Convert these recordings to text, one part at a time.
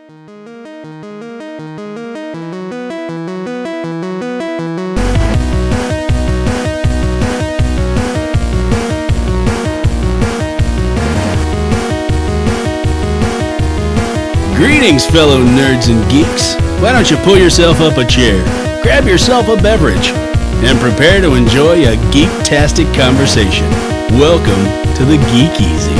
Greetings, fellow nerds and geeks. Why don't you pull yourself up a chair, grab yourself a beverage, and prepare to enjoy a geek-tastic conversation. Welcome to the Geek Easy.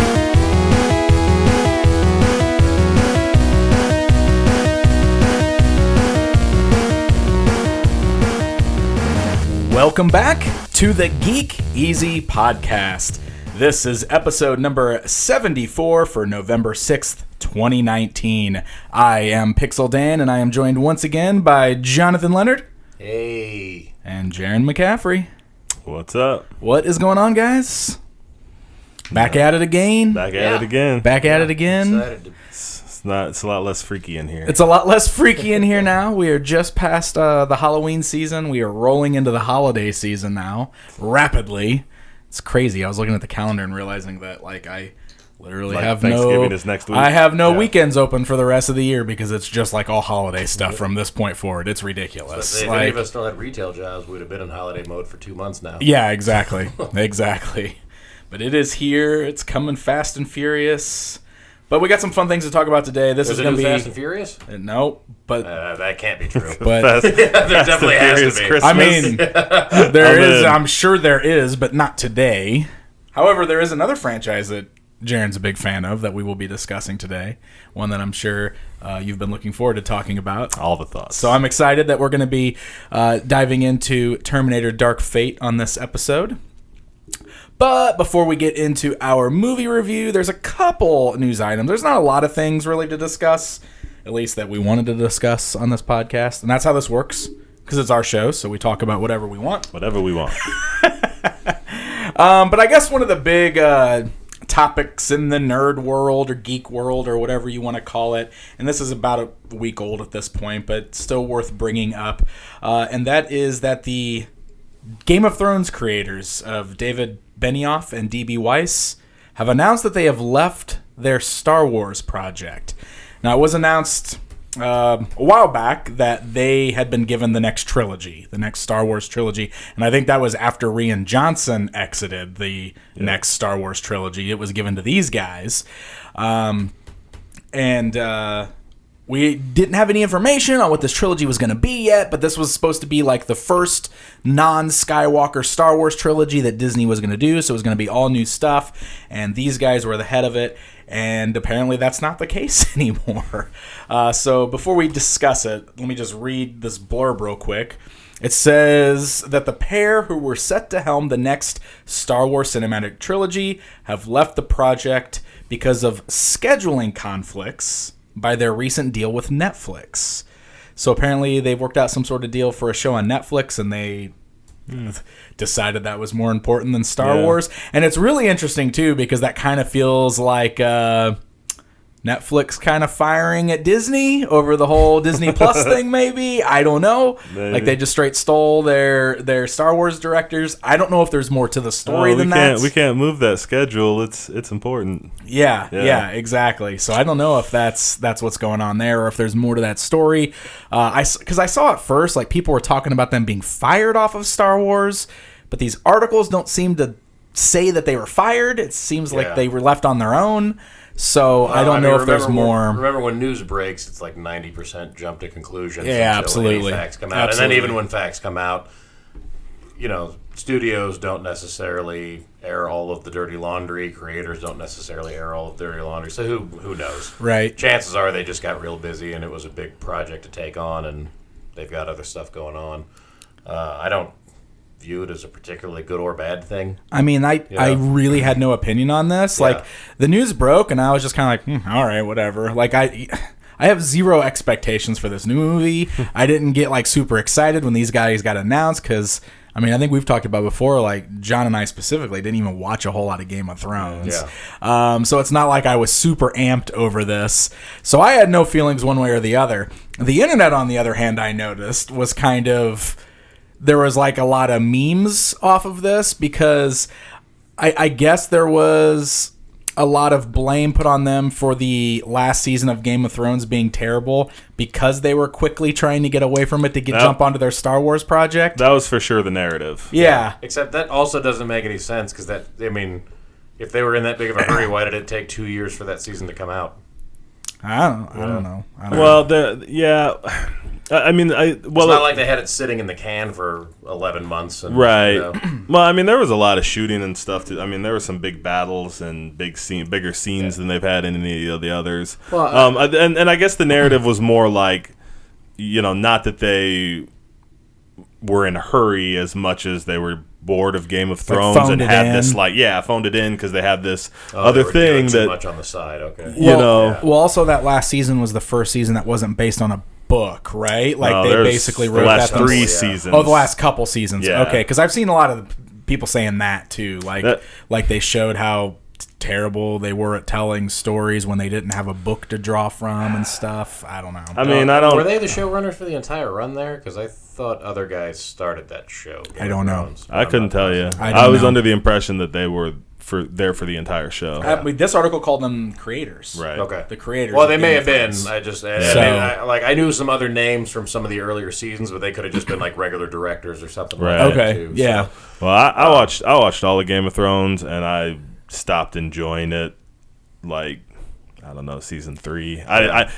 Welcome back to the Geek Easy podcast. This is episode number 74 for November 6th, 2019. I am Pixel Dan, and I am joined once again by Jonathan Leonard. Hey. And Jaron McCaffrey. What's up? What is going on, guys? Back at it again. Back at it again. Back at it again. It's a lot less freaky in here. It's a lot less freaky in here now. We are just past the Halloween season. We are rolling into the holiday season now, rapidly. It's crazy. I was looking at the calendar and realizing that, I literally have Thanksgiving is next week. I have no weekends open for the rest of the year because it's just like all holiday stuff from this point forward. It's ridiculous. So if any of us still had retail jobs, we'd have been in holiday mode for 2 months now. Yeah, exactly. Exactly. But it is here. It's coming fast and furious. But we got some fun things to talk about today. This is going to be Fast and Furious? No, but that can't be true. but there definitely has to be. Christmas. I mean, there is. I'm sure there is, but not today. However, there is another franchise that Jaron's a big fan of that we will be discussing today. One that I'm sure you've been looking forward to talking about. All the thoughts. So I'm excited that we're going to be diving into Terminator Dark Fate on this episode. But before we get into our movie review, there's a couple news items. There's not a lot of things really to discuss, at least that we wanted to discuss on this podcast. And that's how this works, because it's our show, so we talk about whatever we want. Whatever we want. But I guess one of the big topics in the nerd world or geek world or whatever you want to call it, and this is about a week old at this point, but still worth bringing up, and that is that the Game of Thrones creators of David Benioff and D.B. Weiss have announced that they have left their Star Wars project. Now, it was announced a while back that they had been given the next trilogy, the next Star Wars trilogy, and I think that was after Rian Johnson exited the next Star Wars trilogy. It was given to these guys. We didn't have any information on what this trilogy was going to be yet, but this was supposed to be like the first non-Skywalker Star Wars trilogy that Disney was going to do, so it was going to be all new stuff, and these guys were the head of it, and apparently that's not the case anymore. So before we discuss it, let me just read this blurb real quick. It says that the pair who were set to helm the next Star Wars cinematic trilogy have left the project because of scheduling conflicts by their recent deal with Netflix. So apparently they've worked out some sort of deal for a show on Netflix, and they decided that was more important than Star Wars. And it's really interesting, too, because that kind of feels like Netflix kind of firing at Disney over the whole Disney Plus thing, maybe. I don't know. Maybe. Like, they just straight stole their Star Wars directors. I don't know if there's more to the story than that. We can't move that schedule. It's important. Yeah, exactly. So I don't know if that's what's going on there, or if there's more to that story. Because I saw at first, like, people were talking about them being fired off of Star Wars, but these articles don't seem to say that they were fired. It seems like they were left on their own. So I don't know if there's more. Remember when news breaks, it's like 90% jump to conclusions. Yeah, absolutely. Facts come out. Absolutely. And then even when facts come out, studios don't necessarily air all of the dirty laundry. Creators don't necessarily air all of the dirty laundry. So who knows? Right. Chances are they just got real busy and it was a big project to take on, and they've got other stuff going on. I don't view it as a particularly good or bad thing. I mean, I really had no opinion on this. Yeah. Like, the news broke, and I was just kind of like, all right, whatever. Like, I have zero expectations for this new movie. I didn't get, like, super excited when these guys got announced, because, I mean, I think we've talked about before, like, John and I specifically didn't even watch a whole lot of Game of Thrones. Yeah. So it's not like I was super amped over this. So I had no feelings one way or the other. The internet, on the other hand, I noticed was kind of... There was like a lot of memes off of this because I guess there was a lot of blame put on them for the last season of Game of Thrones being terrible because they were quickly trying to get away from it to jump onto their Star Wars project. That was for sure the narrative. Yeah. Except that also doesn't make any sense because if they were in that big of a hurry, why did it take 2 years for that season to come out? I don't know. Well, I mean, it's not like they had it sitting in the can for 11 months. And, right. Well, I mean, there was a lot of shooting and stuff. I mean, there were some big battles and bigger scenes than they've had in any of the others. Well, and I guess the narrative was more like, not that they were in a hurry as much as they were bored of Game of Thrones and had this phoned it in because they had this other thing that too much on the side. Okay. Well, also that last season was the first season that wasn't based on a book, right? Like they basically wrote the last that 3 seasons. Oh, the last couple seasons. Yeah. Okay, because I've seen a lot of people saying that too. Like they showed how terrible they were at telling stories when they didn't have a book to draw from and stuff. I don't know. I mean, I don't. Were they the showrunners for the entire run there? Because I thought other guys started that show. I don't know. I couldn't tell you. I was under the impression that they were there for the entire show. This article called them creators. Right. Okay. The creators. Well, they may have been. I knew some other names from some of the earlier seasons, but they could have just been like regular directors or something like that. Okay. Too, yeah. So. Well, I watched all of Game of Thrones, and I stopped enjoying it. Like, I don't know, season 3.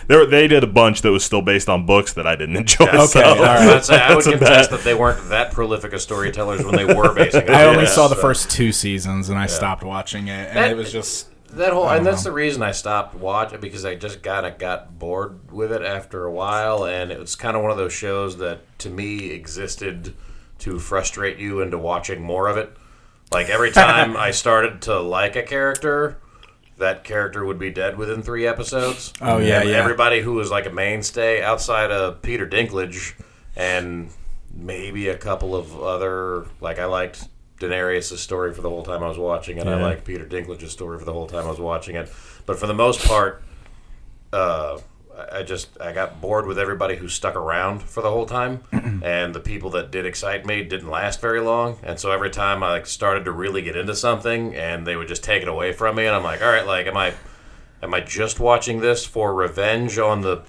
They did a bunch that was still based on books that I didn't enjoy. Yeah, okay, so. all right. I would contest that they weren't that prolific of storytellers when they were basing it. I only saw the first 2 seasons, and I stopped watching it, and it was just that whole. And that's the reason I stopped watching, because I just kind of got bored with it after a while, and it was kind of one of those shows that to me existed to frustrate you into watching more of it. Like every time I started to like a character, that character would be dead within 3 episodes. Oh, yeah, and yeah. Everybody who was like a mainstay outside of Peter Dinklage and maybe a couple of other, like I liked Daenerys' story for the whole time I was watching it. I liked Peter Dinklage's story for the whole time I was watching it. But for the most part, I got bored with everybody who stuck around for the whole time, and the people that did excite me didn't last very long. And so every time I started to really get into something, and they would just take it away from me, and I'm like, all right, like, am I just watching this for revenge on the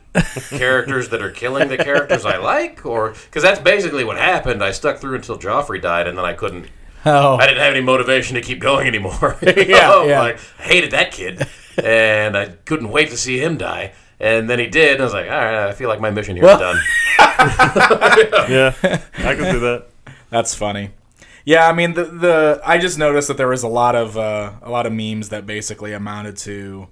characters that are killing the characters I like, or because that's basically what happened. I stuck through until Joffrey died, and then I couldn't. Oh. I didn't have any motivation to keep going anymore. Yeah. Like, I hated that kid, and I couldn't wait to see him die. And then he did, and I was like, all right, I feel like my mission here is done. Yeah, I can do that. That's funny. Yeah, I mean, I just noticed that there was a lot of memes that basically amounted to,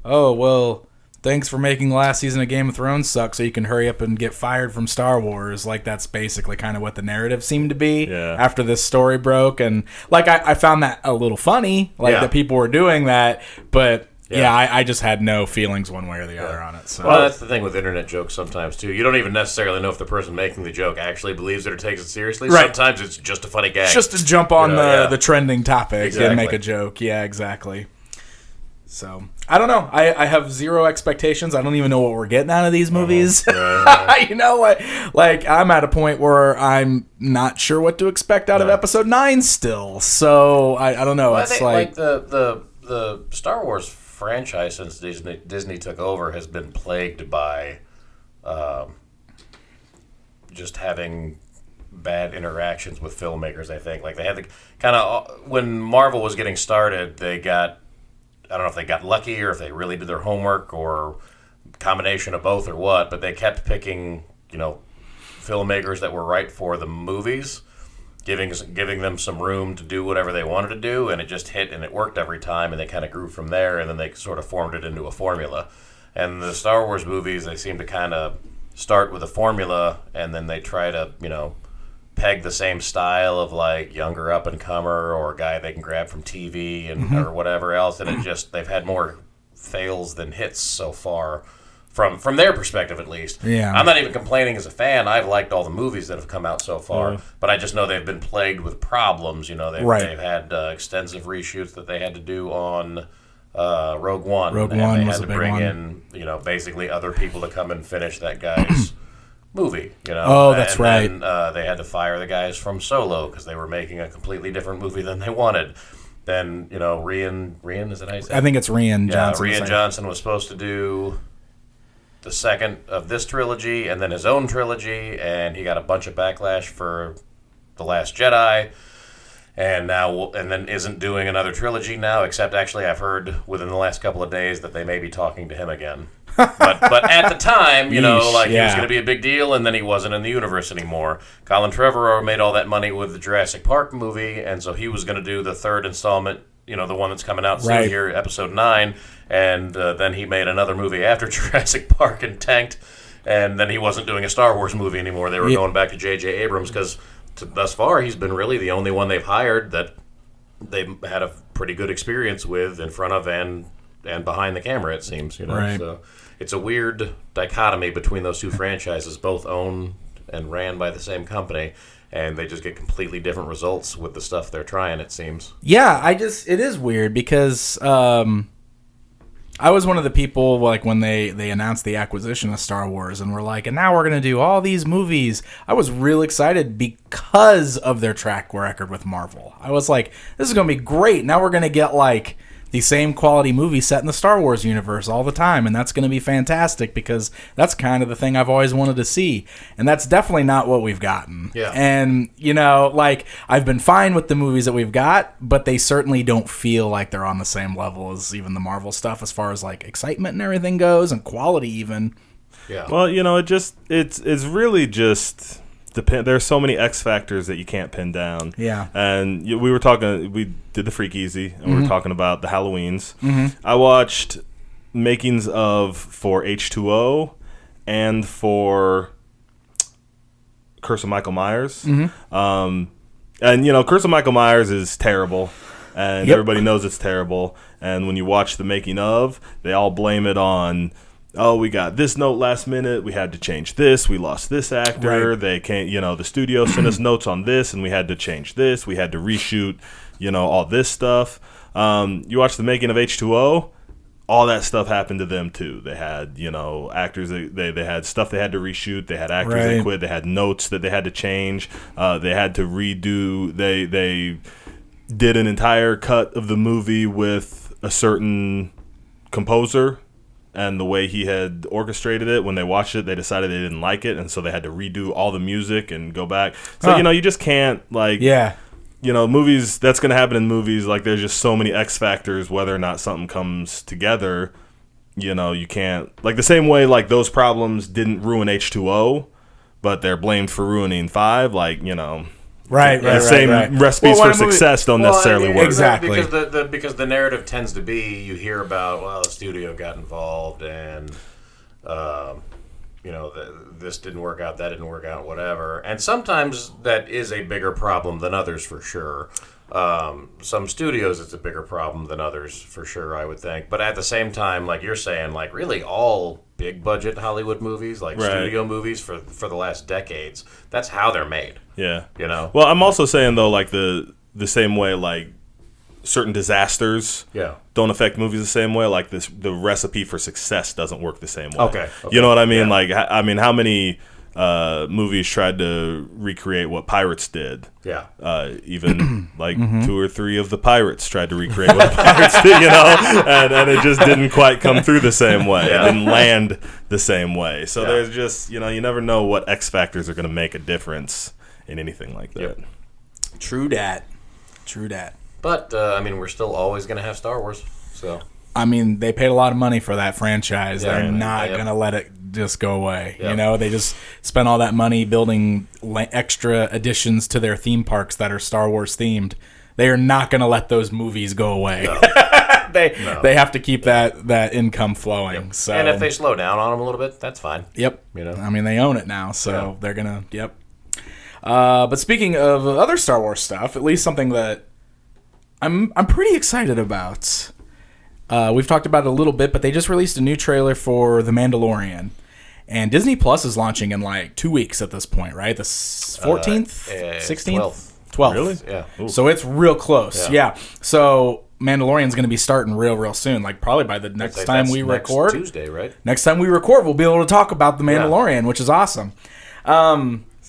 oh, well, thanks for making the last season of Game of Thrones suck so you can hurry up and get fired from Star Wars. Like, that's basically kind of what the narrative seemed to be after this story broke. And, like, I found that a little funny, that people were doing that, but... Yeah, I just had no feelings one way or the other on it. So. Well, that's the thing with internet jokes sometimes, too. You don't even necessarily know if the person making the joke actually believes it or takes it seriously. Right. Sometimes it's just a funny gag. Just to jump on the trending topic and make a joke. Yeah, exactly. So, I don't know. I have zero expectations. I don't even know what we're getting out of these movies. You know what? Like, I'm at a point where I'm not sure what to expect out of Episode 9 still. So, I don't know. Well, it's like the Star Wars franchise since Disney took over has been plagued by just having bad interactions with filmmakers. I think like they had the kind of when Marvel was getting started, I don't know if they got lucky or if they really did their homework or combination of both or what, but they kept picking filmmakers that were right for the movies. Giving them some room to do whatever they wanted to do, and it just hit, and it worked every time, and they kind of grew from there, and then they sort of formed it into a formula. And the Star Wars movies, they seem to kind of start with a formula, and then they try to, peg the same style of, like, younger up-and-comer or a guy they can grab from TV and or whatever else, and they've had more fails than hits so far. From their perspective, at least. Yeah. I'm not even complaining as a fan. I've liked all the movies that have come out so far, but I just know they've been plagued with problems. They've had extensive reshoots that they had to do on Rogue One. Rogue One was a big one. They had to bring in, basically other people to come and finish that guy's movie. Oh, that's right. Then, they had to fire the guys from Solo because they were making a completely different movie than they wanted. Then, Rian, is that how you say it? I think it's Rian Johnson. Rian Johnson was supposed to do the second of this trilogy and then his own trilogy, and he got a bunch of backlash for The Last Jedi, and then isn't doing another trilogy now, except actually I've heard within the last couple of days that they may be talking to him again. but at the time, he was going to be a big deal, and then he wasn't in the universe anymore. Colin Trevorrow made all that money with the Jurassic Park movie, and so he was going to do the third installment, the one that's coming out soon here, Episode 9, and then he made another movie after Jurassic Park and tanked, and then he wasn't doing a Star Wars movie anymore. They were going back to J.J. Abrams, because thus far he's been really the only one they've hired that they've had a pretty good experience with in front of and behind the camera, it seems. Right. So it's a weird dichotomy between those two franchises, both owned and ran by the same company, and they just get completely different results with the stuff they're trying, it seems. Yeah, it is weird because I was one of the people, like, when they announced the acquisition of Star Wars and were like, and now we're going to do all these movies. I was real excited because of their track record with Marvel. I was like, this is going to be great. Now we're going to get, like, the same quality movie set in the Star Wars universe all the time, and that's going to be fantastic because that's kind of the thing I've always wanted to see, and that's definitely not what we've gotten. Yeah. And, I've been fine with the movies that we've got, but they certainly don't feel like they're on the same level as even the Marvel stuff as far as, like, excitement and everything goes, and quality even. Yeah. Well, it's really just... There's so many X factors that you can't pin down. Yeah. And we did the Freak Easy, and we were talking about the Halloweens. I watched makings of for H2O and for Curse of Michael Myers. And Curse of Michael Myers is terrible, and everybody knows it's terrible. And when you watch the making of, they all blame it on, oh, we got this note last minute, we had to change this, we lost this actor, Right. they can't, the studio sent us notes on this, and we had to change this, we had to reshoot, all this stuff. You watch the making of H2O, all that stuff happened to them too. They had, actors, they had stuff they had to reshoot, they had actors that quit, they had notes that they had to change, they had to redo, they did an entire cut of the movie with a certain composer, and the way he had orchestrated it. When they watched it, they decided they didn't like it, and so they had to redo all the music and go back. So, you just can't, movies, that's going to happen in movies. Like, there's just so many X factors, whether or not something comes together. You can't, like, the same way, like, those problems didn't ruin H2O, but they're blamed for ruining 5, Right. Recipes for success don't necessarily work. Exactly. Because the narrative tends to be, you hear about, well, the studio got involved and, this didn't work out, that didn't work out, whatever. And sometimes that is a bigger problem than others, for sure. Some studios, it's a bigger problem than others, for sure, I would think. But at the same time, like you're saying, like, really all big budget Hollywood movies, like studio movies for the last decades, that's how they're made. Yeah. Well, I'm also saying, though, like, the same way, like, certain disasters don't affect movies the same way. Like, the recipe for success doesn't work the same way. Okay. You know what I mean? Yeah. Like, how many movies tried to recreate what Pirates did? Yeah. Even like 2 or 3 of the Pirates tried to recreate what Pirates did, and it just didn't quite come through the same way. Yeah. It didn't land the same way. So there's just, you never know what X factors are going to make a difference in anything like that. Yep. True dat. But, we're still always going to have Star Wars, so... They paid a lot of money for that franchise. Yeah, They're not going to let it just go away. Yep. They just spent all that money building extra additions to their theme parks that are Star Wars themed. They are not going to let those movies go away. No. They have to keep that income flowing. Yep. So, and if they slow down on them a little bit, that's fine. Yep. They own it now, so they're going to, yep. But speaking of other Star Wars stuff, at least something that I'm pretty excited about. We've talked about it a little bit, but they just released a new trailer for The Mandalorian. And Disney Plus is launching in like 2 weeks at this point, right? The 14th? 16th? 12th. Really? Yeah. Ooh. So it's real close. Yeah. So Mandalorian's going to be starting real soon. Like probably by the next time we record. Tuesday, right? Next time we record, we'll be able to talk about The Mandalorian, which is awesome.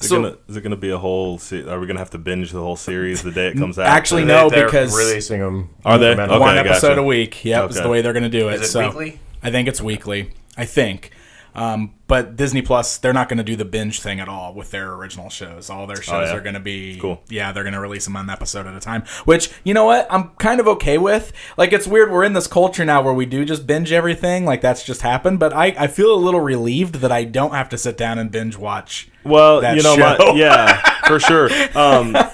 Is it gonna be a whole? Are we gonna have to binge the whole series the day it comes out? Actually, no, They're because releasing them. Are they? Okay, one episode gotcha. a week. Yep, is the way they're gonna do it. Is it weekly? I think it's weekly. I think. But Disney Plus, they're not going to do the binge thing at all with their original shows. All their shows are going to be cool. Yeah, they're going to release them on an episode at a time. Which, you know what, I'm kind of okay with. Like, it's weird. We're in this culture now where we do just binge everything. Like, that's just happened. But I feel a little relieved that I don't have to sit down and binge watch. Well, that you know, show. for sure. My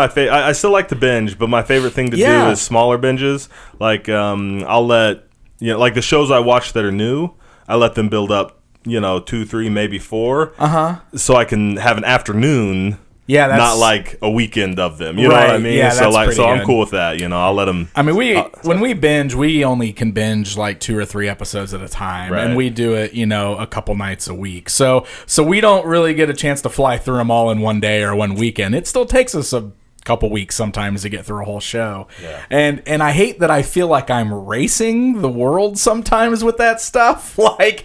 favorite. I still like to binge, but my favorite thing to do is smaller binges. Like, I'll let like the shows I watch that are new. I let them build up, 2, 3, maybe 4. So I can have an afternoon. Yeah, that's not like a weekend of them. You know what I mean? Yeah, so that's I'm cool with that. I'll let them. I mean, when we binge, we only can binge like 2 or 3 episodes at a time, and we do it, a couple nights a week. So we don't really get a chance to fly through them all in one day or one weekend. It still takes us a couple weeks sometimes to get through a whole show. Yeah. And I hate that I feel like I'm racing the world sometimes with that stuff. Like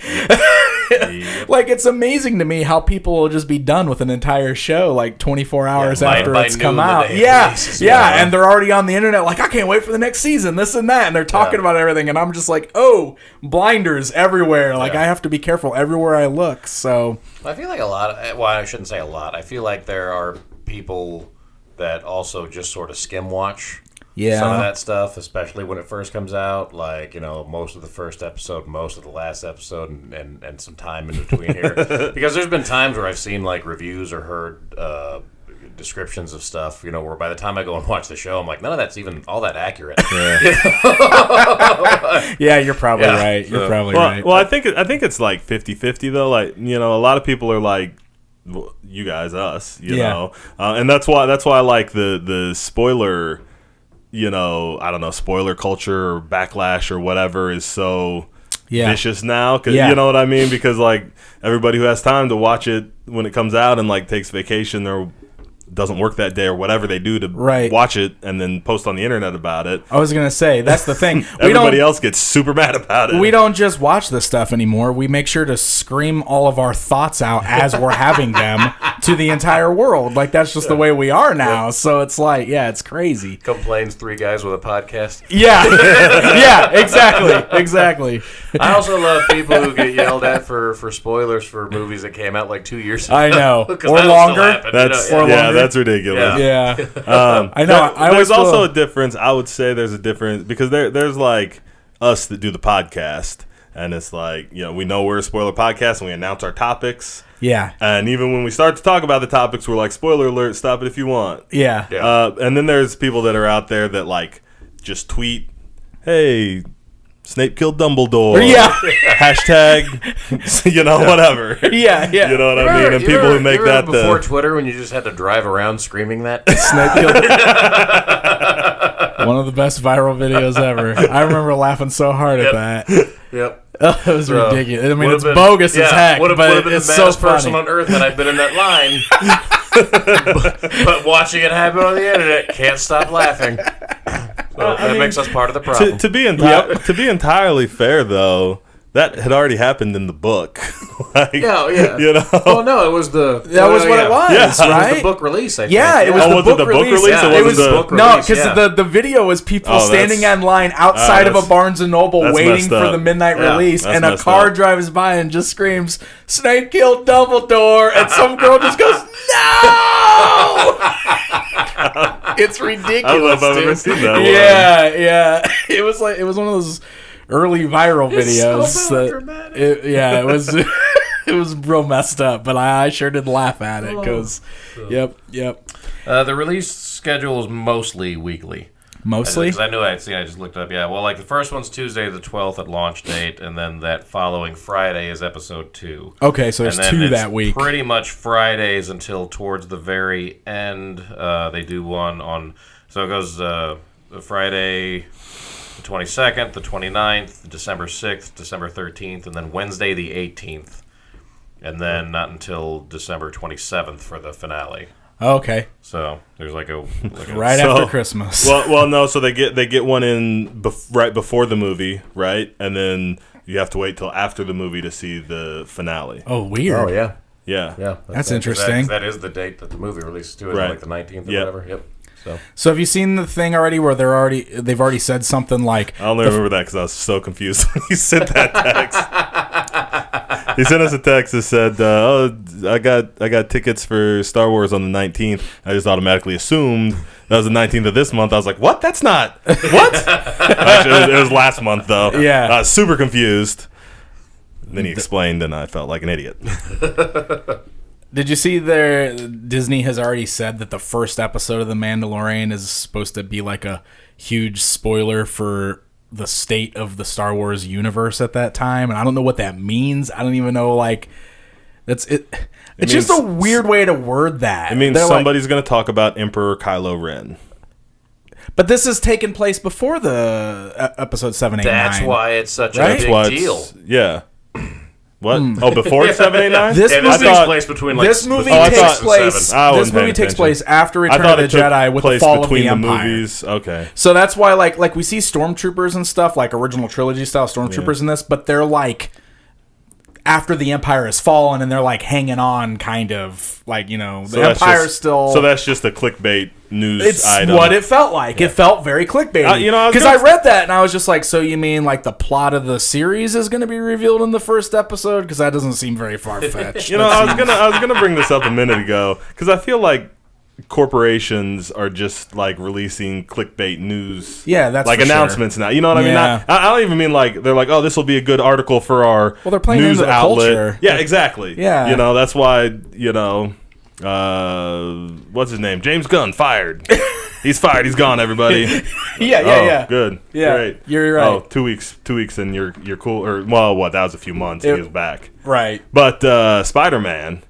like it's amazing to me how people will just be done with an entire show like 24 hours after it's come out. And they're already on the internet like, I can't wait for the next season, this and that, and they're talking about everything, and I'm just like, oh, blinders everywhere. Like I have to be careful everywhere I look. So I feel like I shouldn't say a lot. I feel like there are people that also just sort of skim watch some of that stuff, especially when it first comes out. Like, most of the first episode, most of the last episode, and some time in between here. Because there's been times where I've seen like reviews or heard descriptions of stuff, where by the time I go and watch the show, I'm like, none of that's even all that accurate. Yeah, you're probably right. You're probably right. Well, I think it's like 50-50 though. Like, a lot of people are like, you guys, us, know, and that's why I like the spoiler, I don't know, spoiler culture or backlash or whatever is so vicious now, because you know what I mean, because like everybody who has time to watch it when it comes out and like takes vacation or doesn't work that day or whatever they do to watch it and then post on the internet about it. I was going to say, that's the thing. Everybody else gets super mad about it. We don't just watch this stuff anymore. We make sure to scream all of our thoughts out as we're having them to the entire world. Like, that's just the way we are now. So it's like, it's crazy. Complains 3 guys with a podcast. Yeah. Exactly. I also love people who get yelled at for spoilers for movies that came out like 2 years ago. I know. Or longer. That's ridiculous. Yeah. I know. There's also a difference. I would say there's a difference because there's like us that do the podcast, and it's like, we know we're a spoiler podcast and we announce our topics. Yeah. And even when we start to talk about the topics, we're like, spoiler alert, stop it if you want. Yeah. And then there's people that are out there that like just tweet, hey, Snape killed Dumbledore. Yeah. Hashtag, whatever. Yeah. You know what I mean? And people who make that before Twitter, when you just had to drive around screaming that. Snape killed. One of the best viral videos ever. I remember laughing so hard at that. Yep. It was ridiculous. I mean, it's bogus as heck, but it's so funny. Person on earth that I've been in that line. but watching it happen on the internet, can't stop laughing. So that makes us part of the problem. To be entirely fair, though, that had already happened in the book. Well, no, it was that was what it was, right? It was the book release, I think. Yeah, it was the book release. It was the book release. No, because the video was people standing in line outside of a Barnes & Noble waiting for the midnight release, and a car drives by and just screams, "Snape killed Dumbledore," and some girl just goes, "No!" It's ridiculous. I don't know if I've ever seen that one. Yeah. It was one of those early viral videos. So dramatic. It was it was real messed up, but I sure did laugh at it because yep. The release schedule is mostly weekly. Mostly? Because I knew I just looked up. Yeah, well, like the first one's Tuesday the 12th at launch date, and then that following Friday is episode 2. Okay, so there's 2 that week. Pretty much Fridays until towards the very end. They do one on, so it goes Friday the 22nd, the 29th, December 6th, December 13th, and then Wednesday the 18th. And then not until December 27th for the finale. Okay. So there's like a after Christmas. Well, no. So they get one in right before the movie, right, and then you have to wait till after the movie to see the finale. Oh, weird. Oh, yeah. Yeah. That's interesting. That is the date that the movie releases too. Is Right. like the 19th or Yep. whatever. Yep. So have you seen the thing already where they've already said something like I only remember that because I was so confused when he sent that text. He sent us a text that said, I got tickets for Star Wars on the 19th. I just automatically assumed that was the 19th of this month. I was like, what? That's not. What? Actually, it was last month, though. Yeah. I was super confused. Then he explained, and I felt like an idiot. Did you see Disney has already said that the first episode of The Mandalorian is supposed to be like a huge spoiler for the state of the Star Wars universe at that time, and I don't know what that means. I don't even know, like, that's it. It's just a weird way to word that. It means They're somebody's going to talk about Emperor Kylo Ren. but this has taken place before the episode 7, 8, 9. That's why it's such Right? a big deal. Yeah. What? Oh, before 7, 8, 9? This Yeah, movie this takes place between like this movie between takes 6 and place. 7. I wasn't This movie paying takes attention. place after I Return thought of it the took Jedi with the place fall of between the Empire. movies. Okay. So that's why, like we see stormtroopers and stuff, like original trilogy style stormtroopers in this, but they're like after the Empire has fallen and they're like hanging on, kind of like the that's Empire's just- still. So that's just a clickbait news it's item. what it felt like. It felt very clickbaity. I was Because gonna- I read that and I was just like, so you mean like the plot of the series is going to be revealed in the first episode? Because that doesn't seem very far fetched. I was gonna bring this up a minute ago because I feel like corporations are just like releasing clickbait news. Yeah, that's like for sure. announcements now. You know what I mean? Yeah. I don't even mean like they're like, oh, this will be a good article for our Well, they're playing news into the outlet. culture. Yeah, exactly. Yeah. That's why what's his name? James Gunn fired. He's fired. He's gone. Everybody. yeah. Good. Yeah, Great. you're right. Oh, 2 weeks. 2 weeks, and you're cool. Or well, what? That was a few months. And he was back. Right. But Spider-Man.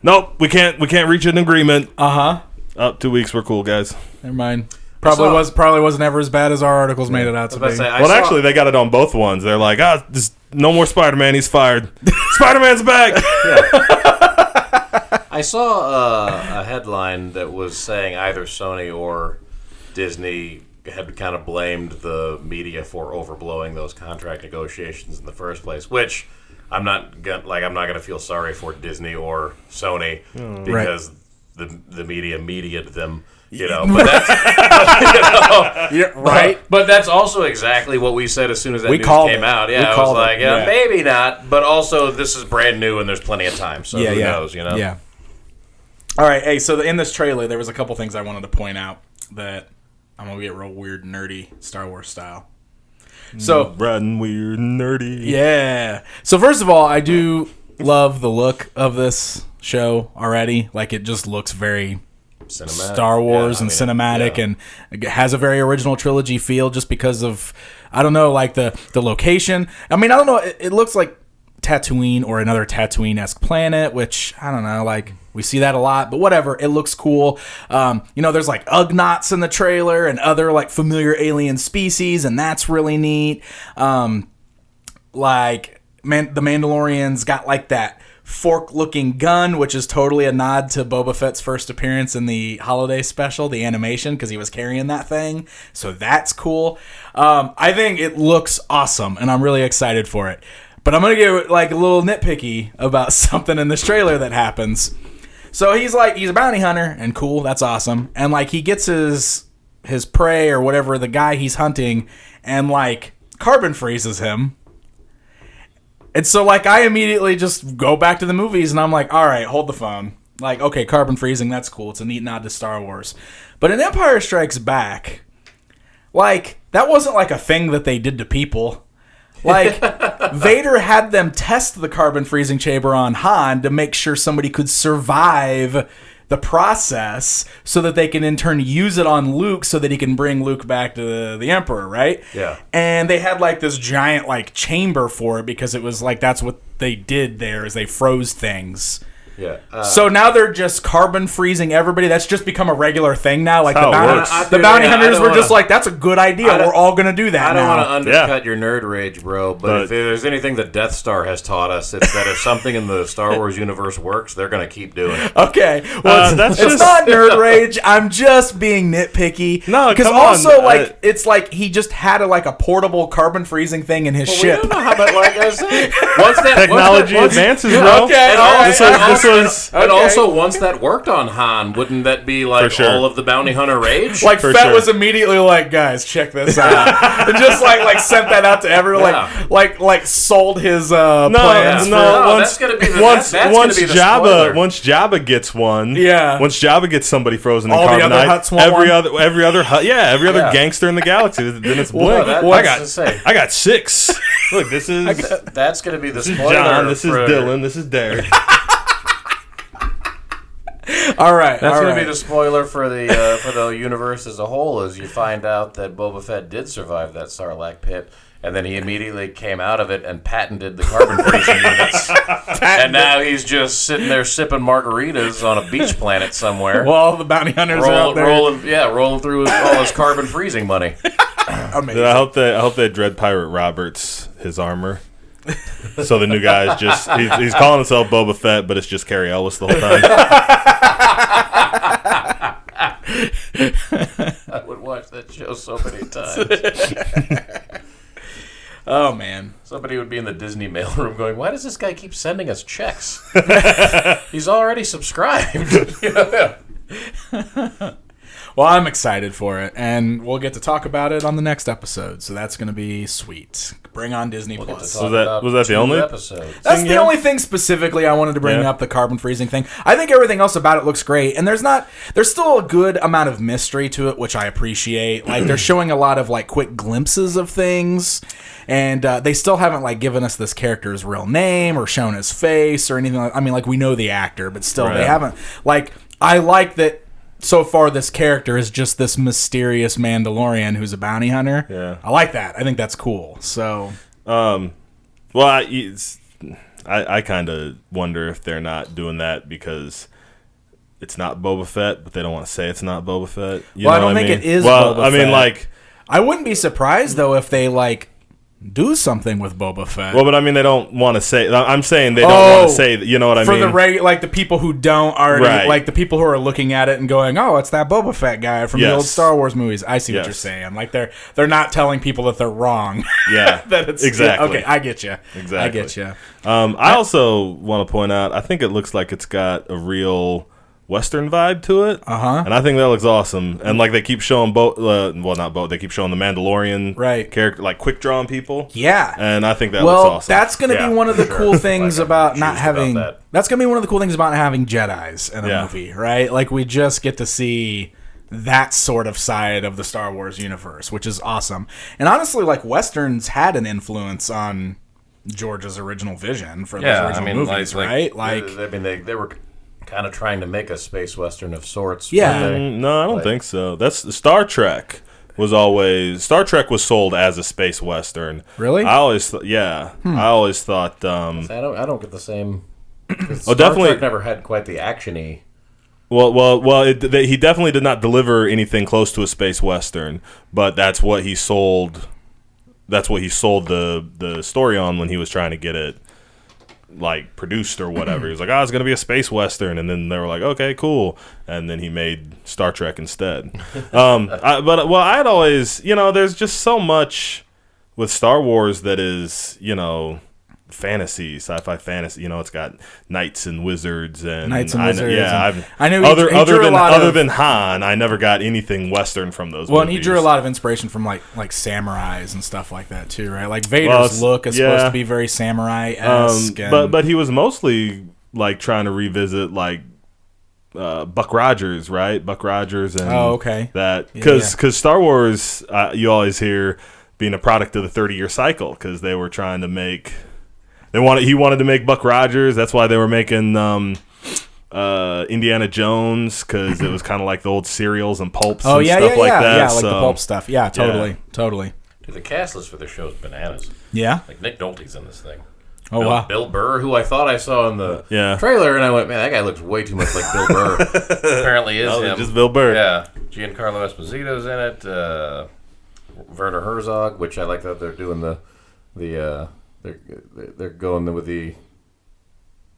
Nope, we can't reach an agreement. Uh-huh. 2 weeks, we're cool, guys. Never mind. Probably wasn't ever as bad as our articles made it out to be. Actually, they got it on both ones. They're like, just no more Spider-Man. He's fired. Spider-Man's back. I saw a headline that was saying either Sony or Disney had kind of blamed the media for overblowing those contract negotiations in the first place, which I'm not gonna feel sorry for Disney or Sony because the media mediated them. But that's right. But that's also exactly what we said as soon as that news came out. Yeah, I was like, maybe not, but also this is brand new and there's plenty of time, so who knows, Yeah. All right, hey, so in this trailer, there was a couple things I wanted to point out that I'm going to get real weird, nerdy, Star Wars style. So, riding weird, nerdy. Yeah. So, first of all, I do love the look of this show already. Like, it just looks very cinematic. Star Wars and cinematic, and it has a very original trilogy feel just because of, I don't know, like the location. I mean, I don't know, it looks like Tatooine or another Tatooine-esque planet, which, I don't know, like, we see that a lot, but whatever, it looks cool. There's like Ugnaughts in the trailer and other like familiar alien species, and that's really neat. The Mandalorian's got like that fork-looking gun, which is totally a nod to Boba Fett's first appearance in the holiday special, the animation, because he was carrying that thing. So that's cool. I think it looks awesome, and I'm really excited for it. But I'm going to get like a little nitpicky about something in this trailer that happens. So he's a bounty hunter, and cool, that's awesome. And like he gets his prey or whatever, the guy he's hunting, and like carbon freezes him. And so like I immediately just go back to the movies and I'm like, all right, hold the phone. Like, okay, carbon freezing, that's cool. It's a neat nod to Star Wars. But in Empire Strikes Back, like that wasn't like a thing that they did to people. Like, Vader had them test the carbon freezing chamber on Han to make sure somebody could survive the process so that they can in turn use it on Luke so that he can bring Luke back to the Emperor, right? Yeah. And they had like this giant like chamber for it because it was like that's what they did there is they froze things. Yeah. So now they're just carbon freezing everybody. That's just become a regular thing now. Like How the it bounty, works. the bounty hunters were just like, "That's a good idea. We're all gonna do that." I don't now. want to undercut your nerd rage, bro. But if there's anything the Death Star has taught us, it's that if something in the Star Wars universe works, they're gonna keep doing it. Okay, well, it's not nerd rage. I'm just being nitpicky. No, because come also on. it's like he just had a portable carbon freezing thing in his ship. We don't know how, but like I said, Technology advances, bro. Okay, all right. This was And also, once that worked on Han, wouldn't that be like sure. all of the bounty hunter rage? Like For Fett sure. was immediately like, guys, check this out, and just like sent that out to everyone, Yeah. like sold his plans. No, once that's gonna be the once that's once gonna be the spoiler. Jabba gets one, Once Jabba gets somebody frozen in all the other carbonite, Hutts want every one? other gangster in the galaxy, then it's Blink. Well, I got 6. Look, this is that's gonna be the spoiler. John. This is for- Dylan. This is Derek. All right, That's all going right. to be the spoiler for the universe as a whole. Is you find out that Boba Fett did survive that Sarlacc pit, and then he immediately came out of it and patented the carbon freezing units. And now he's just sitting there sipping margaritas on a beach planet somewhere, Well, all the bounty hunters are out there. rolling through all his carbon freezing money. Amazing. I hope that Dread Pirate Roberts his armor. So the new guy's just he's calling himself Boba Fett, but it's just Carrie Ellis the whole time. I would watch that show so many times. Oh man. Somebody would be in the Disney mailroom going, "Why does this guy keep sending us checks? He's already subscribed." Well, I'm excited for it, and we'll get to talk about it on the next episode. So that's going to be sweet. Bring on Disney Plus. Was that the only episode? That's the only thing specifically I wanted to bring up, the carbon freezing thing. I think everything else about it looks great, and there's still a good amount of mystery to it, which I appreciate. Like they're showing a lot of like quick glimpses of things, and they still haven't like given us this character's real name or shown his face or anything. I mean, like we know the actor, but still they haven't. Like I like that. So far, this character is just this mysterious Mandalorian who's a bounty hunter. Yeah. I like that. I think that's cool. So, well, I kind of wonder if they're not doing that because it's not Boba Fett, but they don't want to say it's not Boba Fett. I don't think it is Well, Boba I mean, Fett. like, I wouldn't be surprised though if they like do something with Boba Fett. well, but I mean, they don't want to say. I'm saying they don't want to say. You know what I for mean? the like the people who don't already Right. like the people who are looking at it and going, "Oh, it's that Boba Fett guy from the Yes. old Star Wars movies." I see what Yes. you're saying. Like they're not telling people that they're wrong. Yeah, that it's exactly. Okay, I get you. Exactly. I get you. I also want to point out. I think it looks like it's got a real Western vibe to it, and I think that looks awesome. And like they keep showing they keep showing the Mandalorian character, like quick drawn people. Yeah, and I think that looks awesome. That's going to be one of the cool things Like, about I'm not confused having. about that. That's going to be one of the cool things about having Jedis in a Yeah. movie, right? Like we just get to see that sort of side of the Star Wars universe, which is awesome. And honestly, like Westerns had an influence on George's original vision for those original movies, right? Like, they were kind of trying to make a space western of sorts. Yeah. weren't they? No, I don't think so. That's Star Trek was sold as a space western. Really? I always I always thought I don't get the same. Oh, definitely. Star Trek never had quite the action-y. he definitely did not deliver anything close to a space western, but that's what he sold. That's what he sold the story on when he was trying to get it like produced or whatever. He was like, "Oh, it's gonna be a space western," and then they were like, "Okay, cool," and then he made Star Trek instead. I'd always, there's just so much with Star Wars that is, fantasy, sci-fi fantasy. It's got knights and wizards and Knights and wizards. Yeah, I know other than Han, I never got anything Western from those. Well, movies. and he drew a lot of inspiration from like samurais and stuff like that too, right? Like Vader's look is supposed to be very samurai-esque. But he was mostly like trying to revisit like Buck Rogers, right? Buck Rogers and that because Star Wars, you always hear being a product of the 30-year cycle because they were trying to make. He wanted to make Buck Rogers. That's why they were making Indiana Jones because it was kind of like the old cereals and pulps and stuff like that. Yeah, like the pulp stuff. Yeah, totally. Dude, the cast list for the show is bananas. Yeah? Like Nick Nolte's in this thing. Oh, wow. Bill Burr, who I thought I saw in the trailer, and I went, man, that guy looks way too much like Bill Burr. Apparently is him. Just Bill Burr. Yeah. Giancarlo Esposito's in it. Werner Herzog, which I like that they're doing they're going with the.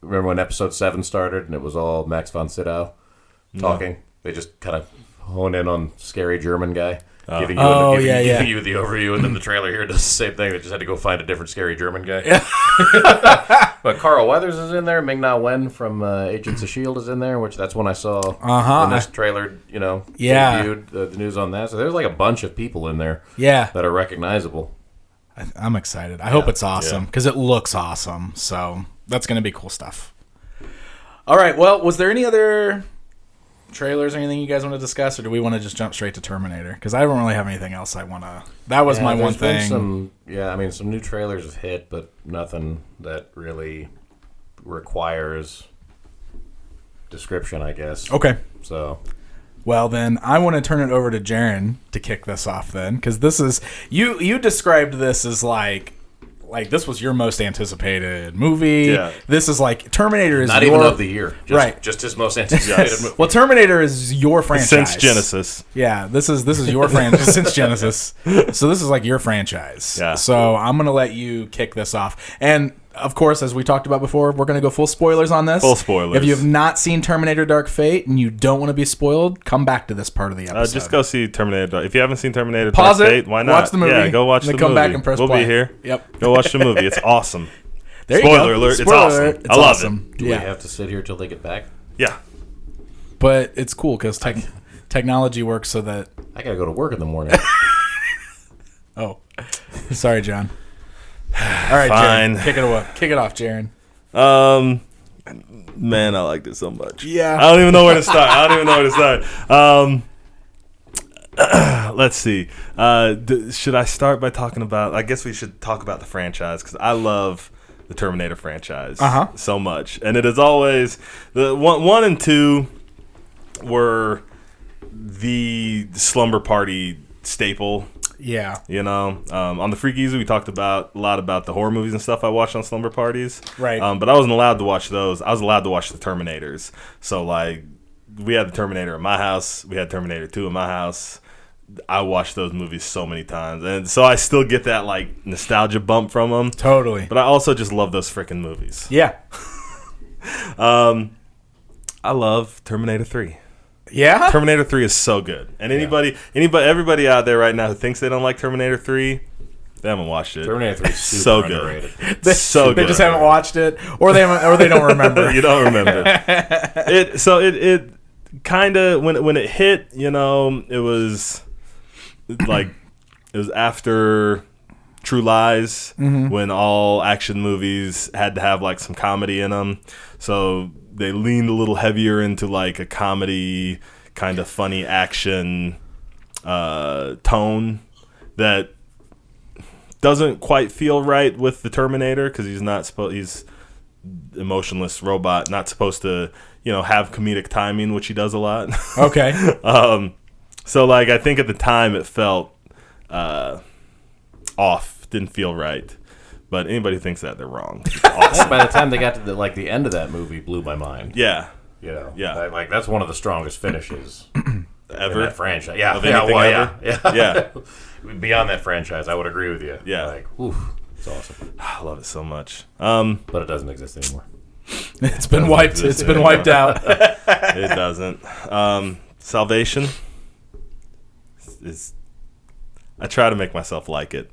Remember when Episode 7 started and it was all Max von Sydow talking? No. They just kind of hone in on scary German guy giving you the overview, and then the trailer here does the same thing. They just had to go find a different scary German guy. But Carl Weathers is in there. Ming-Na Wen from Agents of S.H.I.E.L.D. is in there, which that's when I saw when this trailer, debuted, the news on that. So there's like a bunch of people in there that are recognizable. I'm excited. I hope it's awesome because it looks awesome. So that's going to be cool stuff. All right. Well, was there any other trailers or anything you guys want to discuss, or do we want to just jump straight to Terminator? Because I don't really have anything else I want to. That was my one thing. Some new trailers have hit, but nothing that really requires description, I guess. Okay. So. Well, then I want to turn it over to Jaren to kick this off then, because this is you described this as like this was your most anticipated movie. Yeah. This is like Terminator is not even of the year, just his most anticipated movie. Well, Terminator is your franchise since Genesis. Yeah, this is your franchise since Genesis. So this is like your franchise. Yeah. So I'm gonna let you kick this off, and of course, as we talked about before, we're going to go full spoilers on this. Full spoilers. If you have not seen Terminator Dark Fate and you don't want to be spoiled, come back to this part of the episode. Just go see Terminator Dark. If you haven't seen Terminator Dark Fate, why not? Watch the movie. Yeah, go watch the movie. Come back and press play. We'll be here. Yep. Go watch the movie. It's awesome. There you Spoiler go. alert. Spoiler it's awesome. alert. It's I love awesome. it. Do we have to sit here till they get back? Yeah. But it's cool because technology works so that... I got to go to work in the morning. Oh. Sorry, John. All right, fine. Jaren, kick it off, Jaren. Man, I liked it so much. Yeah. I don't even know where to start. Let's see. Should I start by talking about... I guess we should talk about the franchise, because I love the Terminator franchise so much. And it is always... The 1 and 2 were the slumber party staple. Yeah. On the Freakies, we talked a lot about the horror movies and stuff I watched on slumber parties. Right. But I wasn't allowed to watch those. I was allowed to watch the Terminators. So, like, we had the Terminator in my house. We had Terminator 2 in my house. I watched those movies so many times. And so I still get that, like, nostalgia bump from them. Totally. But I also just love those freaking movies. Yeah. I love Terminator 3. Yeah? Terminator 3 is so good. And everybody out there right now who thinks they don't like Terminator 3, they haven't watched it. Kind of so underrated. Good. So good. They just haven't watched it, or they don't remember. You don't remember. It kind of when it hit, it was like it was after True Lies, when all action movies had to have like some comedy in them. So they leaned a little heavier into like a comedy, kind of funny action tone that doesn't quite feel right with the Terminator, because he's emotionless robot, not supposed to have comedic timing, which he does a lot. Okay. So like I think at the time it felt off, didn't feel right. But anybody who thinks that, they're wrong. Awesome. By the time they got to the end of that movie, blew my mind. Yeah. Yeah. Like that's one of the strongest finishes ever in that franchise. Yeah. Of anything ever? Yeah. Beyond that franchise, I would agree with you. Yeah. Like, it's awesome. I love it so much. But it doesn't exist anymore. It's been wiped. It's been wiped out. It doesn't. Salvation is. I try to make myself like it.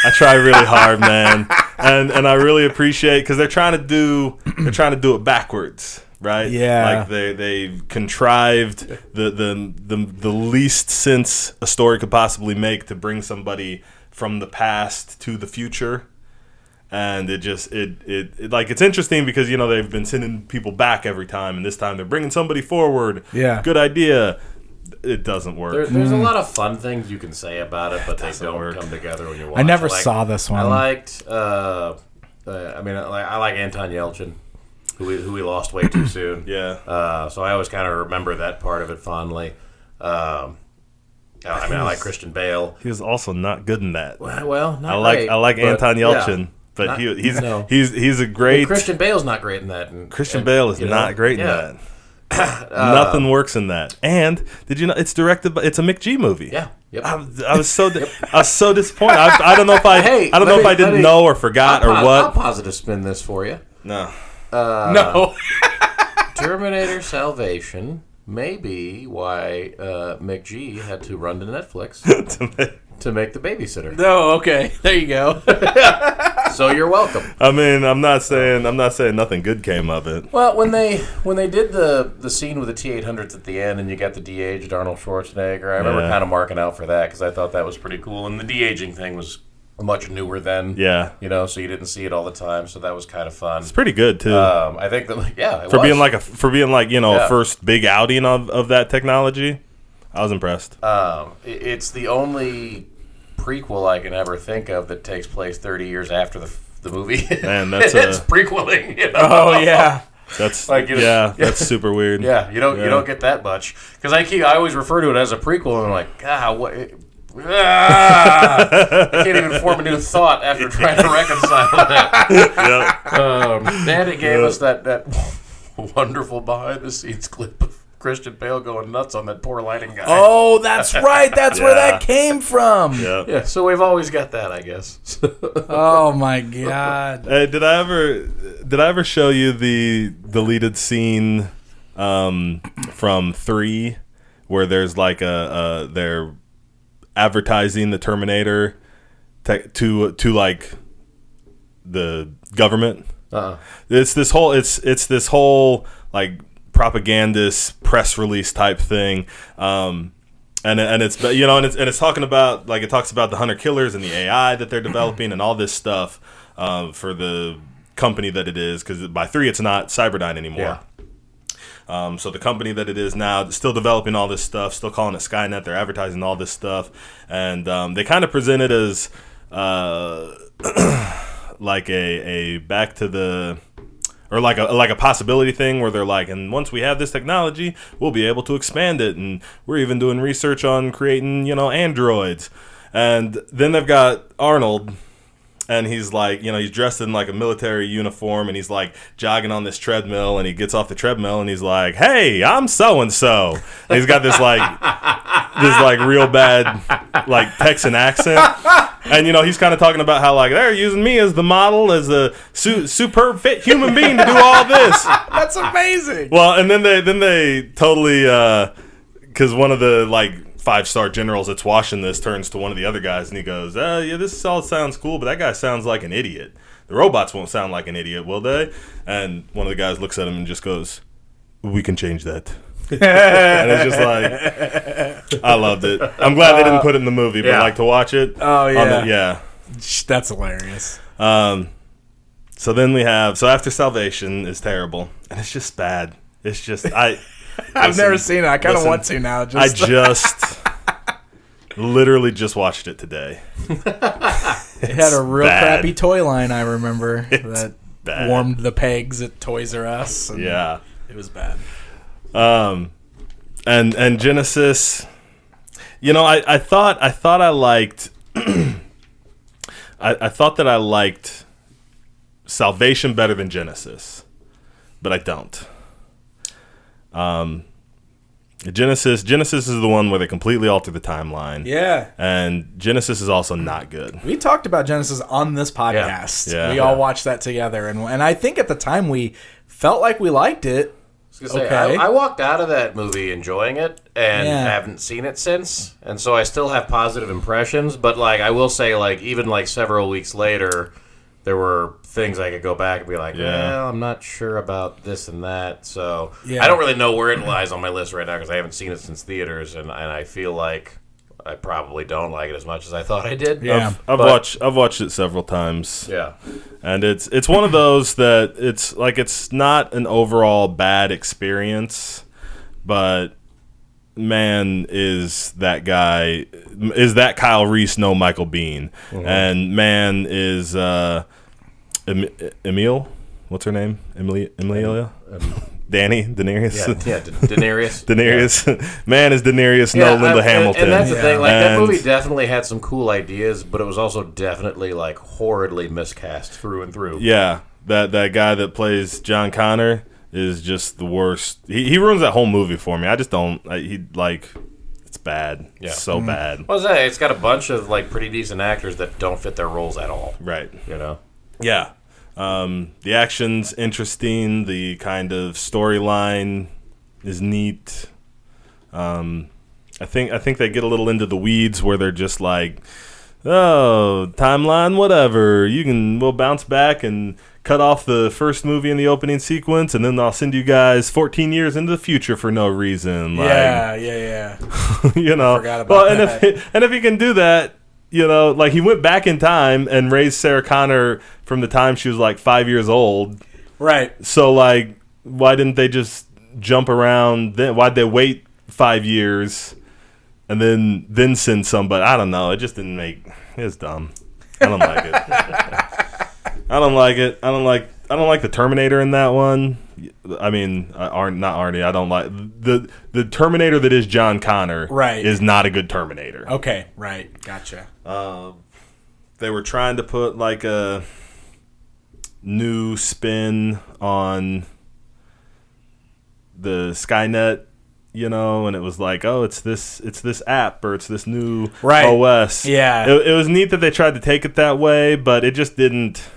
I try really hard, man, and I really appreciate, because they're trying to do it backwards, right? Yeah, like they contrived the least sense a story could possibly make to bring somebody from the past to the future, and it's interesting because they've been sending people back every time, and this time they're bringing somebody forward. Yeah, good idea. It doesn't work. There's a lot of fun things you can say about it, but they don't come together when you watch. I never saw this one. I liked. I like Anton Yelchin, who we lost way too soon. Yeah. So I always kind of remember that part of it fondly. I like Christian Bale. He was also not good in that. Well, not I like Anton Yelchin, but he's a great. Christian Bale's not great in that. Christian Bale is not great in that. Nothing works in that. And did you know it's directed by? It's a Mick G movie. Yeah. Yep. I was so disappointed. I don't know if I didn't know or forgot or what. I'll positive spin this for you. No. No. Terminator Salvation may be why Mick G had to run to Netflix to make The Babysitter. No. Okay. There you go. So you're welcome. I mean, I'm not saying nothing good came of it. Well, when they did the scene with the T-800s at the end, and you got the de-aged Arnold Schwarzenegger, I remember kind of marking out for that because I thought that was pretty cool. And the de-aging thing was much newer then. Yeah. So you didn't see it all the time, so that was kind of fun. It's pretty good too. I think that for being like a first big outing of that technology, I was impressed. It's the only prequel I can ever think of that takes place 30 years after the movie. Man, that's it's prequeling. Oh yeah, that's like that's super weird. Yeah, you don't get that much because I always refer to it as a prequel, and I'm like, what? I can't even form a new thought after trying to reconcile that. And it gave us that wonderful behind the scenes clip of Christian Bale going nuts on that poor lighting guy. Oh, that's right. That's where that came from. Yeah. So we've always got that, I guess. Oh my God. Hey, did I ever show you the deleted scene from 3 where there's like they're advertising the Terminator to like the government? It's this whole like propagandist press release type thing, and it's talking about, like, it talks about the hunter killers and the AI that they're developing and all this stuff for the company that it is, because by 3 it's not Cyberdyne anymore. So the company that it is now, still developing all this stuff, still calling it Skynet. They're advertising all this stuff, and they kind of present it as like a back to the, or like a possibility thing where they're like, and once we have this technology, we'll be able to expand it, and we're even doing research on creating, androids. And then they've got Arnold, and he's like, he's dressed in like a military uniform, and he's like jogging on this treadmill, and he gets off the treadmill, and he's like, "Hey, I'm so and so." And he's got this like real bad like Texan accent. And, he's kind of talking about how, like, they're using me as the model, as a superb fit human being to do all this. That's amazing. Well, and then they totally, because one of the, like, 5-star generals that's watching this turns to one of the other guys, and he goes, yeah, this all sounds cool, but that guy sounds like an idiot. The robots won't sound like an idiot, will they? And one of the guys looks at him and just goes, "We can change that." And it's just like, I loved it. I'm glad they didn't put it in the movie, but like to watch it. Oh yeah, that's hilarious. So then we have, so After Salvation is terrible, and it's just bad. It's just I've never seen it. I kind of want to now. I just literally just watched it today. It had a real crappy toy line, I remember, that warmed the pegs at Toys R Us. Yeah, it was bad. And Genesis, I thought I liked I thought that I liked Salvation better than Genesis, but I don't. Genesis is the one where they completely alter the timeline. Yeah. And Genesis is also not good. We talked about Genesis on this podcast. Yeah. We all watched that together, and I think at the time we felt like we liked it. I walked out of that movie enjoying it and haven't seen it since, and so I still have positive impressions, but like I will say, like, even like several weeks later, there were things I could go back and be like, well, I'm not sure about this and that, so I don't really know where it lies on my list right now because I haven't seen it since theaters, and I feel like I probably don't like it as much as I thought I did. Yeah, I've watched it several times. Yeah, and it's one of those that it's not an overall bad experience, but man, is that Kyle Reese no Michael Biehn, and man is Emile, what's her name? Emilia. Daenerys. Yeah, Daenerys. Daenerys. Yeah. Man is Daenerys, no Linda Hamilton. And that's the thing. Like, that movie definitely had some cool ideas, but it was also definitely, like, horridly miscast through and through. Yeah. That guy that plays John Connor is just the worst. He ruins that whole movie for me. I just don't. It's bad. Yeah. It's so bad. Well, it's got a bunch of, like, pretty decent actors that don't fit their roles at all. Right. Yeah. The action's interesting. The kind of storyline is neat. I think they get a little into the weeds where they're just like oh, timeline, whatever. We'll bounce back and cut off the first movie in the opening sequence, and then I'll send you guys 14 years into the future for no reason. Like, yeah. You know, Forgot about that. And if he can do that, you know, like he went back in time and raised Sarah Connor from the time she was like 5 years old. Right. So like, why didn't they just jump around then? Why'd they wait 5 years and then send somebody? I don't know. It just didn't make. It's dumb. I don't like it. I don't like it. I don't like the Terminator in that one. I mean, not Arnie. I don't like the Terminator that is John Connor. Right. Is not a good Terminator. Okay. Right. Gotcha. They were trying to put like a new spin on the Skynet, you know, and it was like, oh, it's this app or it's this new OS. Yeah. It was neat that they tried to take it that way, but it just didn't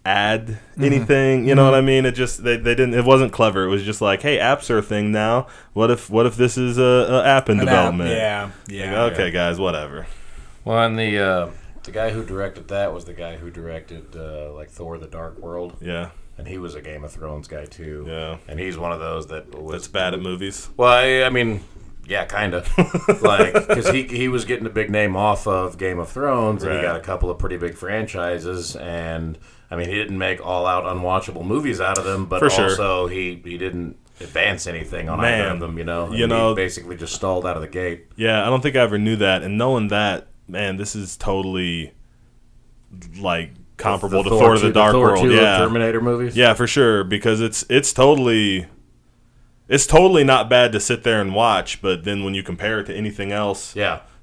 add anything. You know what I mean? It just they didn't. It wasn't clever. It was just like, hey, apps are a thing now. What if this is a app in development? Yeah. Like, okay, guys, whatever. Well, and the guy who directed that was the guy who directed like Thor: The Dark World. Yeah. And he was a Game of Thrones guy too. Yeah. And he's one of those that's bad at movies. Well, I mean, yeah, kind of. Like, because he was getting a big name off of Game of Thrones, and he got a couple of pretty big franchises, and I mean, he didn't make all-out unwatchable movies out of them, but also he didn't advance anything on either of them, you know? And he basically just stalled out of the gate. Yeah, I don't think I ever knew that, and knowing that, man, this is totally, like, comparable to Thor: The Dark World. Yeah, Terminator movies. Yeah, for sure, because it's totally not bad to sit there and watch, but then when you compare it to anything else,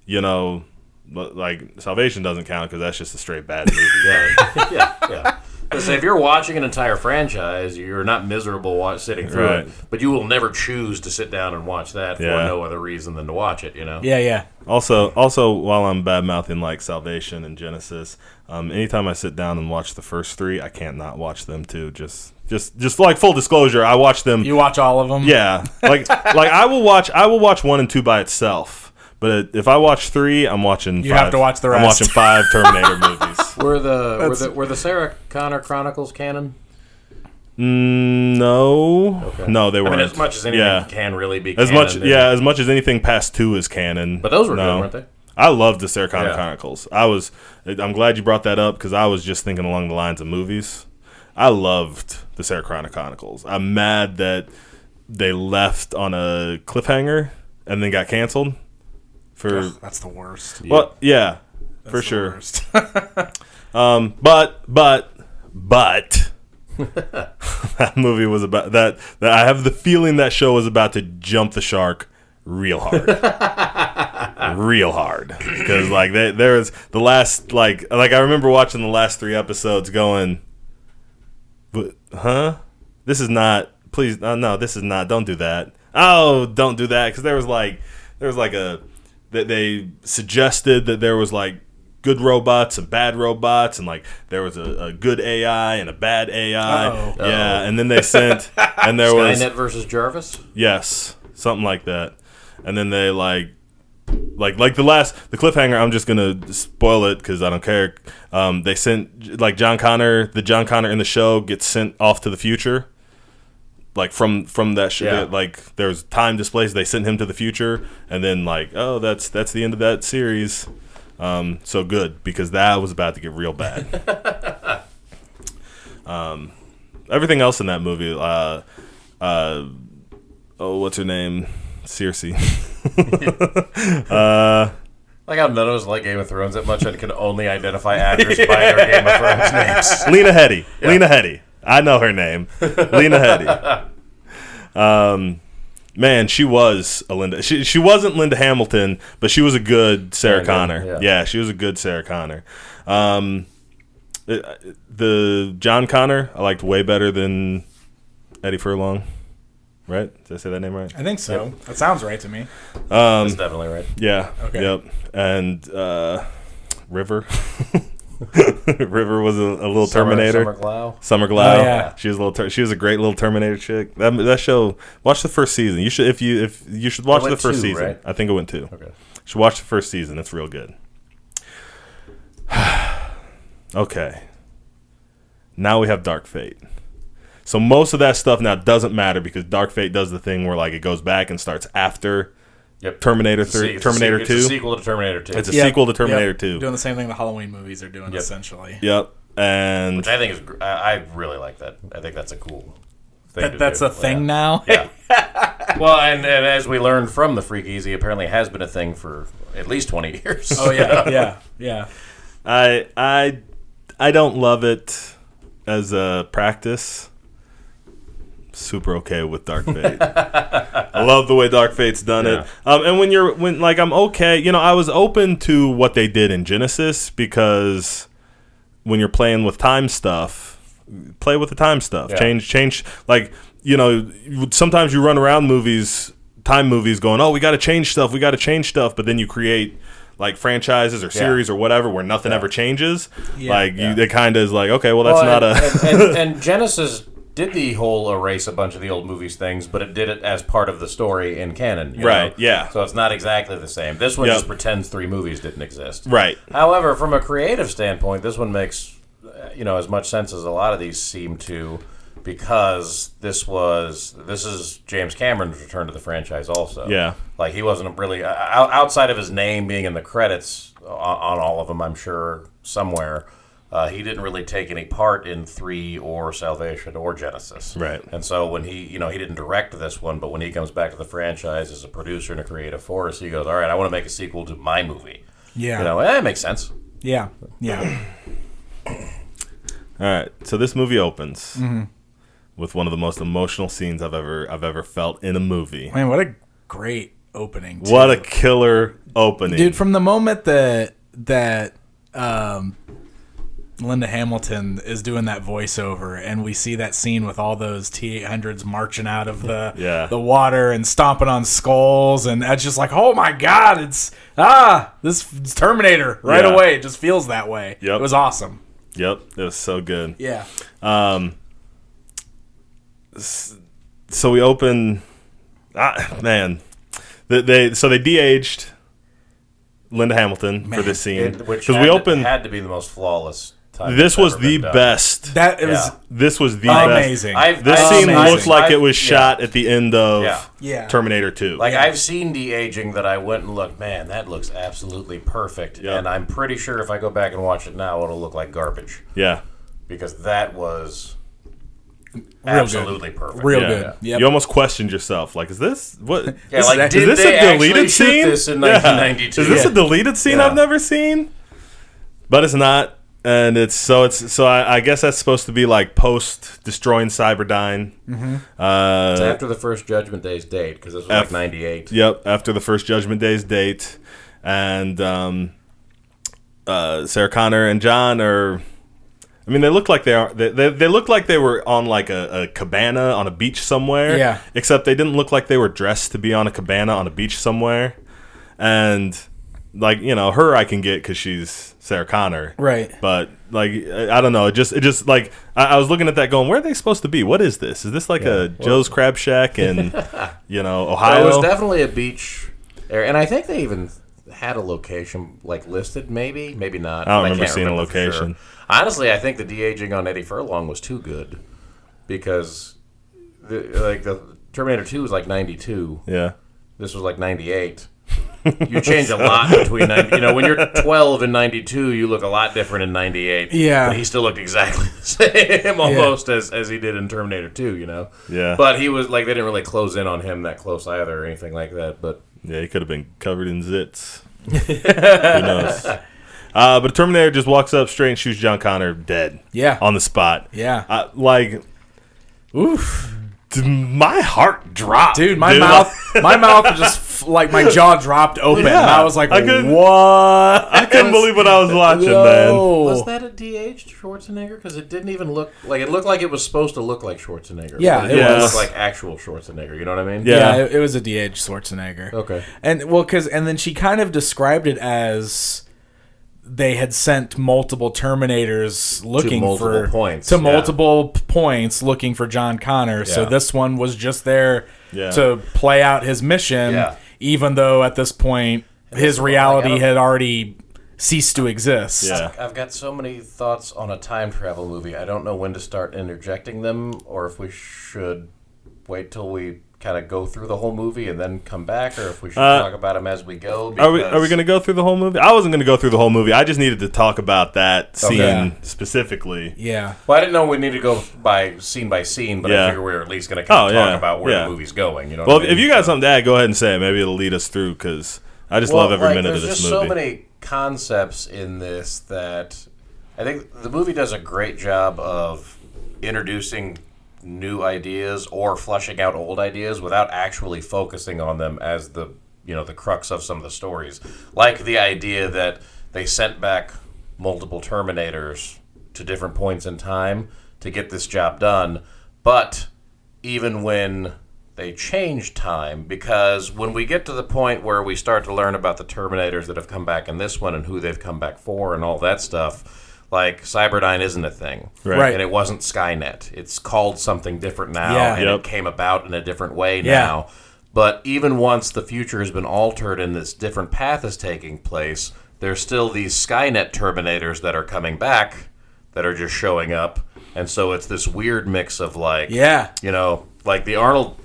you know, like Salvation doesn't count because that's just a straight bad movie. yeah. Because if you're watching an entire franchise, you're not miserable sitting through it, but you will never choose to sit down and watch that for no other reason than to watch it, you know? Yeah. Also, while I'm bad-mouthing like Salvation and Genesis, anytime I sit down and watch the first three, I can't not watch them too. Just like full disclosure, I watch them. You watch all of them? Yeah. Like I will watch 1 and 2 by itself. But if I watch 3, I'm watching 5. You have to watch the rest. I'm watching 5 Terminator movies. Were the Sarah Connor Chronicles canon? No. Okay. No, they weren't. I mean, as much as anything can really be canon. As much as anything past 2 is canon. But those were good, weren't they? I loved the Sarah Connor Chronicles. I'm glad you brought that up because I was just thinking along the lines of movies. I loved the Sarah Connor Chronicles. I'm mad that they left on a cliffhanger and then got canceled. That's the worst. Well, yeah, that's for sure. Worst. But that movie was about that. I have the feeling that show was about to jump the shark real hard, because like there was the last like I remember watching the last 3 episodes going, but this is not. Please, no, this is not. Don't do that. Oh, don't do that, because there was like that they suggested that there was like good robots and bad robots, and like there was a good AI and a bad AI. Yeah, and then they sent and there was Skynet versus Jarvis. Yes, something like that. And then they like the cliffhanger. I'm just gonna spoil it because I don't care. They sent like John Connor in the show gets sent off to the future. Like from that show, like there's time displays. They sent him to the future, and then like, oh, that's the end of that series. So good, because that was about to get real bad. Everything else in that movie, what's her name? Circe. Like how none of us like Game of Thrones that much. I can only identify actors by their Game of Thrones names. Lena Headey. Yeah. Lena Headey. I know her name. Lena Headey. Man, she was a Linda. She wasn't Linda Hamilton, but she was a good Sarah Connor. Yeah, she was a good Sarah Connor. The John Connor I liked way better than Eddie Furlong. Right? Did I say that name right? I think so. Yep. That sounds right to me. That's definitely right. Yeah. Okay. Yep. And River. River was a little Terminator. Summer Glau. Oh, yeah. She was a little. She was a great little Terminator chick. That show. Watch the first season. You should if you should watch the first season. Right? I think it went 2. Okay. You should watch the first season. It's real good. Okay. Now we have Dark Fate. So most of that stuff now doesn't matter because Dark Fate does the thing where like it goes back and starts after Terminator 3, Terminator 2. It's a sequel to Terminator 2. It's a sequel to Terminator 2. Doing the same thing the Halloween movies are doing essentially. Yep. And which I think is I really like that. I think that's a cool thing. That's a thing now. Yeah. Well, and as we learned from the Freakeasy, apparently it has been a thing for at least 20 years. Oh yeah. I don't love it as a practice. Super okay with Dark Fate. I love the way Dark Fate's done it. And when I'm okay, I was open to what they did in Genesis because when you're playing with time stuff, play with the time stuff. Yeah. Change. Like, sometimes you run around time movies going, oh, we got to change stuff. But then you create like franchises or series or whatever where nothing ever changes. Yeah. It kind of is like, okay, well, that's not a... and Genesis did the whole erase a bunch of the old movies things, but it did it as part of the story in canon. You know? Yeah. So it's not exactly the same. This one just pretends 3 movies didn't exist. Right. However, from a creative standpoint, this one makes, as much sense as a lot of these seem to, because this is James Cameron's return to the franchise also. Yeah. Like, he wasn't really, outside of his name being in the credits on all of them, I'm sure, somewhere, he didn't really take any part in 3 or Salvation or Genesis. Right. And so when he didn't direct this one, but when he comes back to the franchise as a producer and a creative force, he goes, all right, I want to make a sequel to my movie. Yeah. It makes sense. Yeah. All right. So this movie opens with one of the most emotional scenes I've ever felt in a movie. Man, what a great opening. Too. What a killer opening. Dude, from the moment that Linda Hamilton is doing that voiceover, and we see that scene with all those T-800s marching out of the water and stomping on skulls, and it's just like, oh my God, it's Terminator right away. It just feels that way. Yep. It was awesome. Yep, it was so good. Yeah. So we open, man. They de-aged Linda Hamilton for this scene because we opened had to be the most flawless. This was the best. This was the amazing. Best. This scene looked like it was shot at the end of Terminator 2. Like, I've seen de-aging that I went and looked, man, that looks absolutely perfect. Yep. And I'm pretty sure if I go back and watch it now, it'll look like garbage. Yeah. Because that was absolutely perfect. Real good. Yep. You almost questioned yourself. Like, is this what? Yeah, like, did this a deleted scene? This in 1992? Is this a deleted scene I've never seen? But it's not. And so I guess that's supposed to be like post destroying Cyberdyne. Mm-hmm. It's after the first Judgment Day's date, because this was like 98. Yep, after the first Judgment Day's date, and Sarah Connor and John are. I mean, they look like they are. They look like they were on like a cabana on a beach somewhere. Yeah. Except they didn't look like they were dressed to be on a cabana on a beach somewhere, and. Like, her I can get because she's Sarah Connor. Right. But, like, I don't know. It just like, I was looking at that going, where are they supposed to be? What is this? Is this like Joe's Crab Shack in, Ohio? Well, it was definitely a beach area. And I think they even had a location, like, listed, maybe. Maybe not. I don't remember seeing a location. Sure. Honestly, I think the de-aging on Eddie Furlong was too good. Because, the Terminator 2 was like 92. Yeah. This was like 98. You change a lot between 90. When you're 12 in 92, you look a lot different in 98. Yeah. But he still looked exactly the same almost as he did in Terminator 2, Yeah. But he was like, they didn't really close in on him that close either or anything like that. But yeah, he could have been covered in zits. Who knows? But Terminator just walks up straight and shoots John Connor dead. Yeah. On the spot. Yeah. Oof. My heart dropped, dude. My mouth just like my jaw dropped open. Yeah, and I was like, what? I couldn't believe what I was watching, man. Was that a de-aged Schwarzenegger? Because it didn't even look like it looked like it was supposed to look like Schwarzenegger. Yeah, it didn't look like actual Schwarzenegger. You know what I mean? Yeah, it was a de-aged Schwarzenegger. Okay, and then she kind of described it as they had sent multiple Terminators looking multiple points looking for John Connor. Yeah. So this one was just there to play out his mission, even though at this point his reality had already cease to exist. Yeah. I've got so many thoughts on a time travel movie. I don't know when to start interjecting them, or if we should wait till we kind of go through the whole movie and then come back, or if we should talk about them as we go. Are we going to go through the whole movie? I wasn't going to go through the whole movie. I just needed to talk about that scene specifically. Yeah. Well, I didn't know we need to go by scene, but I figure we're at least going to talk about where the movie's going. You know? Well, if you got something to add, go ahead and say it. Maybe it'll lead us through, because I just love every minute of this movie. There's just so many concepts in this that I think the movie does a great job of introducing new ideas or fleshing out old ideas without actually focusing on them as the crux of some of the stories. Like the idea that they sent back multiple Terminators to different points in time to get this job done, but even when they change time, because when we get to the point where we start to learn about the Terminators that have come back in this one and who they've come back for and all that stuff, like Cyberdyne isn't a thing. Right. And it wasn't Skynet. It's called something different now, and it came about in a different way now. But even once the future has been altered and this different path is taking place, there's still these Skynet Terminators that are coming back that are just showing up. And so it's this weird mix of like the Arnold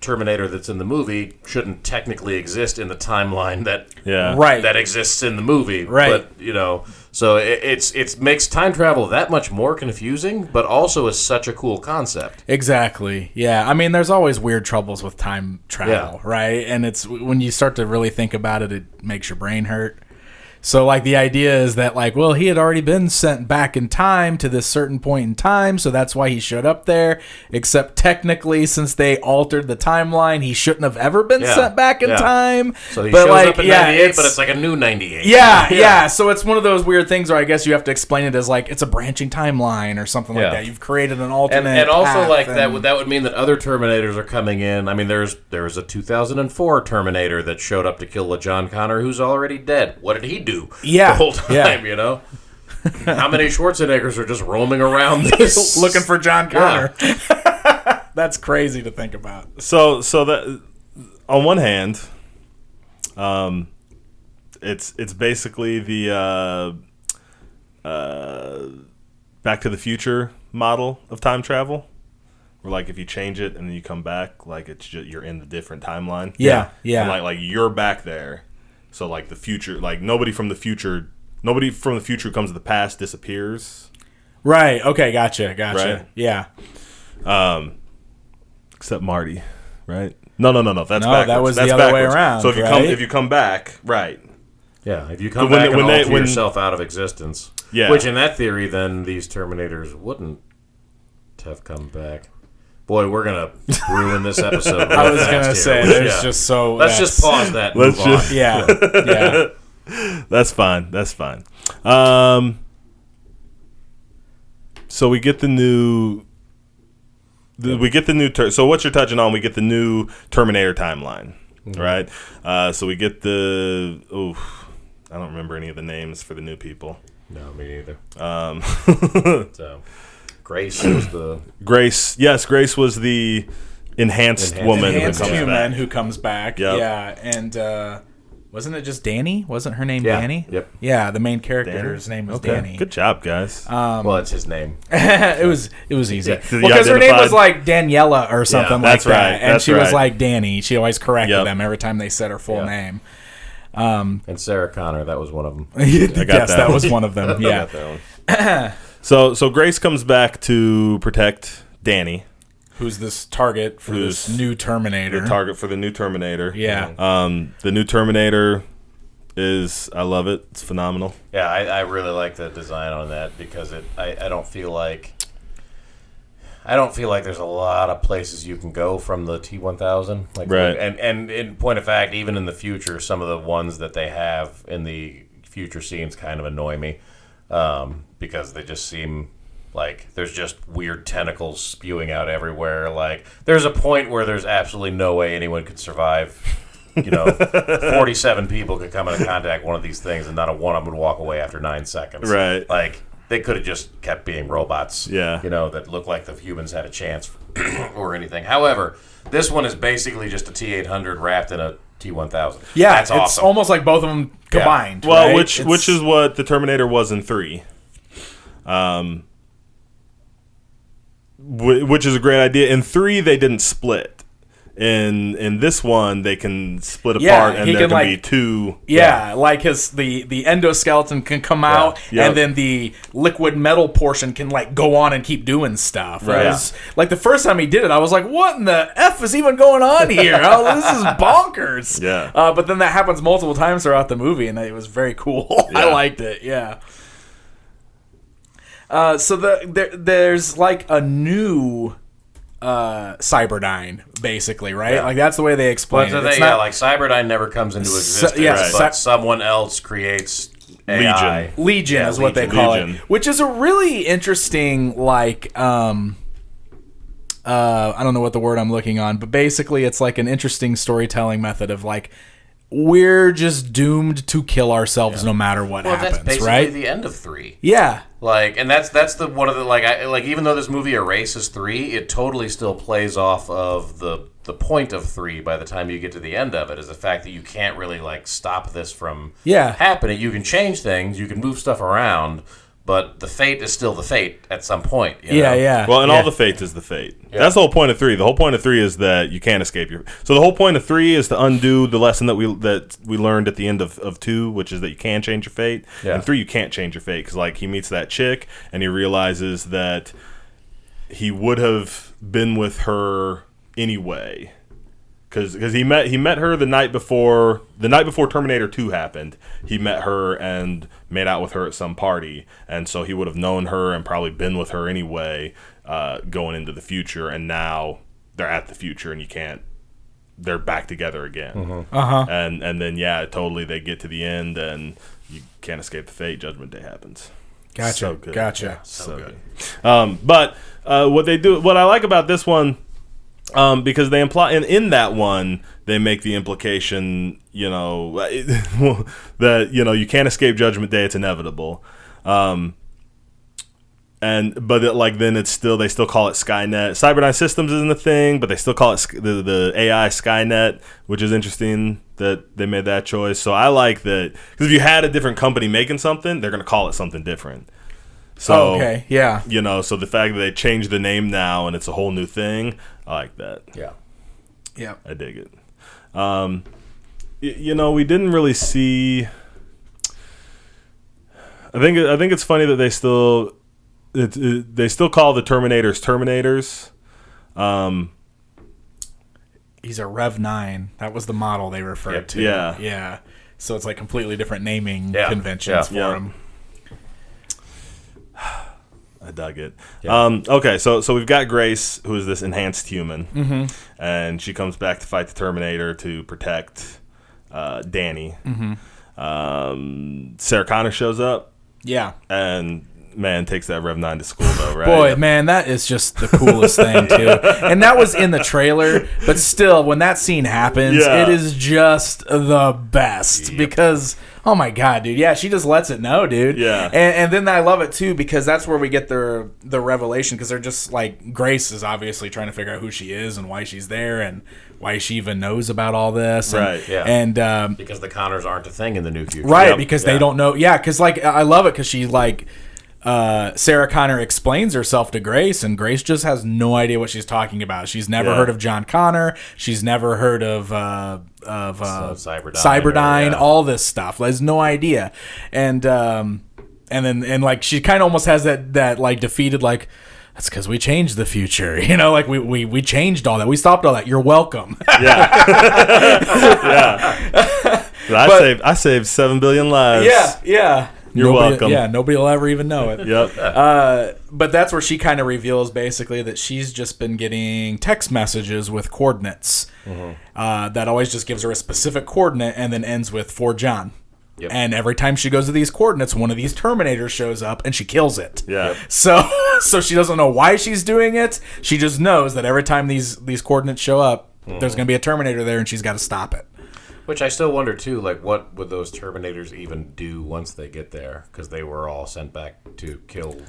Terminator that's in the movie shouldn't technically exist in the timeline that exists in the movie. Right. But, so it makes time travel that much more confusing, but also is such a cool concept. Exactly. Yeah. I mean, there's always weird troubles with time travel, right? And it's when you start to really think about it, it makes your brain hurt. So, like, the idea is that, like, well, he had already been sent back in time to this certain point in time, so that's why he showed up there. Except technically, since they altered the timeline, he shouldn't have ever been sent back in time. So he shows up in 98, but it's like a new 98. Yeah. So it's one of those weird things where I guess you have to explain it as, like, it's a branching timeline or something like that. You've created an alternate and also, path, like, that would mean that other Terminators are coming in. I mean, there's a 2004 Terminator that showed up to kill a John Connor who's already dead. What did he do? The whole time, How many Schwarzeneggers are just roaming around this looking for John Connor? That's crazy to think about. So that on one hand, it's basically the Back to the Future model of time travel, where like if you change it and then you come back, like it's just, you're in the different timeline. Yeah. And like you're back there. So, like, the future, like, nobody from the future who comes to the past disappears. Right. Okay. Gotcha. Right? Yeah. Except Marty, right? No. That's backwards. That was That's the other way backwards. around. So if you come back, right? Yeah. If you come back and alter yourself out of existence, which in that theory, then these Terminators wouldn't have come back. Boy, we're gonna ruin this episode. I was gonna say, there's just so. Let's just pause that. Let's just on. Yeah. That's fine. So we get the new. So what you're touching on, we get the new Terminator timeline, right? So we get the. I don't remember any of the names for the new people. No, me neither. So. Grace was the... Grace was the enhanced woman who comes back. Yep. Yeah, and wasn't it just Danny? Wasn't her name Danny? Yep. Yeah, the main character's name was Danny. Good job, guys. Well, it's his name. it was easy. Yeah. Because her name was like Daniela or something like that. Right. And she was like Danny. She always corrected them every time they said her full name. And Sarah Connor, that was one of them. That was one of them. Yeah. I got that one. So Grace comes back to protect Danny, who's this target for this new Terminator. The target for the new Terminator. Yeah. The new Terminator I love it. It's phenomenal. Yeah, I really like the design on that because I don't feel like there's a lot of places you can go from the T-1000. Like, right. And in point of fact, even in the future, some of the ones that they have in the future scenes kind of annoy me. Because they just seem like there's just weird tentacles spewing out everywhere. Like, there's a point where there's absolutely no way anyone could survive. 47 people could come into contact with one of these things, and not a one of them would walk away after 9 seconds. Right. Like, they could have just kept being robots. Yeah. That looked like the humans had a chance or anything. However, this one is basically just a T-800 wrapped in a T-1000. Yeah, that's awesome. It's almost like both of them combined. Well, right? which is what the Terminator was in 3. Which is a great idea. In 3, they didn't split. In this one, they can split apart, and there can be two. Yeah, like the endoskeleton can come out, and then the liquid metal portion can go on and keep doing stuff. Right. Like the first time he did it, I was like, "What in the f is even going on here? Oh, this is bonkers." Yeah. But then that happens multiple times throughout the movie, and it was very cool. Yeah. I liked it. Yeah. So there's like a new Cyberdyne, basically, right? Yeah. Like that's the way they explain it. It's not, like Cyberdyne never comes into existence, but someone else creates AI. Legion is what they call it, which is a really interesting, I don't know what the word I'm looking on, but basically it's like an interesting storytelling method of we're just doomed to kill ourselves no matter what happens, that's basically right? the end of 3. Yeah. And that's the one of the even though this movie erases 3, it totally still plays off of the point of 3 by the time you get to the end of it, is the fact that you can't really stop this from happening. You can change things, you can move stuff around, but the fate is still the fate at some point. Yeah. Well, and all the fate is the fate. Yeah. That's the whole point of 3. The whole point of 3 is that you can't escape your. So the whole point of 3 is to undo the lesson that we learned at the end of 2, which is that you can change your fate. Yeah. In 3, you can't change your fate because he meets that chick and he realizes that he would have been with her anyway. Because he met her the night before Terminator 2 happened. He met her and made out with her at some party, and so he would have known her and probably been with her anyway, going into the future. And now they're at the future, and you can't. They're back together again. Mm-hmm. Uh-huh. And then totally they get to the end, and you can't escape the fate. Judgment Day happens. Gotcha. So good. Gotcha. Yeah, so good. But what I like about this one. Because they imply in that one they make the implication, that you can't escape Judgment Day; it's inevitable. Then it's still they still call it Skynet. Cyberdyne Systems isn't a thing, but they still call it the AI Skynet, which is interesting that they made that choice. So I like that because if you had a different company making something, they're going to call it something different. So, okay, yeah. So the fact that they changed the name now and it's a whole new thing, I like that. Yeah. Yeah. I dig it. We didn't really see. I think it's funny that they still call the Terminators. He's a Rev 9. That was the model they referred to. Yeah. Yeah. So it's completely different naming conventions for him. I dug it. Yeah. Okay, so we've got Grace, who is this enhanced human, and she comes back to fight the Terminator to protect Danny. Sarah Connor shows up. Yeah. And man takes that Rev 9 to school though, right? Boy, man, that is just the coolest thing too. And that was in the trailer, but still, when that scene happens, it is just the best because. Oh my god, dude! Yeah, she just lets it know, dude. Yeah, and then I love it too because that's where we get the revelation because they're just Grace is obviously trying to figure out who she is and why she's there and why she even knows about all this. Right. And because the Connors aren't a thing in the new future. Right. Because they don't know. Yeah. Because I love it because she Sarah Connor explains herself to Grace, and Grace just has no idea what she's talking about. She's never heard of John Connor. She's never heard of Cyberdyne, all this stuff. There's no idea, and then she kind of almost has that defeated that's because we changed the future, we changed all that, we stopped all that. You're welcome. I saved 7 billion lives. Yeah. You're welcome. Yeah, nobody will ever even know it. Yep. But that's where she kind of reveals basically that she's just been getting text messages with coordinates that always just gives her a specific coordinate and then ends with for John. Yep. And every time she goes to these coordinates, one of these Terminators shows up and she kills it. Yeah. So she doesn't know why she's doing it. She just knows that every time these coordinates show up, there's going to be a Terminator there and she's got to stop it. Which I still wonder too, like what would those Terminators even do once they get there? Because they were all sent back to kill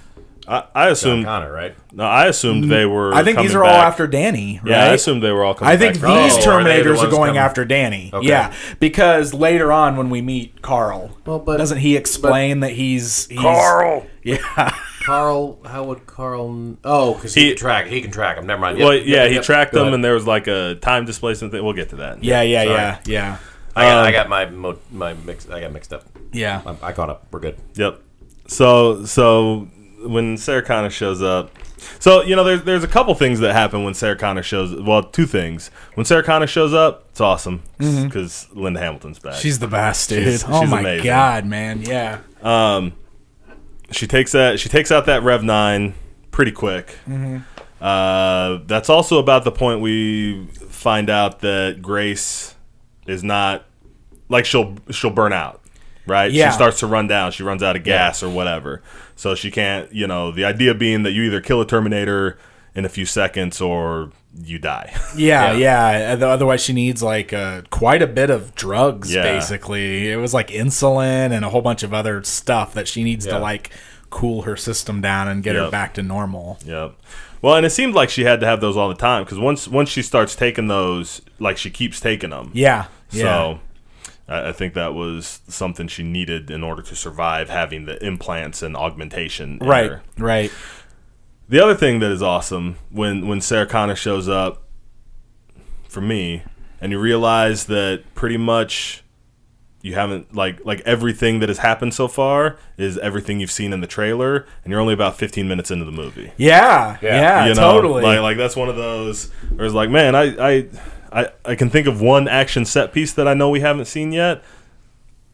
I assumed John Connor, right? No, I assumed they were. I think these are all after Danny, right? Yeah, I assumed they were all coming I think back. these Terminators are going coming? after Danny. Okay. Yeah, because later on when we meet Carl, doesn't he explain that he's Carl? Yeah. Carl, how would Carl? Oh, because he can track him. Never mind. Well, he tracked them, and there was like a time displacement thing. We'll get to that. Yeah. I got my mix. I got mixed up. Yeah. I caught up. We're good. Yep. So when Sarah Connor shows up, so there's a couple things that happen when Sarah Connor shows. Well, two things. When Sarah Connor shows up, it's awesome because Linda Hamilton's back. She's the best, dude. She's oh my amazing. god, man. Yeah. She takes out that Rev 9 pretty quick. That's also about the point we find out that Grace is not like she'll burn out, right? Yeah. She starts to run down. She runs out of gas or whatever. So she can't, the idea being that you either kill a Terminator in a few seconds or you die. Yeah. Otherwise, she needs like quite a bit of drugs. Yeah. Basically, it was like insulin and a whole bunch of other stuff that she needs to like cool her system down and get her back to normal. Yep. Well, and it seemed like she had to have those all the time because once she starts taking those, like she keeps taking them. Yeah. So I think that was something she needed in order to survive having the implants and augmentation. Right. The other thing that is awesome when Sarah Connor shows up, for me, and you realize that pretty much you haven't like everything that has happened so far is everything you've seen in the trailer, and you're only about 15 minutes into the movie. Yeah, totally. Like that's one of those where it's like, man, I can think of one action set piece that I know we haven't seen yet.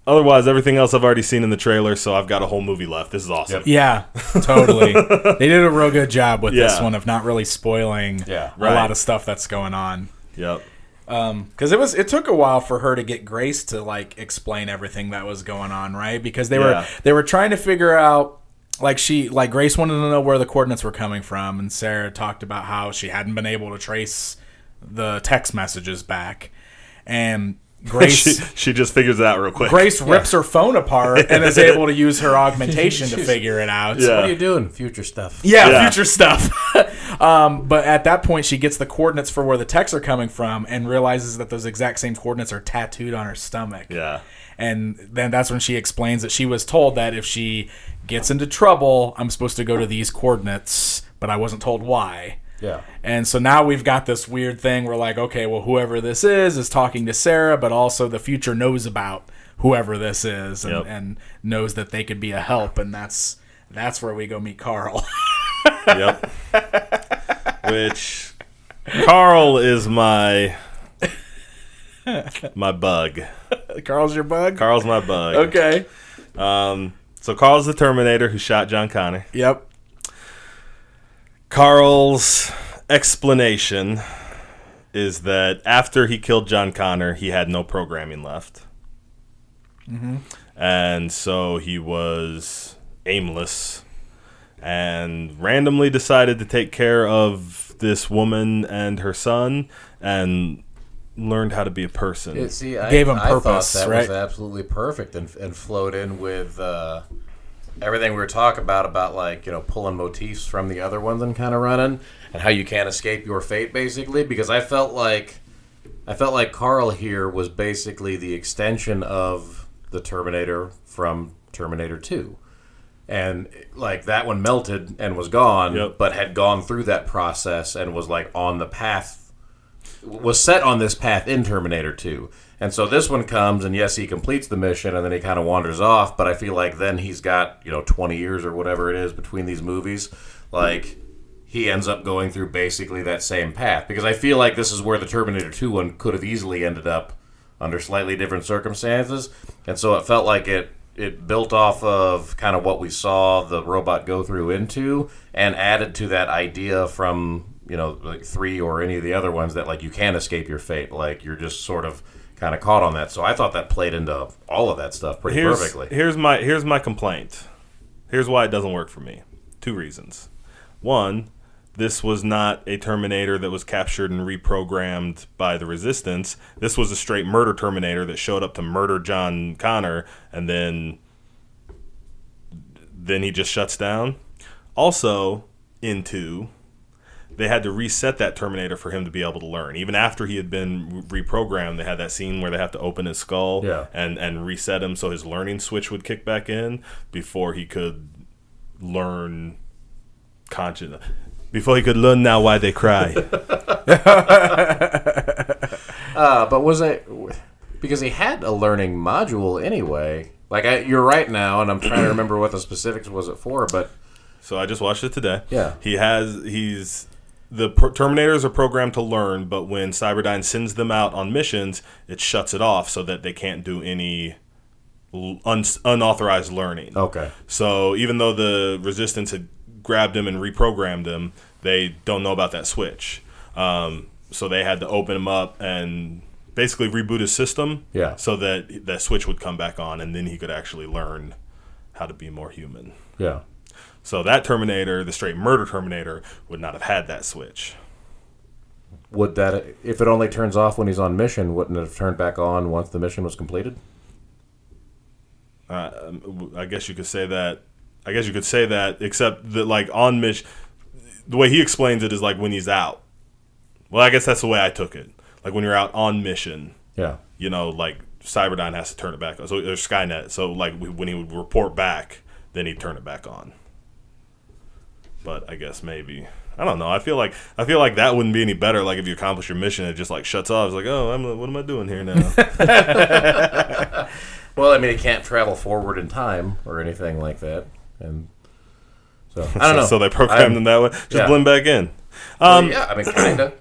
Otherwise, everything else I've already seen in the trailer, so I've got a whole movie left. This is awesome. Yep. Yeah, totally. They did a real good job with this one of not really spoiling a lot of stuff that's going on. Yep. Because it took a while for her to get Grace to like explain everything that was going on, right? Because they were trying to figure out Grace wanted to know where the coordinates were coming from, and Sarah talked about how she hadn't been able to trace the text messages back, and Grace she just figures it out real quick. Grace rips her phone apart and is able to use her augmentation to figure it out. So what are you doing? Future stuff. Yeah, future stuff. But at that point, she gets the coordinates for where the texts are coming from and realizes that those exact same coordinates are tattooed on her stomach. Yeah. And then that's when she explains that she was told that if she gets into trouble, I'm supposed to go to these coordinates, but I wasn't told why. Yeah. And so now we've got this weird thing where like, okay, well, whoever this is talking to Sarah, but also the future knows about whoever this is and knows that they could be a help. And that's where we go meet Carl. Yep. Which Carl is my bug. Carl's your bug? Carl's my bug. Okay. So Carl's the Terminator who shot John Connor. Yep. Carl's explanation is that after he killed John Connor, he had no programming left. And so he was aimless and randomly decided to take care of this woman and her son and learned how to be a person. Gave him purpose, I thought that right? was absolutely perfect and flowed in with everything we were talking about like, pulling motifs from the other ones and kind of running and how you can't escape your fate, basically, because I felt like Carl here was basically the extension of the Terminator from Terminator 2. And like that one melted and was gone, but had gone through that process and was like on the path, was set on this path in Terminator 2. And so this one comes, and yes, he completes the mission, and then he kind of wanders off, but I feel like then he's got, 20 years or whatever it is between these movies. Like, he ends up going through basically that same path. Because I feel like this is where the Terminator 2 one could have easily ended up under slightly different circumstances. And so it felt like it built off of kind of what we saw the robot go through into, and added to that idea from, like 3 or any of the other ones that, like, you can't escape your fate. Like, you're just sort of kind of caught on that. So I thought that played into all of that stuff pretty perfectly. Here's my complaint. Here's why it doesn't work for me. 2 reasons. One, this was not a Terminator that was captured and reprogrammed by the Resistance. This was a straight murder Terminator that showed up to murder John Connor, and then he just shuts down. Also, in 2, they had to reset that Terminator for him to be able to learn. Even after he had been reprogrammed, they had that scene where they have to open his skull and reset him so his learning switch would kick back in before he could learn conscious. Before he could learn now why they cry. But was it because he had a learning module anyway? Like you're right now, and I'm trying to remember what the specifics was it for. But so I just watched it today. Yeah, the Terminators are programmed to learn, but when Cyberdyne sends them out on missions, it shuts it off so that they can't do any unauthorized learning. Okay. So even though the Resistance had grabbed him and reprogrammed him, they don't know about that switch. So they had to open him up and basically reboot his system so that that switch would come back on, and then he could actually learn how to be more human. Yeah. So that Terminator, the straight murder Terminator, would not have had that switch. Would that, if it only turns off when he's on mission, wouldn't it have turned back on once the mission was completed? I guess you could say that. Except that, like, on mission, the way he explains it is like when he's out. Well, I guess that's the way I took it. Like when you're out on mission, like Cyberdyne has to turn it back on. So there's Skynet. So like when he would report back, then he'd turn it back on. But I guess maybe, I don't know. I feel like that wouldn't be any better. Like if you accomplish your mission, it just like shuts off. It's like, oh, what am I doing here now? Well, I mean, it can't travel forward in time or anything like that, and so I don't know. So they programmed them that way. Just blend back in. I mean, kinda.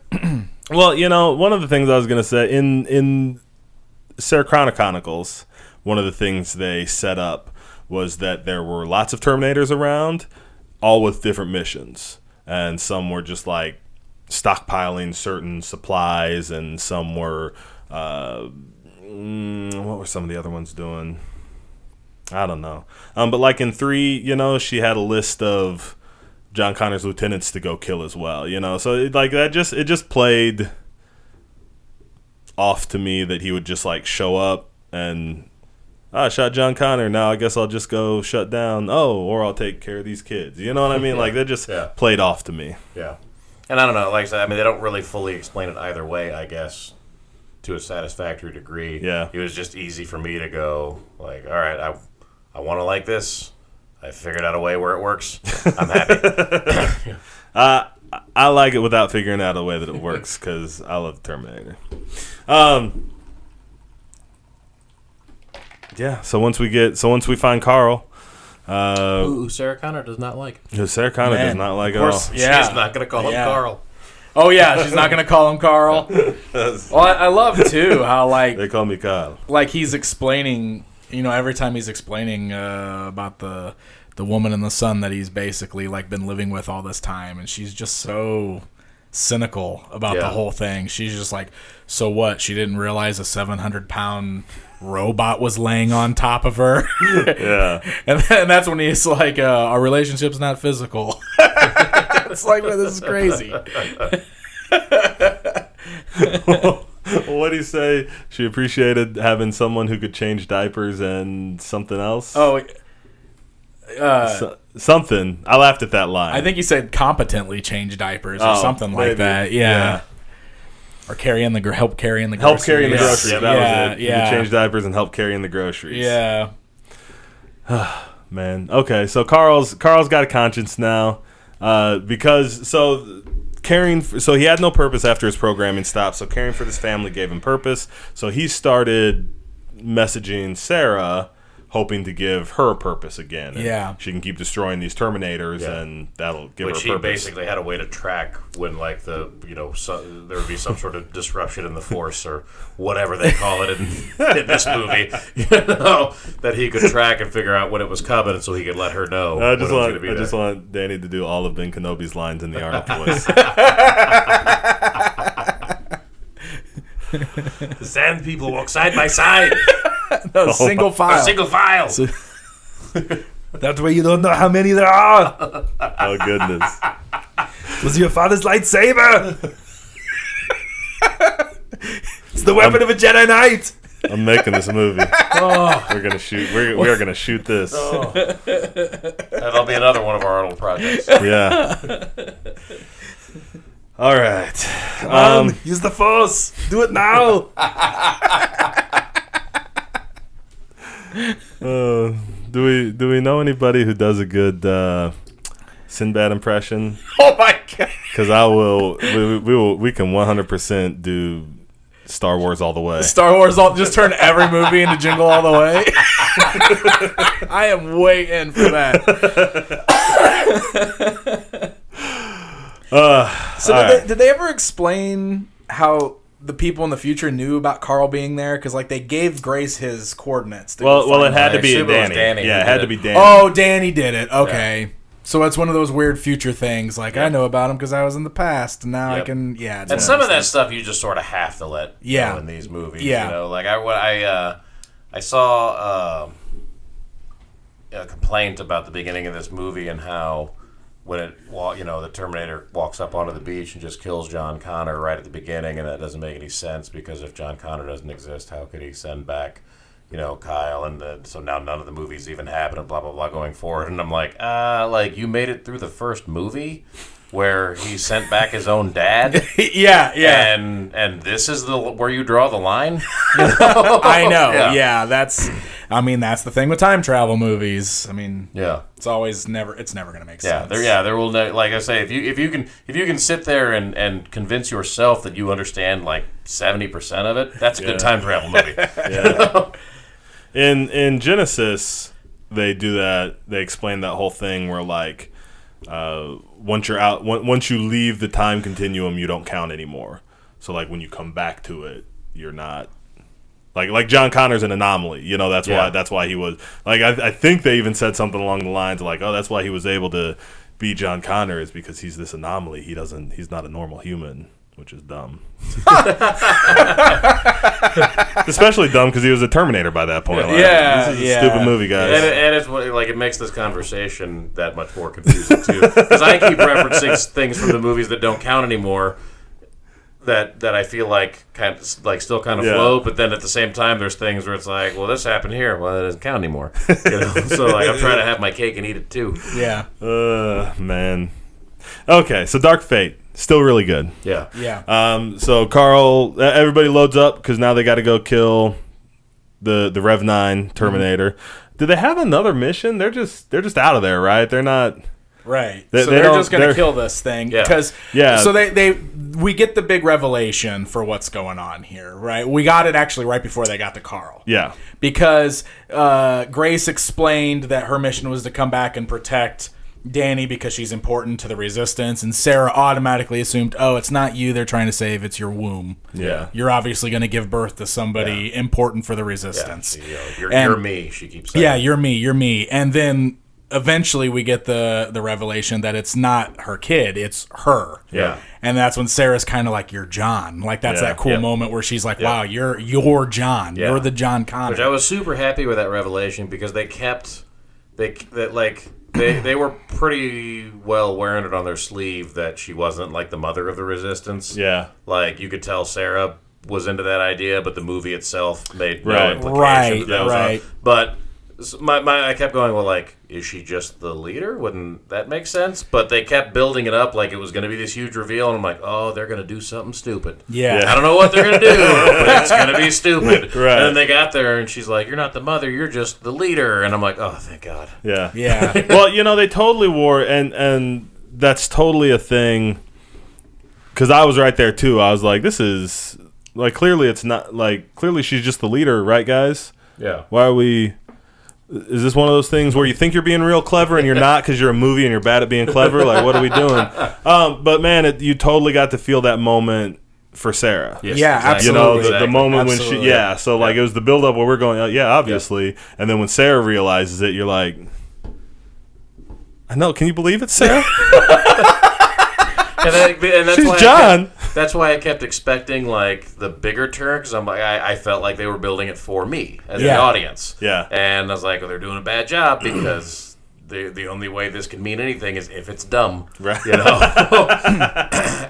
Well, one of the things I was gonna say in Sarah Connor Chronicles, one of the things they set up was that there were lots of Terminators around, all with different missions, and some were just like stockpiling certain supplies, and some were what were some of the other ones doing? I don't know. But like in 3, she had a list of John Connor's lieutenants to go kill as well. So it just played off to me that he would just like show up and I shot John Connor. Now I guess I'll just go shut down. Or I'll take care of these kids. You know what I mean? Like that just played off to me. Yeah. And I don't know. Like I said, I mean, they don't really fully explain it either way, I guess, to a satisfactory degree. Yeah. It was just easy for me to go like, all right, I want to like this. I figured out a way where it works. I'm happy. I like it without figuring out a way that it works because I love Terminator. Yeah. So once we find Carl, who Sarah Connor does not like. Who Sarah Connor does not like at all. Yeah. She's not going to call him Carl. Oh yeah, she's not gonna call him Carl. Well, I love too how like they call me Kyle. Like he's explaining, every time he's explaining about the woman and the son that he's basically like been living with all this time, and she's just so cynical about the whole thing. She's just like, so what? She didn't realize a 700-pound robot was laying on top of her. Yeah, and that's when he's like, our relationship's not physical. It's like, man, this is crazy. What'd he say? She appreciated having someone who could change diapers and something else. Oh, something. I laughed at that line. I think he said competently change diapers or something like that. Yeah. Or help carrying the groceries. Help carrying the groceries. Yeah, That was it. You could change diapers and help carrying the groceries. Yeah. Man. Okay, so Carl's got a conscience now. Because he had no purpose after his programming stopped, so caring for this family gave him purpose. So he started messaging Sarah, hoping to give her a purpose again. And she can keep destroying these Terminators, and that'll give her a purpose. Which he basically had a way to track when, like, there would be some sort of disruption in the Force or whatever they call it in this movie, that he could track and figure out when it was coming, and so he could let her know. I just want Danny to do all of Ben Kenobi's lines in the Arnold voice. The Sand people walk side by side. No, single file. Single file. That way you don't know how many there are. Oh, goodness. Was your father's lightsaber? It's the weapon of a Jedi Knight. I'm making this movie. We're gonna shoot. We are gonna shoot this. That'll be another one of our Arnold projects. Yeah. All right. Use the Force. Do it now. Do we know anybody who does a good Sinbad impression? Oh my god! Because we can 100% do Star Wars all the way. Star Wars just turn every movie into Jingle All the Way. I am way in for that. So did they ever explain how the people in the future knew about Carl being there? Because like they gave Grace his coordinates. Well, it had to be Danny. Danny. Yeah, it had to be Danny. Oh, Danny did it. Okay. Yeah. So it's one of those weird future things. Like, I know about him because I was in the past, and now I can, And some of that stuff you just sort of have to let go in these movies. Yeah. You know, like I saw a complaint about the beginning of this movie and how when the Terminator walks up onto the beach and just kills John Connor right at the beginning, and that doesn't make any sense because if John Connor doesn't exist, how could he send back Kyle, and so now none of the movies even happen, and blah blah blah going forward. And I'm like, you made it through the first movie where he sent back his own dad. yeah. And this is where you draw the line. I know. Yeah, that's the thing with time travel movies. I mean, it's never gonna make sense. There will like I say, if you can sit there and convince yourself that you understand like 70% of it, that's a good time travel movie. In Genesis, they do that. They explain that whole thing where like once you leave the time continuum, you don't count anymore. So like when you come back to it, you're not like John Connor's an anomaly. That's why he was like I think they even said something along the lines of like, oh, that's why he was able to be John Connor is because he's this anomaly. He's not a normal human. Which is dumb. Especially dumb because he was a Terminator by that point. This is a stupid movie, guys. And it's like it makes this conversation that much more confusing too. Because I keep referencing things from the movies that don't count anymore. That I feel like still kind of flow, but then at the same time, there's things where it's like, well, this happened here. Well, it doesn't count anymore. So like I'm trying to have my cake and eat it too. Yeah. Man. Okay, so Dark Fate. Still really good. Yeah. So Carl, everybody loads up because now they got to go kill the Rev 9 Terminator. Mm-hmm. Do they have another mission? They're just out of there, right? They're not. Right. So they're just going to kill this thing because So we get the big revelation for what's going on here, right? We got it actually right before they got to Carl. Yeah. Because Grace explained that her mission was to come back and protect Danny because she's important to the Resistance, and Sarah automatically assumed, oh, it's not you they're trying to save, it's your womb. Yeah. You're obviously going to give birth to somebody important for the Resistance. Yeah. You're me, she keeps saying. Yeah, you're me. And then eventually we get the revelation that it's not her kid, it's her. Yeah. And that's when Sarah's kind of like, you're John. Like, that's that cool moment where she's like, wow, you're John. Yeah. You're the John Connor. Which I was super happy with that revelation because they were pretty well wearing it on their sleeve that she wasn't like the mother of the Resistance. Yeah. Like you could tell Sarah was into that idea, but the movie itself made no Right. implication that was Right. But I kept going, well, like, is she just the leader? Wouldn't that make sense? But they kept building it up like it was going to be this huge reveal, and I'm like, oh, they're going to do something stupid. Yeah. I don't know what they're going to do, but it's going to be stupid. Right. And then they got there, and she's like, you're not the mother, you're just the leader. And I'm like, oh, thank God. Yeah. Yeah. Well, they totally wore, and that's totally a thing, because I was right there, too. I was like, this is, like, clearly she's just the leader, right, guys? Yeah. Why are we... Is this one of those things where you think you're being real clever and you're not because you're a movie and you're bad at being clever? Like, what are we doing? But, man, you totally got to feel that moment for Sarah. Yes, yeah, exactly. absolutely. The moment absolutely. when she... Yeah, so, like, it was the build-up where we're going, obviously. Yeah. And then when Sarah realizes it, you're like... I know, can you believe it, Sarah? And that's She's why John. That's why I kept expecting like the bigger turn because I'm like I felt like they were building it for me as the audience. Yeah. And I was like, well, they're doing a bad job because the only way this can mean anything is if it's dumb, Right. you know.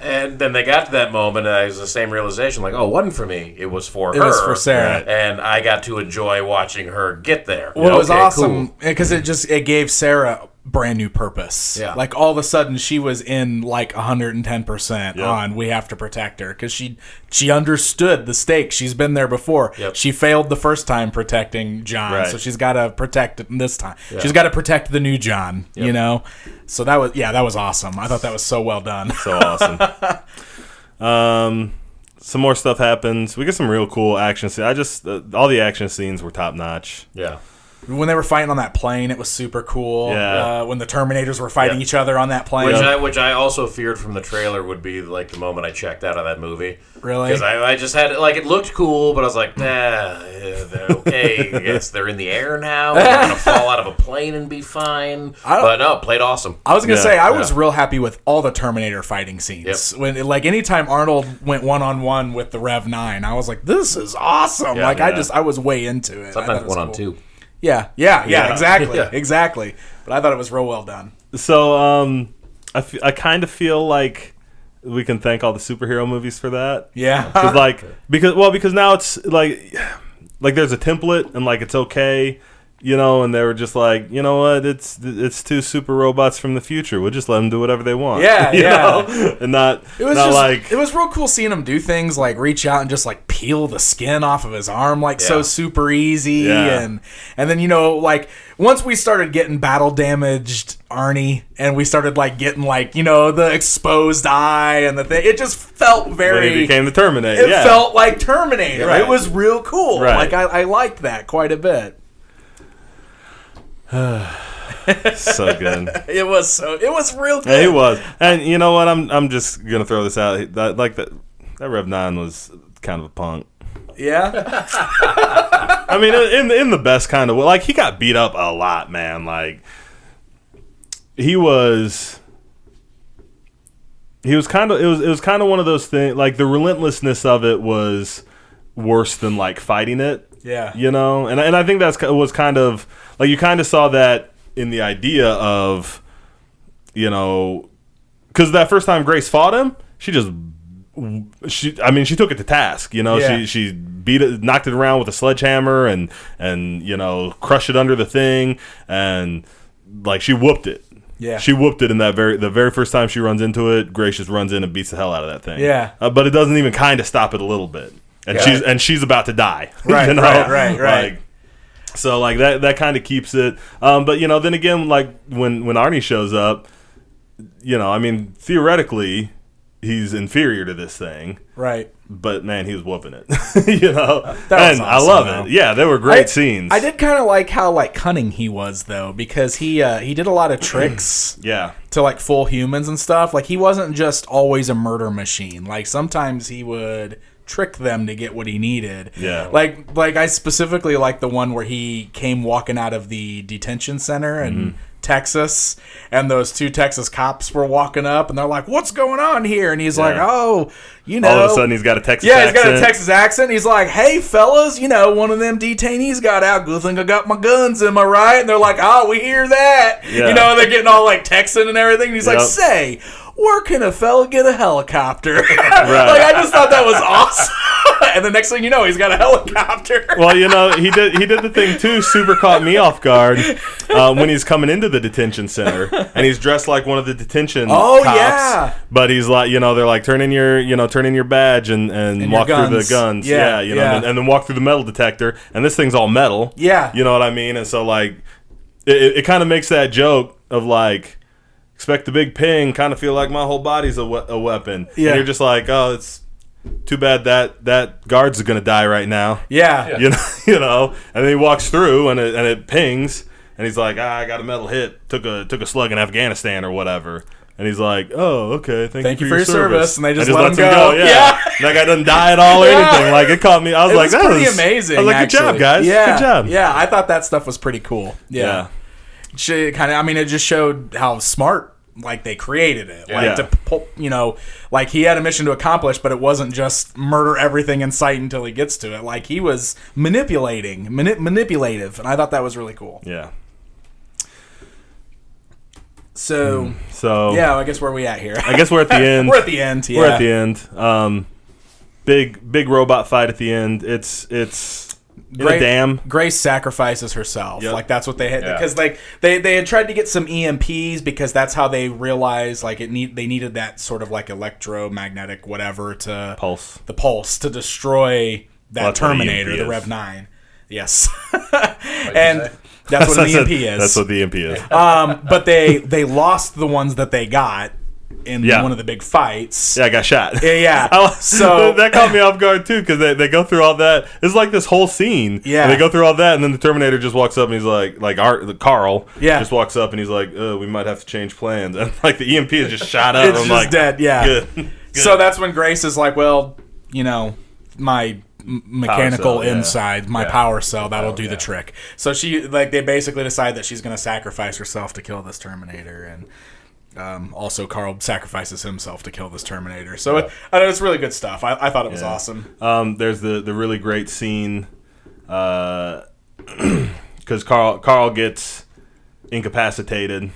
And then they got to that moment, and it was the same realization, like, oh, it wasn't for me, it was for her. It was for Sarah. And I got to enjoy watching her get there. Well, it was Okay, awesome cool. because it gave Sarah brand new purpose. Yeah. Like all of a sudden she was in like 110% Yep. on we have to protect her because she understood the stakes. She's been there before. Yep. She failed the first time protecting John, Right. so she's got to protect it this time. She's got to protect the new John, you know? So that was awesome. I thought that was so well done. So awesome. Some more stuff happens. We get some real cool action scenes. All the action scenes were top notch. Yeah. When they were fighting on that plane, it was super cool. Yeah. When the Terminators were fighting each other on that plane. Which I also feared from the trailer would be like the moment I checked out of that movie. Really? Because I just had like it looked cool, but I was like, they're okay. I guess they're in the air now. They're gonna fall out of a plane and be fine. But no, it played awesome. I was gonna Yeah, say I was real happy with all the Terminator fighting scenes. Yep. When like anytime Arnold went 1-on-1 with the Rev 9, I was like, "This is awesome!" Yeah, like yeah. I was way into it. I thought Sometimes it was 1-on-2. cool. Yeah, exactly, Yeah. exactly. But I thought it was real well done. So I kind of feel like we can thank all the superhero movies for that. Yeah, because now it's like there's a template and like it's okay, you know, and they were just like, you know what, it's two super robots from the future. We'll just let them do whatever they want. Yeah, you yeah. know? And not it was not just like it was real cool seeing him do things like reach out and just like peel the skin off of his arm like so Yeah. super easy Yeah. and then you know like once we started getting battle damaged Arnie and we started like getting like you know the exposed eye and the thing, it just felt when very he became the Terminator. it yeah. felt like Terminator. Right. It was real cool. Right. Like I liked that quite a bit. So good. It was real good. Yeah, he was. And you know what? I'm just gonna throw this out. That Rev 9 was kind of a punk. Yeah. I mean, in the best kind of way. Like he got beat up a lot, man. Like he was kind of it was kind of one of those things. Like the relentlessness of it was worse than like fighting it. Yeah. You know, and I think was kind of like you kind of saw that in the idea of, you know, because that first time Grace fought him, she took it to task. You know, Yeah. she beat it, knocked it around with a sledgehammer, and you know, crushed it under the thing, and like she whooped it. Yeah. She whooped it in the very first time she runs into it. Grace just runs in and beats the hell out of that thing. Yeah. But it doesn't even kind of stop it a little bit, and Yeah. she's about to die. Right, you know? right. Like, so like that kind of keeps it. But you know, then again, like when Arnie shows up, you know, I mean, theoretically, he's inferior to this thing. Right. But man, he was whooping it. You know, That was and I awesome, love though. it. Yeah, they were great scenes. I did kind of like how like cunning he was though, because he did a lot of tricks Yeah, to like full humans and stuff. Like he wasn't just always a murder machine. Like sometimes he would trick them to get what he needed. Yeah. Like I specifically like the one where he came walking out of the detention center in Texas, and those two Texas cops were walking up, and they're like, "What's going on here?" And he's like, "Oh, you know." all of a sudden he's got a Texas Yeah, accent. he's got a Texas accent. He's like, "Hey, fellas, you know, one of them detainees got out. Good thing I got my guns, am I right?" And they're like, "Oh, we hear that." Yeah. You know, they're getting all like Texan and everything. And he's like, Yep. "Say, where can a fella get a helicopter?" Like, I just thought that was awesome. And the next thing you know, he's got a helicopter. Well, you know, he did the thing too. Super caught me off guard when he's coming into the detention center, and he's dressed like one of the detention Oh, cops. yeah. But he's like, you know, they're like, turn in your badge and walk your through the guns. guns. Yeah, you know, yeah. and then walk through the metal detector, and this thing's all metal. Yeah. You know what I mean? And so like, it kind of makes that joke of like, expect the big ping, kind of feel like my whole body's a weapon. Yeah. And you're just like, oh, it's too bad that guard's gonna die right now. Yeah. You know, and then he walks through and it pings, and he's like, I got a metal hit, took a slug in Afghanistan or whatever, and he's like, oh, okay, thank you for your service, and they just let lets him go. Yeah. And that guy doesn't die at all or anything. Like it caught me. I was It like, was that pretty was amazing. I was like, good job, actually. guys. Yeah. Good job. Yeah, I thought that stuff was pretty cool. Yeah. It just showed how smart like they created it. Like Yeah. to pull, you know, like he had a mission to accomplish, but it wasn't just murder everything in sight until he gets to it. Like he was manipulative, and I thought that was really cool. Yeah. So yeah, I guess where are we at here? I guess we're at the end. We're at the end. Yeah. We're at the end. Big robot fight at the end. It's in a dam. Grace sacrifices herself. Yep. Like that's what they had because like they had tried to get some EMPs because that's how they realized like they needed that sort of like electromagnetic whatever to Pulse to destroy that Terminator, the Rev 9. Yes. And that's what an EMP is. That's what the EMP is. But they lost the ones that they got in one of the big fights. Yeah, I got shot. Yeah. So that caught me off guard too because they go through all that. It's like this whole scene. Yeah. And they go through all that, and then the Terminator just walks up and he's like Carl. Yeah. Just walks up and he's like, we might have to change plans. And like the EMP is just shot up. It's I'm just like, dead. Yeah. Good. So that's when Grace is like, well, my mechanical power cell, inside, my power cell, that'll do the trick. So they basically decide that she's going to sacrifice herself to kill this Terminator, and also Carl sacrifices himself to kill this Terminator. So I know it's really good stuff. I thought it was awesome. There's the really great scene because Carl gets incapacitated,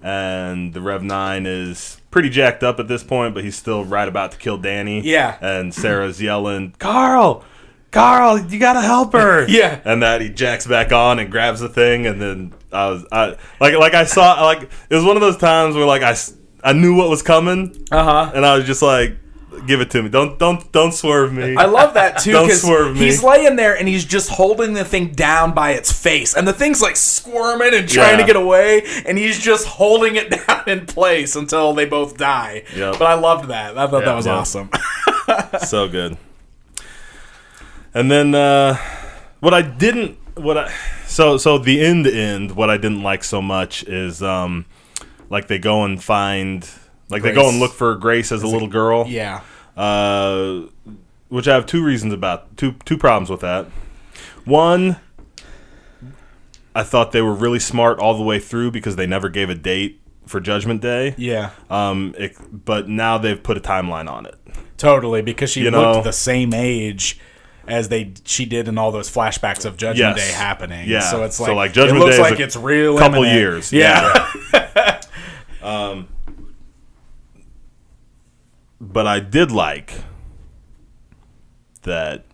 and the Rev 9 is pretty jacked up at this point, but he's still right about to kill Danny. Yeah. And Sarah's yelling, Carl, you gotta help her. Yeah. And that he jacks back on and grabs the thing, and then I saw it was one of those times where like I knew what was coming. And I was just like, give it to me. Don't swerve me. I love that too because swerve me. he's laying there and he's just holding the thing down by its face, and the thing's like squirming and trying to get away, and he's just holding it down in place until they both die. Yep. But I loved that. I thought that was awesome. So good. And then so the end what I didn't like so much is like they go and find like Grace. They go and look for Grace as a little girl. Yeah. Which I have two problems with that. One, I thought they were really smart all the way through because they never gave a date for Judgment Day. Yeah. But now they've put a timeline on it. Totally, because she looked the same age as she did in all those flashbacks of Judgment Day happening. Yeah. So it's like Judgment it looks Day like it's real couple imminent. years. Yeah. But I did like that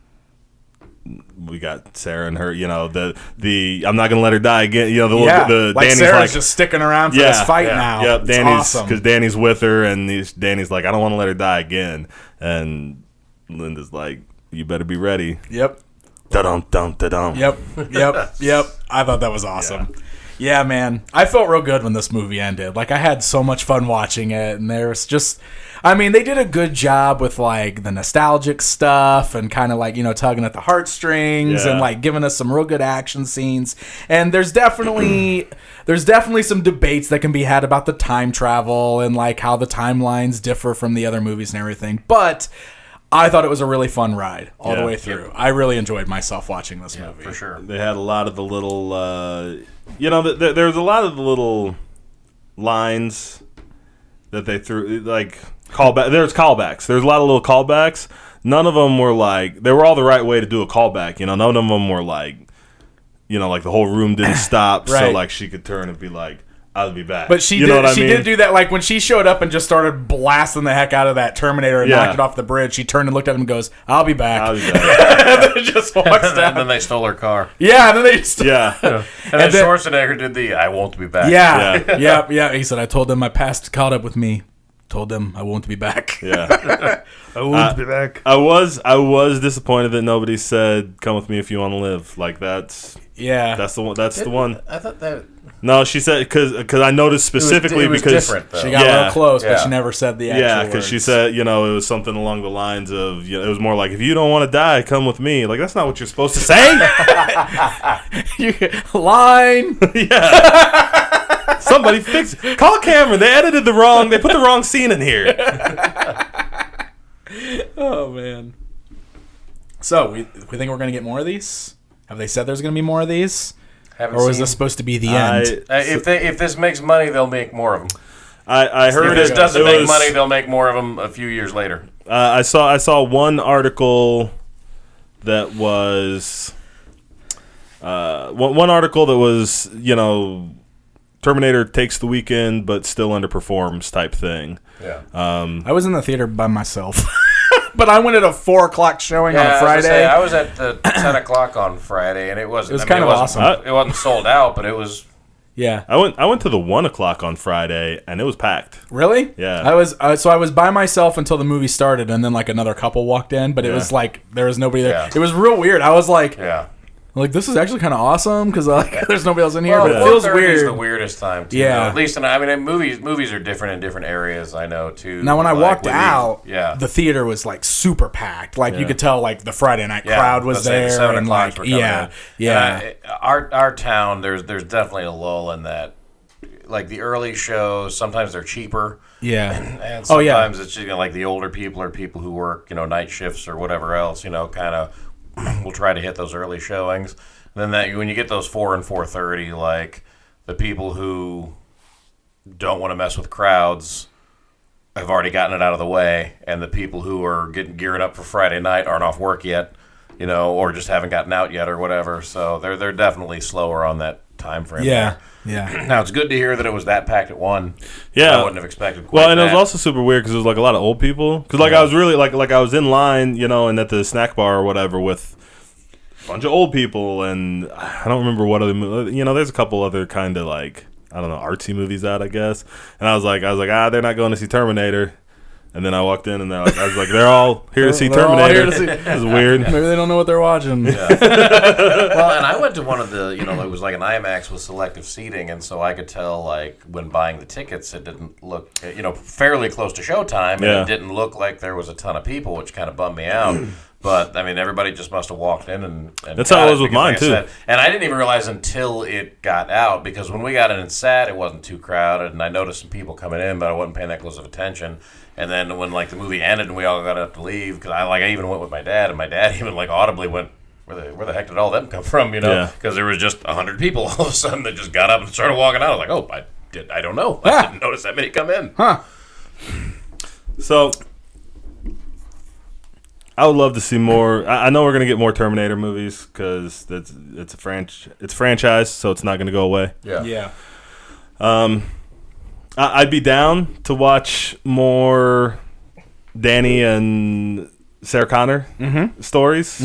we got Sarah and her, the I'm not gonna let her die again. The like Danny's Sarah's just sticking around for this fight now. Yep, it's Danny's awesome because Danny's with her, and Danny's like, I don't want to let her die again, and Linda's like, you better be ready. Yep. Da-dum. Yep. I thought that was awesome. Yeah, man. I felt real good when this movie ended. Like, I had so much fun watching it, and there's just... I mean, they did a good job with, like, the nostalgic stuff and kind of, like, tugging at the heartstrings and, like, giving us some real good action scenes. And there's definitely some debates that can be had about the time travel and, like, how the timelines differ from the other movies and everything. But... I thought it was a really fun ride all the way through. I really enjoyed myself watching this movie. For sure. They had a lot of the little, there's a lot of the little lines that they threw, like, callback. There's callbacks. There's a lot of little callbacks. None of them were like, they were all the right way to do a callback. None of them were like, like the whole room didn't stop, so like she could turn and be like, I'll be back. But she did do that, like when she showed up and just started blasting the heck out of that Terminator and knocked it off the bridge. She turned and looked at him and goes, "I'll be back." And then just walks down. And then they stole her car. Yeah, and then they just And then Schwarzenegger did the "I won't be back." Yeah. He said, "I told them my past caught up with me. Told them I won't be back." Yeah, I won't be back. I was disappointed that nobody said, "Come with me if you want to live." Like that's the one. That's the one. I thought that. No, she said because I noticed specifically it was because different, though. She got real close, but she never said the actual because words. she said it was something along the lines of it was more like, if you don't want to die, come with me. Like, that's not what you're supposed to say. Line. Yeah. Somebody fix it. Call Cameron. They put the wrong scene in here. Oh man. So we think we're gonna get more of these? Have they said there's gonna be more of these? Or was this supposed to be the end? If this makes money, they'll make more of them. I heard if this doesn't make money, they'll make more of them a few years later. I saw one article that was one article that was Terminator takes the weekend, but still underperforms type thing. Yeah. I was in the theater by myself. But I went at a 4:00 showing on a Friday. I was at the 10 o'clock on Friday, and it was kind of awesome. It wasn't sold out, but it was. Yeah, I went to the 1:00 on Friday, and it was packed. Really? Yeah. I was I was by myself until the movie started, and then like another couple walked in, but it was like there was nobody there. Yeah. It was real weird. I was like, Yeah. like this is actually kind of awesome because like there's nobody else in here, Well, but it feels 4:30 weird. is the weirdest time, too. Yeah. Though. At least, I mean, movies are different in different areas, I know, too. Now, when I walked out, yeah. the theater was like super packed. Like you could tell, like the Friday night crowd was let's say the there, 7 and o'clocks like were coming in. yeah. And our town, there's definitely a lull in that. Like the early shows, sometimes they're cheaper. Yeah. And sometimes it's just, like the older people or people who work, night shifts or whatever else, kind of will try to hit those early showings. And then when you get those 4 and 4:30, like the people who don't want to mess with crowds have already gotten it out of the way, and the people who are gearing up for Friday night aren't off work yet, or just haven't gotten out yet or whatever. So they're definitely slower on that time frame. Yeah. there. Yeah. Now, it's good to hear that it was that packed at 1. Yeah. I wouldn't have expected quite and that. it was also super weird because it was like a lot of old people. Because I was really like I was in line, and at the snack bar or whatever with a bunch of old people, and I don't remember what other there's a couple other kind of like I don't know artsy movies out, I guess. And I was like they're not going to see Terminator. And then I walked in, and I was like, they're all here to see Terminator. It was weird. Maybe they don't know what they're watching. Yeah. Well, and I went to one of the, it was like an IMAX with selective seating, and so I could tell, like, when buying the tickets, it didn't look, fairly close to showtime, and it didn't look like there was a ton of people, which kind of bummed me out. But, I mean, everybody just must have walked in and that's how it was with mine, too. And I didn't even realize until it got out, because when we got in and sat, it wasn't too crowded, and I noticed some people coming in, but I wasn't paying that close of attention. And then when like the movie ended and we all got up to leave, because I even went with my dad, and my dad even like audibly went, where the heck did all them come from? Because there was just 100 people all of a sudden that just got up and started walking out. I was like, I don't know, I didn't notice that many come in. Huh? So I would love to see more. I know we're gonna get more Terminator movies because it's a franchise, so it's not gonna go away. Yeah. I'd be down to watch more Danny and Sarah Connor stories.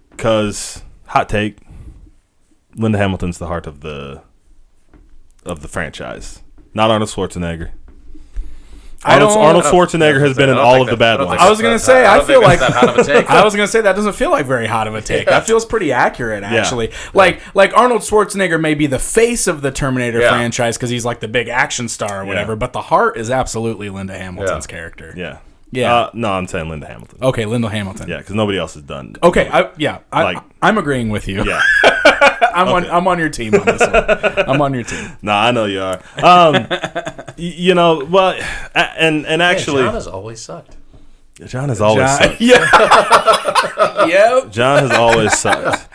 Because hot take, Linda Hamilton's the heart of the franchise, not Arnold Schwarzenegger. Arnold Schwarzenegger has been in all of the bad ones. I was gonna say, I feel like that hot of a take. I was gonna say that doesn't feel like very hot of a take. That feels pretty accurate, actually. Like Arnold Schwarzenegger may be the face of the Terminator franchise because he's like the big action star or whatever, but the heart is absolutely Linda Hamilton's character. Yeah. Yeah. No, I'm saying Linda Hamilton. Okay, Linda Hamilton. Yeah, because nobody else has done. Okay, I'm agreeing with you. Yeah. I'm on your team on this one. I'm on your team. No, I know you are. Well, and actually, John has always sucked. John has always sucked. Yeah. Yep. John has always sucked.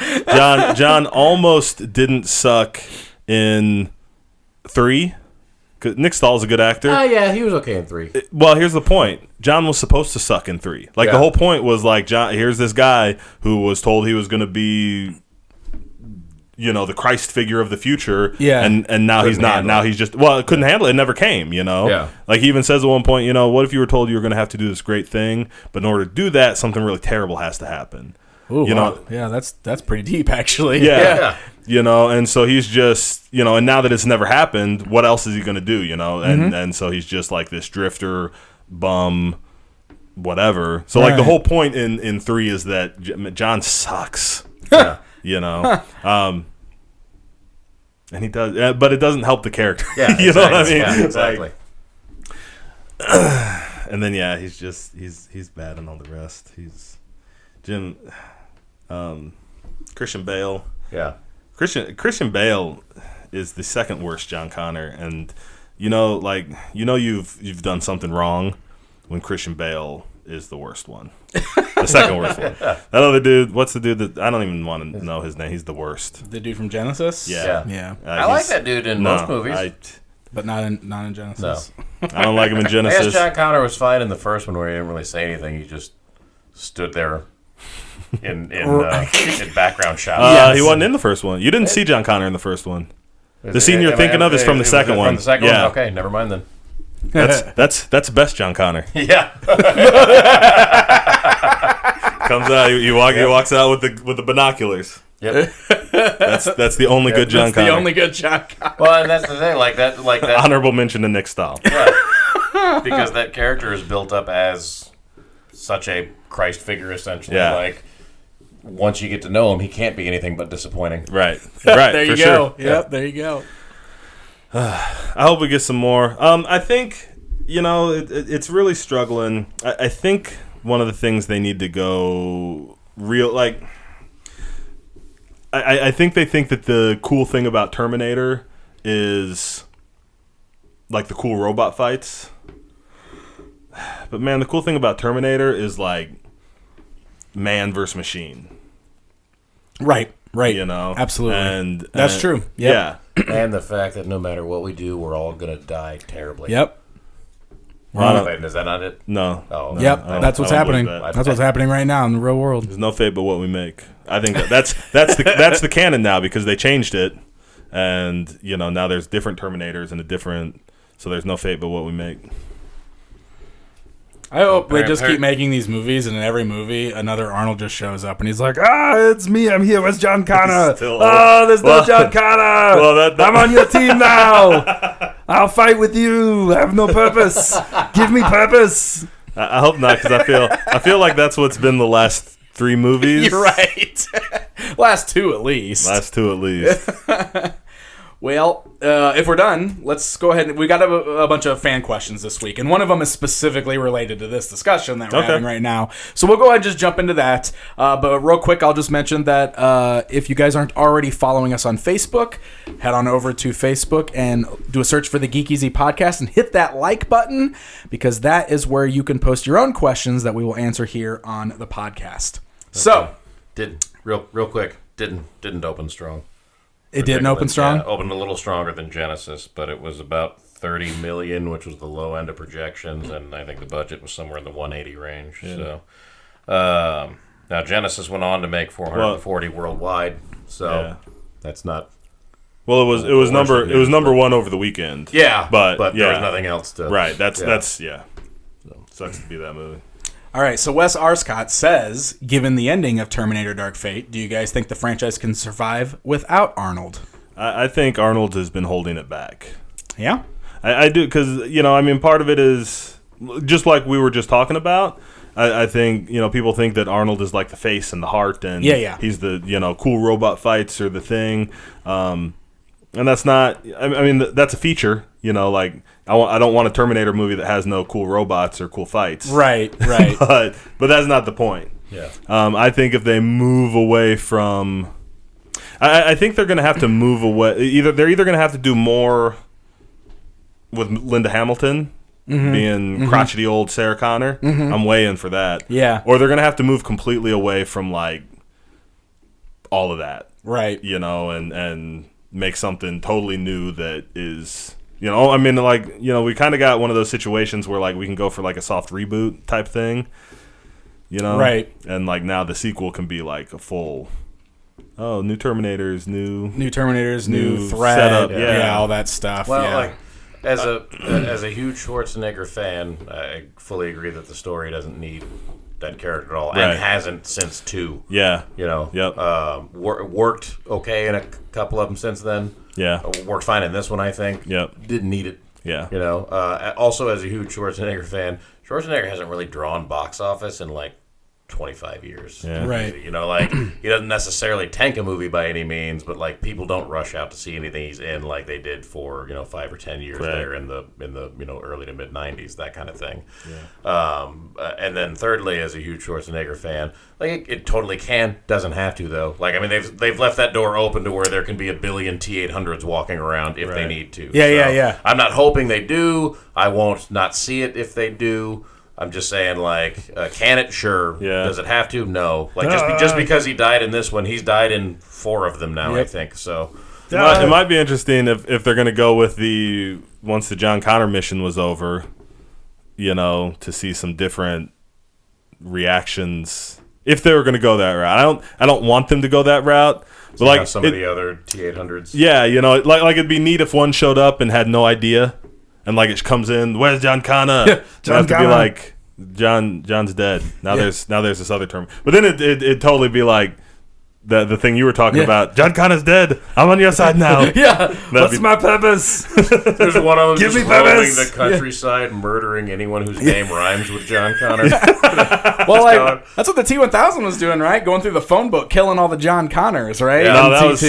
John almost didn't suck in 3. 'Cause Nick Stahl's a good actor. Oh, yeah, he was okay in 3. Well, here's the point. John was supposed to suck in 3. Like, the whole point was, like, John. Here's this guy who was told he was going to be, the Christ figure of the future. Yeah. And now he's not. Now he's just, couldn't handle it. It never came, Yeah. Like, he even says at one point, what if you were told you were going to have to do this great thing, but in order to do that, something really terrible has to happen. Ooh, wow. Yeah, that's pretty deep, actually. Yeah. And so he's just, and now that it's never happened, what else is he going to do, And so he's just like this drifter, bum, whatever. So, like, the whole point in 3 is that John sucks, and he does, but it doesn't help the character. Yeah, exactly. What I mean? Yeah, exactly. And then, he's bad and all the rest. He's Christian Bale. Yeah. Christian Bale is the second worst John Connor, and you've done something wrong when Christian Bale is the worst one, the second worst one. That other dude, what's the dude that I don't even want to know his name? He's the worst. The dude from Genesis. Yeah. I like that dude in most movies, but not in Genesis. No. I don't like him in Genesis. I guess John Connor was fine in the first one where he didn't really say anything. He just stood there in background shots. He wasn't in the first one. You didn't see John Connor in the first one. The scene you're thinking of is from the second one. From the second one? Okay, never mind then. That's best John Connor. Yeah. Comes out, he walks out with the binoculars. Yep. That's the only good John Connor. The only good John Connor. Well, and that's the thing, like that. Honorable mention to Nick Stahl. Yeah. Because that character is built up as such a Christ figure, essentially. Yeah. Like, once you get to know him, he can't be anything but disappointing. Right. There you go. Sure. Yep, there you go. I hope we get some more. I think, it's really struggling. I think one of the things they need to go real, like, I think they think that the cool thing about Terminator is, like, the cool robot fights. But, man, the cool thing about Terminator is, like, man versus machine. Right. Absolutely. And that's true. Yep. Yeah. And the fact that no matter what we do, we're all going to die terribly. Yep. Wait, is that not it? No. Oh, no. Yep. That's what's happening. that. That's what's happening right now in the real world. There's no fate but what we make. I think that's the canon now because they changed it, and now there's different Terminators and so there's no fate but what we make. I hope they just keep making these movies, and in every movie, another Arnold just shows up, and he's like, it's me, I'm here, where's John Connor? There's no John Connor! I'm on your team now! I'll fight with you, I have no purpose! Give me purpose! I hope not, because I feel like that's what's been the last 3 movies. You're right. Last 2 at least. Well, if we're done, let's go ahead. We got a bunch of fan questions this week, and one of them is specifically related to this discussion that we're having right now. So we'll go ahead and just jump into that. But real quick, I'll just mention that if you guys aren't already following us on Facebook, head on over to Facebook and do a search for the Geek Easy Podcast and hit that like button, because that is where you can post your own questions that we will answer here on the podcast. So, real quick, didn't open strong. It didn't open strong? Yeah, opened a little stronger than Genesis, but it was about $30 million, which was the low end of projections, and I think the budget was somewhere in the 180 range. Yeah. So now Genesis went on to make 440 worldwide, so that's not. Well, it was number 1 over the weekend. Yeah, but yeah. there was nothing else to. Right. That's So, sucks to be that movie. All right, so Wes Arscott says, given the ending of Terminator Dark Fate, do you guys think the franchise can survive without Arnold? I think Arnold has been holding it back. Yeah? I do, because, part of it is, just like we were just talking about, I think, people think that Arnold is like the face and the heart, and he's the, cool robot fights or the thing. And that's not, that's a feature, I don't want a Terminator movie that has no cool robots or cool fights. Right. but that's not the point. Yeah. I think if they move away from, I think they're going to have to move away. They're either going to have to do more with Linda Hamilton being crotchety old Sarah Connor. I'm way in for that. Yeah. Or they're going to have to move completely away from like all of that. Right. And make something totally new that is. We kind of got one of those situations where, like, we can go for, like, a soft reboot type thing, Right. And, like, now the sequel can be, like, a full, new Terminators, new threat, setup, yeah, all that stuff. Well, like, as a huge Schwarzenegger fan, I fully agree that the story doesn't need that character at all, and hasn't since 2. Yeah. Yep. Worked okay in a couple of them since then. Yeah. Worked fine in this one, I think. Yep. Didn't need it. Yeah. Also, as a huge Schwarzenegger fan, Schwarzenegger hasn't really drawn box office in like 25 years. Yeah. Right. He doesn't necessarily tank a movie by any means, but like people don't rush out to see anything he's in like they did for 5 or 10 years there in the early to mid 90s, that kind of thing. Yeah. And then thirdly, as a huge Schwarzenegger fan, like it totally doesn't have to though. Like they've left that door open to where there can be a billion T-800s walking around if they need to. Yeah. I'm not hoping they do. I won't not see it if they do. I'm just saying, like, can it? Sure. Yeah. Does it have to? No. Like, just because he died in this one, he's died in 4 of them now, I think. So it might be interesting if they're going to go with once the John Connor mission was over, to see some different reactions if they were going to go that route. I don't want them to go that route. But like some of the other T-800s. Yeah, like it'd be neat if one showed up and had no idea, and like it comes in, where's John Connor? John Connor. Be like, John's dead. Now there's this other term. But then it'd totally be like the thing you were talking about. John Connor's dead. I'm on your side now. What's my purpose? There's one of them just roaming the countryside, murdering anyone whose name rhymes with John Connor. Well, like that's what the T-1000 was doing, right? Going through the phone book, killing all the John Connors, right? Yeah. That was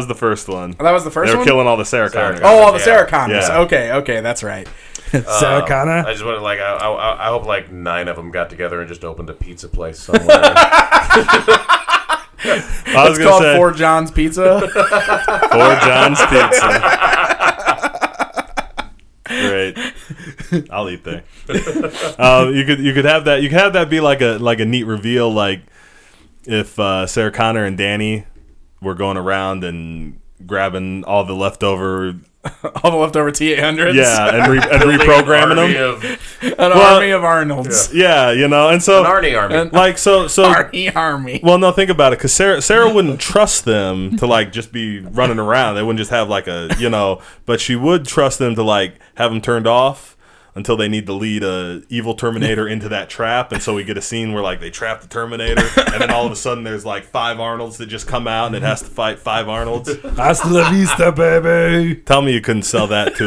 the first one. Oh, that was the first one? They were killing all the Sarah Connors. Oh, all the Sarah Connors. Yeah. Okay, that's right. Sarah Connor. I just wanted I hope like 9 of them got together and just opened a pizza place somewhere. It's called Four John's Pizza. Four John's Pizza. Great. I'll eat there. You could have that. You could have that be like a neat reveal, like if Sarah Connor and Danny were going around and grabbing all the leftover T-800s. Yeah, and reprogramming them. An army of Arnolds. Yeah, and so... An Arnie army. Like, so... Arnie army. Well, no, think about it, because Sarah wouldn't trust them to, like, just be running around. They wouldn't just have, like, but she would trust them to, like, have them turned off until they need to lead a evil Terminator into that trap. And so we get a scene where, like, they trap the Terminator, and then all of a sudden there's, like, 5 Arnolds that just come out, and it has to fight 5 Arnolds. Hasta la vista, baby. Tell me you couldn't sell that to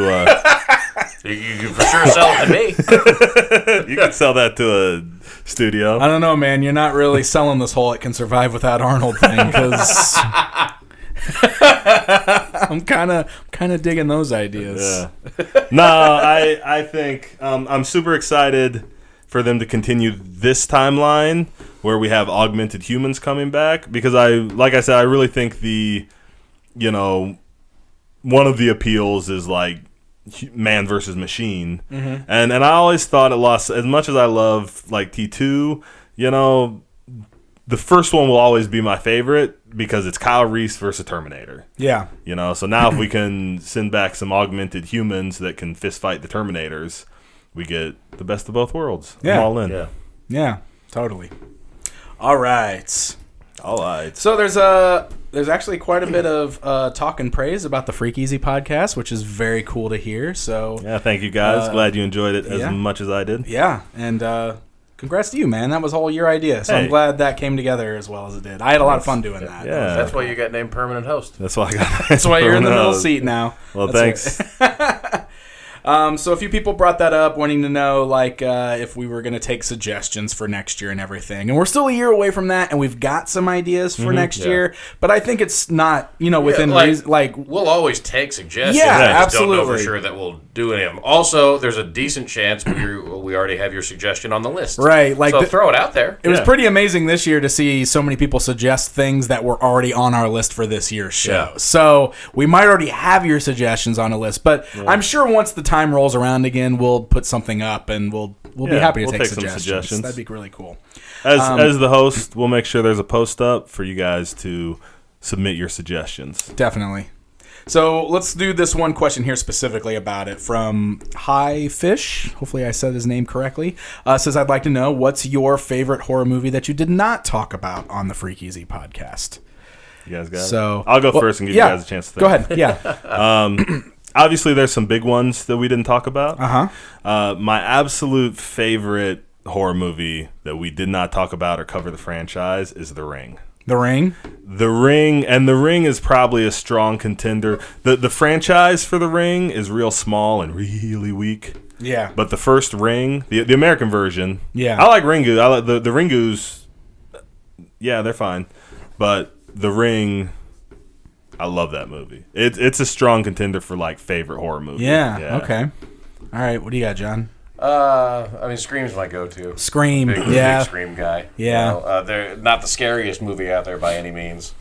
You can for sure sell it to me. You could sell that to a studio. I don't know, man. You're not really selling this whole "it can survive without Arnold" thing, because I'm kind of digging those ideas. Yeah. No, I think I'm super excited for them to continue this timeline where we have augmented humans coming back, because like I said, I really think one of the appeals is like man versus machine. Mm-hmm. And I always thought it lost, as much as I love like T2, the first one will always be my favorite because it's Kyle Reese versus Terminator. Yeah. So now if we can send back some augmented humans that can fist fight the Terminators, we get the best of both worlds. Yeah. I'm all in. Yeah, totally. All right. So there's actually quite a bit of talk and praise about the Freak Easy podcast, which is very cool to hear. So yeah, thank you guys. Glad you enjoyed it as much as I did. Yeah, and congrats to you, man. That was all your idea. So I'm glad that came together as well as it did. I had a lot of fun doing that. Yeah, that's why you got named permanent host. That's why I got. That's why you're in the middle seat now. Well, thanks. So a few people brought that up, wanting to know if we were going to take suggestions for next year and everything. And we're still a year away from that, and we've got some ideas for next year. But I think it's not, within reason. We'll always take suggestions. Yeah, I just absolutely. don't know for sure that we'll do any of them. Also, there's a decent chance we already have your suggestion on the list. Right. So throw it out there. It was pretty amazing this year to see so many people suggest things that were already on our list for this year's show. Yeah. So we might already have your suggestions on a list, but I'm sure once the time rolls around again, we'll put something up and we'll be happy to take suggestions. That'd be really cool. As the host, we'll make sure there's a post up for you guys to submit your suggestions. Definitely. So let's do this one question here specifically about it from Hi Fish. Hopefully I said his name correctly. Says, I'd like to know, what's your favorite horror movie that you did not talk about on the Freak Easy podcast? You guys got it? I'll go first and give you guys a chance to think. Go ahead. Yeah. Obviously, there's some big ones that we didn't talk about. Uh-huh. My absolute favorite horror movie that we did not talk about or cover the franchise is The Ring. The Ring? The Ring is probably a strong contender. The franchise for The Ring is real small and really weak. Yeah. But the first Ring, the American version, yeah. I like Ringu. I like the Ringus. Yeah, they're fine. But The Ring, I love that movie. It's a strong contender for like favorite horror movie. Yeah. Okay. All right. What do you got, John? Scream's my go-to. Scream. Big Scream guy. Yeah. They're not the scariest movie out there by any means.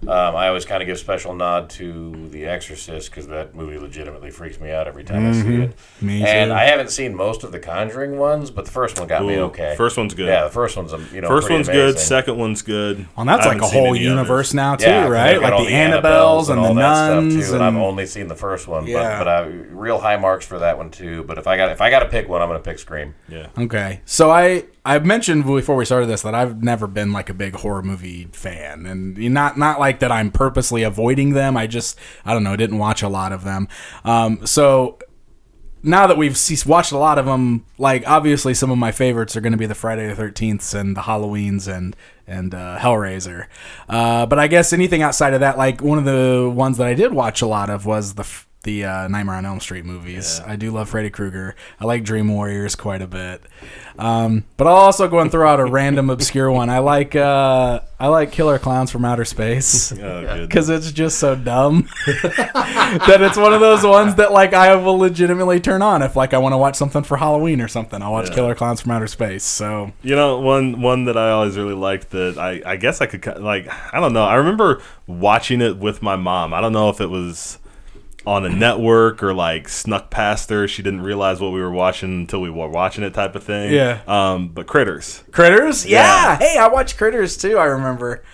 I always kind of give special nod to The Exorcist because that movie legitimately freaks me out every time I see it. Me and too. I haven't seen most of the Conjuring ones, but the first one got me okay. First one's good. Yeah, the first one's First pretty one's amazing. good. Second one's good. Well, that's I like a haven't seen whole any universe others. now too, Yeah, right? they've got Like all the Annabelles and the all that nuns. stuff too, And I've only seen the first one, Yeah. but I real high marks for that one too. But if I got to pick one, I'm going to pick Scream. Yeah. Okay, so I mentioned before we started this that I've never been like a big horror movie fan, and not like that I'm purposely avoiding them. I don't know, didn't watch a lot of them. So now that we've watched a lot of them, like obviously some of my favorites are going to be the Friday the 13th and the Halloweens and Hellraiser. But I guess anything outside of that, like one of the ones that I did watch a lot of was the Nightmare on Elm Street movies. Yeah. I do love Freddy Krueger. I like Dream Warriors quite a bit. But I'll also go and throw out a random obscure one. I like Killer Clowns from Outer Space because it's just so dumb that it's one of those ones that like I will legitimately turn on if like I want to watch something for Halloween or something. I'll watch Killer Clowns from Outer Space. So one that I always really liked that I guess I could like, I don't know. I remember watching it with my mom. I don't know if it was on a network or like snuck past her. She didn't realize what we were watching until we were watching it, type of thing. Yeah. But Critters. Yeah. Hey, I watched Critters too. I remember.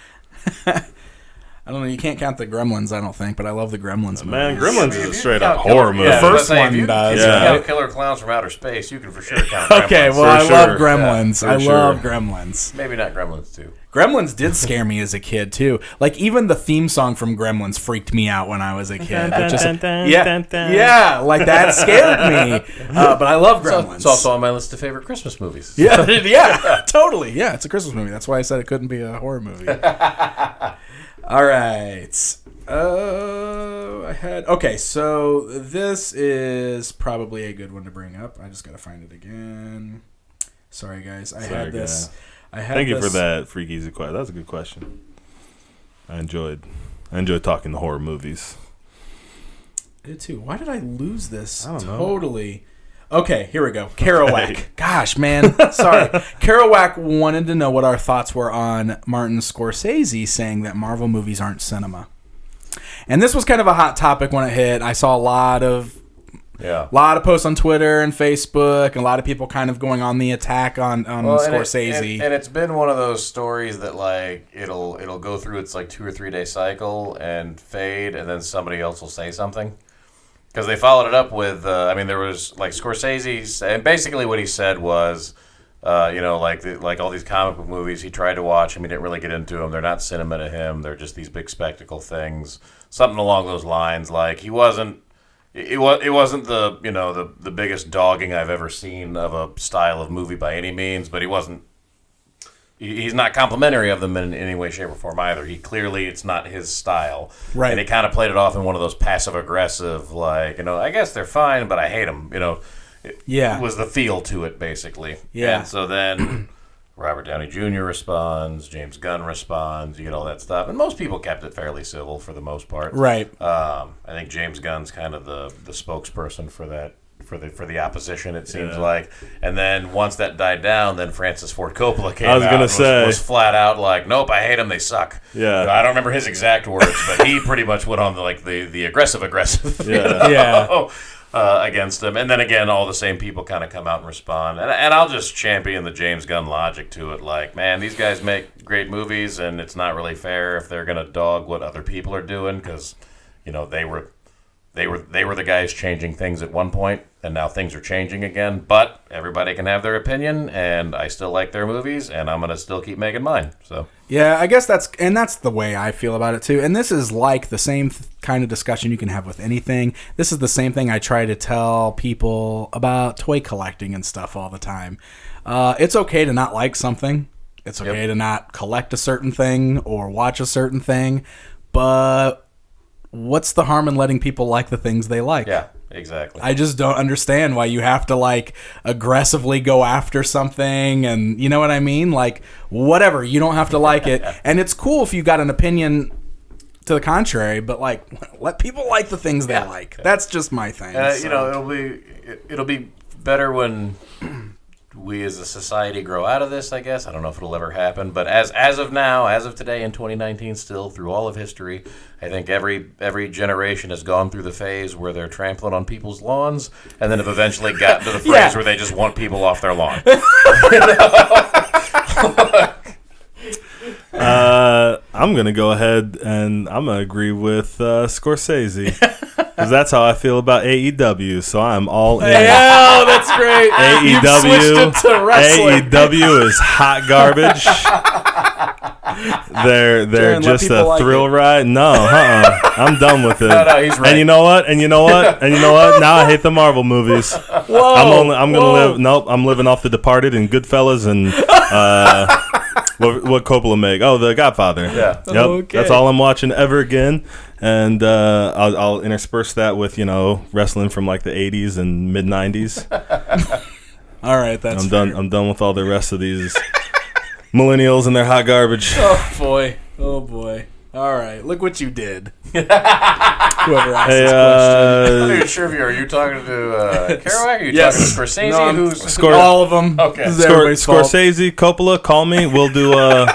I don't know. You can't count the Gremlins, I don't think, but I love the Gremlins movies. Man, Gremlins is a straight up Killer- horror movie. Yeah, The first I was gonna say, one if you does, count Killer Clowns from Outer Space, you can for sure count Okay, Gremlins. well, I For love sure. Gremlins. Yeah, I for love sure. Gremlins. Maybe not Gremlins too. Gremlins did scare me as a kid too. Like even the theme song from Gremlins freaked me out when I was a kid. It just- yeah, like that scared me. But I love Gremlins. It's also on my list of favorite Christmas movies. yeah, totally. Yeah, it's a Christmas movie. That's why I said it couldn't be a horror movie. All right. Okay, so this is probably a good one to bring up. I just gotta find it again. Sorry, guys. I had this. Thank you for that, Freak Easy question. That was a good question. I enjoyed talking the horror movies. I did too. Why did I lose this? I don't know. Totally. Okay, here we go. Kerouac. Gosh, man. Sorry. Kerouac wanted to know what our thoughts were on Martin Scorsese saying that Marvel movies aren't cinema. And this was kind of a hot topic when it hit. I saw a lot of posts on Twitter and Facebook, and a lot of people kind of going on the attack on Scorsese. And it's been one of those stories that like it'll go through its like 2 or 3 day cycle and fade, and then somebody else will say something. Because they followed it up with, there was like Scorsese, and basically what he said was, like all these comic book movies he tried to watch, he didn't really get into them. They're not cinema to him. They're just these big spectacle things. Something along those lines. Like it wasn't the biggest dogging I've ever seen of a style of movie by any means, but he's not complimentary of them in any way, shape, or form either. It's not his style. Right. And he kind of played it off in one of those passive-aggressive, like, I guess they're fine, but I hate them, It was the feel to it, basically. Yeah. And so then Robert Downey Jr. responds, James Gunn responds, you get all that stuff. And most people kept it fairly civil for the most part. Right. I think James Gunn's kind of the spokesperson for that. For the opposition, it seems like. And then once that died down, then Francis Ford Coppola came out and was flat out like, nope, I hate them, they suck. Yeah. I don't remember his exact words, but he pretty much went on the aggressive against him. And then again, all the same people kind of come out and respond. And I'll just champion the James Gunn logic to it. Like, man, these guys make great movies, and it's not really fair if they're going to dog what other people are doing because, they were the guys changing things at one point, and now things are changing again. But everybody can have their opinion, and I still like their movies, and I'm going to still keep making mine. So yeah, I guess that's the way I feel about it too. And this is like the same kind of discussion you can have with anything. This is the same thing I try to tell people about toy collecting and stuff all the time. It's okay to not like something. It's okay to not collect a certain thing or watch a certain thing, but what's the harm in letting people like the things they like? Yeah, exactly. I just don't understand why you have to like aggressively go after something, and you know what I mean? Like whatever, you don't have to like it. And it's cool if you got an opinion to the contrary, but like let people like the things they like. That's just my thing. It'll be better when we as a society grow out of this, I guess. I don't know if it'll ever happen, but as of now, as of today in 2019, still through all of history, I think every generation has gone through the phase where they're trampling on people's lawns, and then have eventually gotten to the phase where they just want people off their lawn. I'm gonna go ahead and I'm gonna agree with Scorsese. Because that's how I feel about AEW, so I'm all in. Yeah, that's great. AEW is hot garbage. They're Jaron, just a thrill ride. No, I'm done with it. No, he's right. And you know what? Now I hate the Marvel movies. Whoa, I'm living off The Departed and Goodfellas and what Coppola make? Oh, The Godfather. Yeah. Yep. Okay. That's all I'm watching ever again. And I'll intersperse that with, wrestling from like the 80s and mid 90s. All right, that's fair. I'm done with all the rest of these millennials and their hot garbage. Oh boy. All right, look what you did. Whoever asked this question. I'm not even sure if are you talking to Kerouac? Are you talking to Scorsese? All of them. Okay. This is everybody's fault. Scorsese, Coppola, call me. We'll do a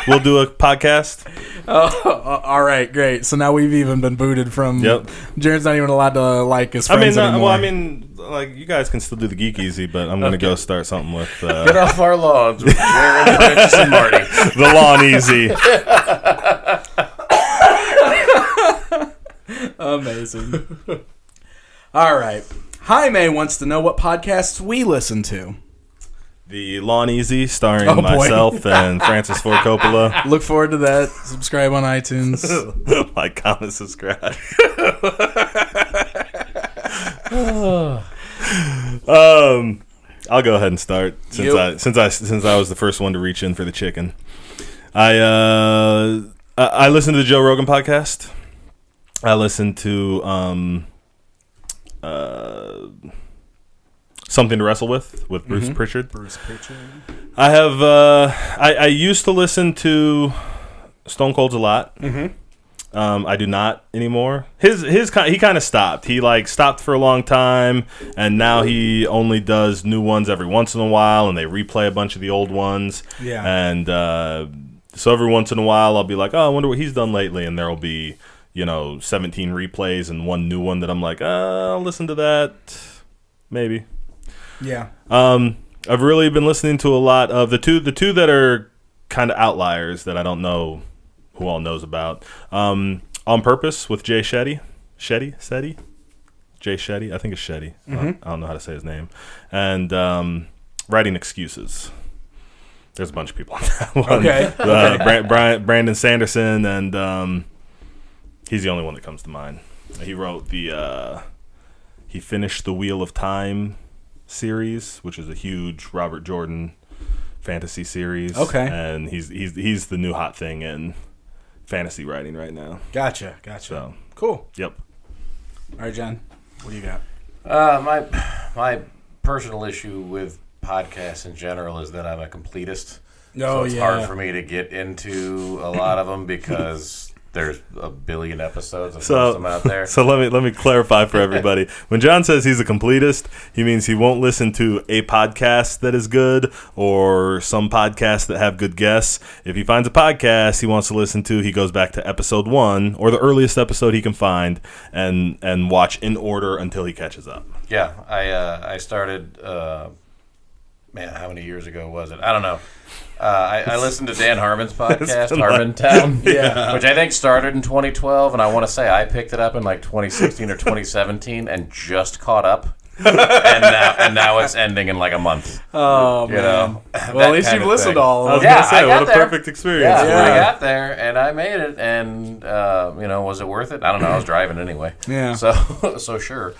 podcast. Oh, all right, great. So now we've even been booted from. Yep. Jared's not even allowed to like his friends anymore. Like you guys can still do the Geek Easy, but I'm gonna go start something with. Get off our lawns with Jared, Francis, and Marty. The Lawn Easy. Amazing. All right. Jaime wants to know what podcasts we listen to. The Lawn Easy, starring myself and Francis Ford Coppola. Look forward to that. Subscribe on iTunes. Like, comment, subscribe. I'll go ahead and start since I was the first one to reach in for the chicken. I listen to the Joe Rogan podcast. I listen to Something to Wrestle with Bruce Pritchard. I have I used to listen to Stone Cold's a lot. I do not anymore. He kind of stopped. He stopped for a long time, and now he only does new ones every once in a while, and they replay a bunch of the old ones. Yeah. And so every once in a while, I'll be like, oh, I wonder what he's done lately, and there will be 17 replays and one new one that I'm like, I'll listen to that, maybe. Yeah. I've really been listening to a lot of the two that are kind of outliers that I don't know who all knows about. On Purpose with Jay Shetty. Jay Shetty? I think it's Shetty. I don't know how to say his name. And Writing Excuses. There's a bunch of people on that one. Okay. Brandon Sanderson, and he's the only one that comes to mind. He wrote he finished the Wheel of Time series, which is a huge Robert Jordan fantasy series. Okay. And he's the new hot thing in fantasy writing right now. Gotcha. So Cool. Yep. All right, John, what do you got? My personal issue with podcasts in general is that I'm a completist. So it's hard for me to get into a lot of them because there's a billion episodes of them out there. So let me clarify for everybody. When John says he's a completist, he means he won't listen to a podcast that is good or some podcasts that have good guests. If he finds a podcast he wants to listen to, he goes back to episode 1 or the earliest episode he can find and watch in order until he catches up. Yeah, I started. How many years ago was it? I don't know. I listened to Dan Harmon's podcast, Harmontown, which I think started in 2012, and I want to say I picked it up in 2016 or 2017 and just caught up. and now it's ending in a month. Oh, man. Well, at least you've listened to all of them. I was going to say, what a perfect experience. Yeah, I got there, and I made it, and, was it worth it? I don't know. I was driving anyway. Yeah. So sure.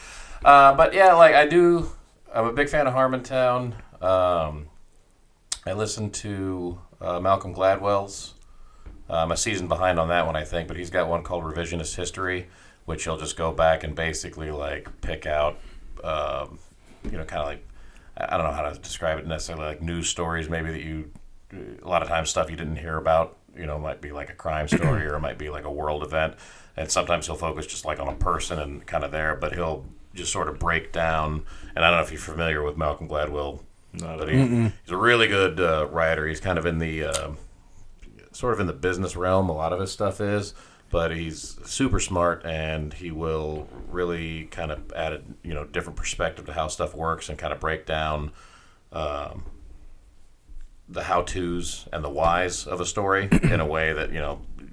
But, yeah, I'm a big fan of Harmontown. I listened to Malcolm Gladwell's. I'm a season behind on that one, I think, but he's got one called Revisionist History, which he'll just go back and basically pick out, kind of I don't know how to describe it necessarily, news stories maybe that a lot of times stuff you didn't hear about, might be a crime story or it might be a world event. And sometimes he'll focus just on a person and kind of there, but he'll just sort of break down. And I don't know if you're familiar with Malcolm Gladwell But he's a really good writer. He's kind of in the sort of in the business realm. A lot of his stuff is, but he's super smart, and he will really kind of add a different perspective to how stuff works and kind of break down the how-tos and the whys of a story in a way that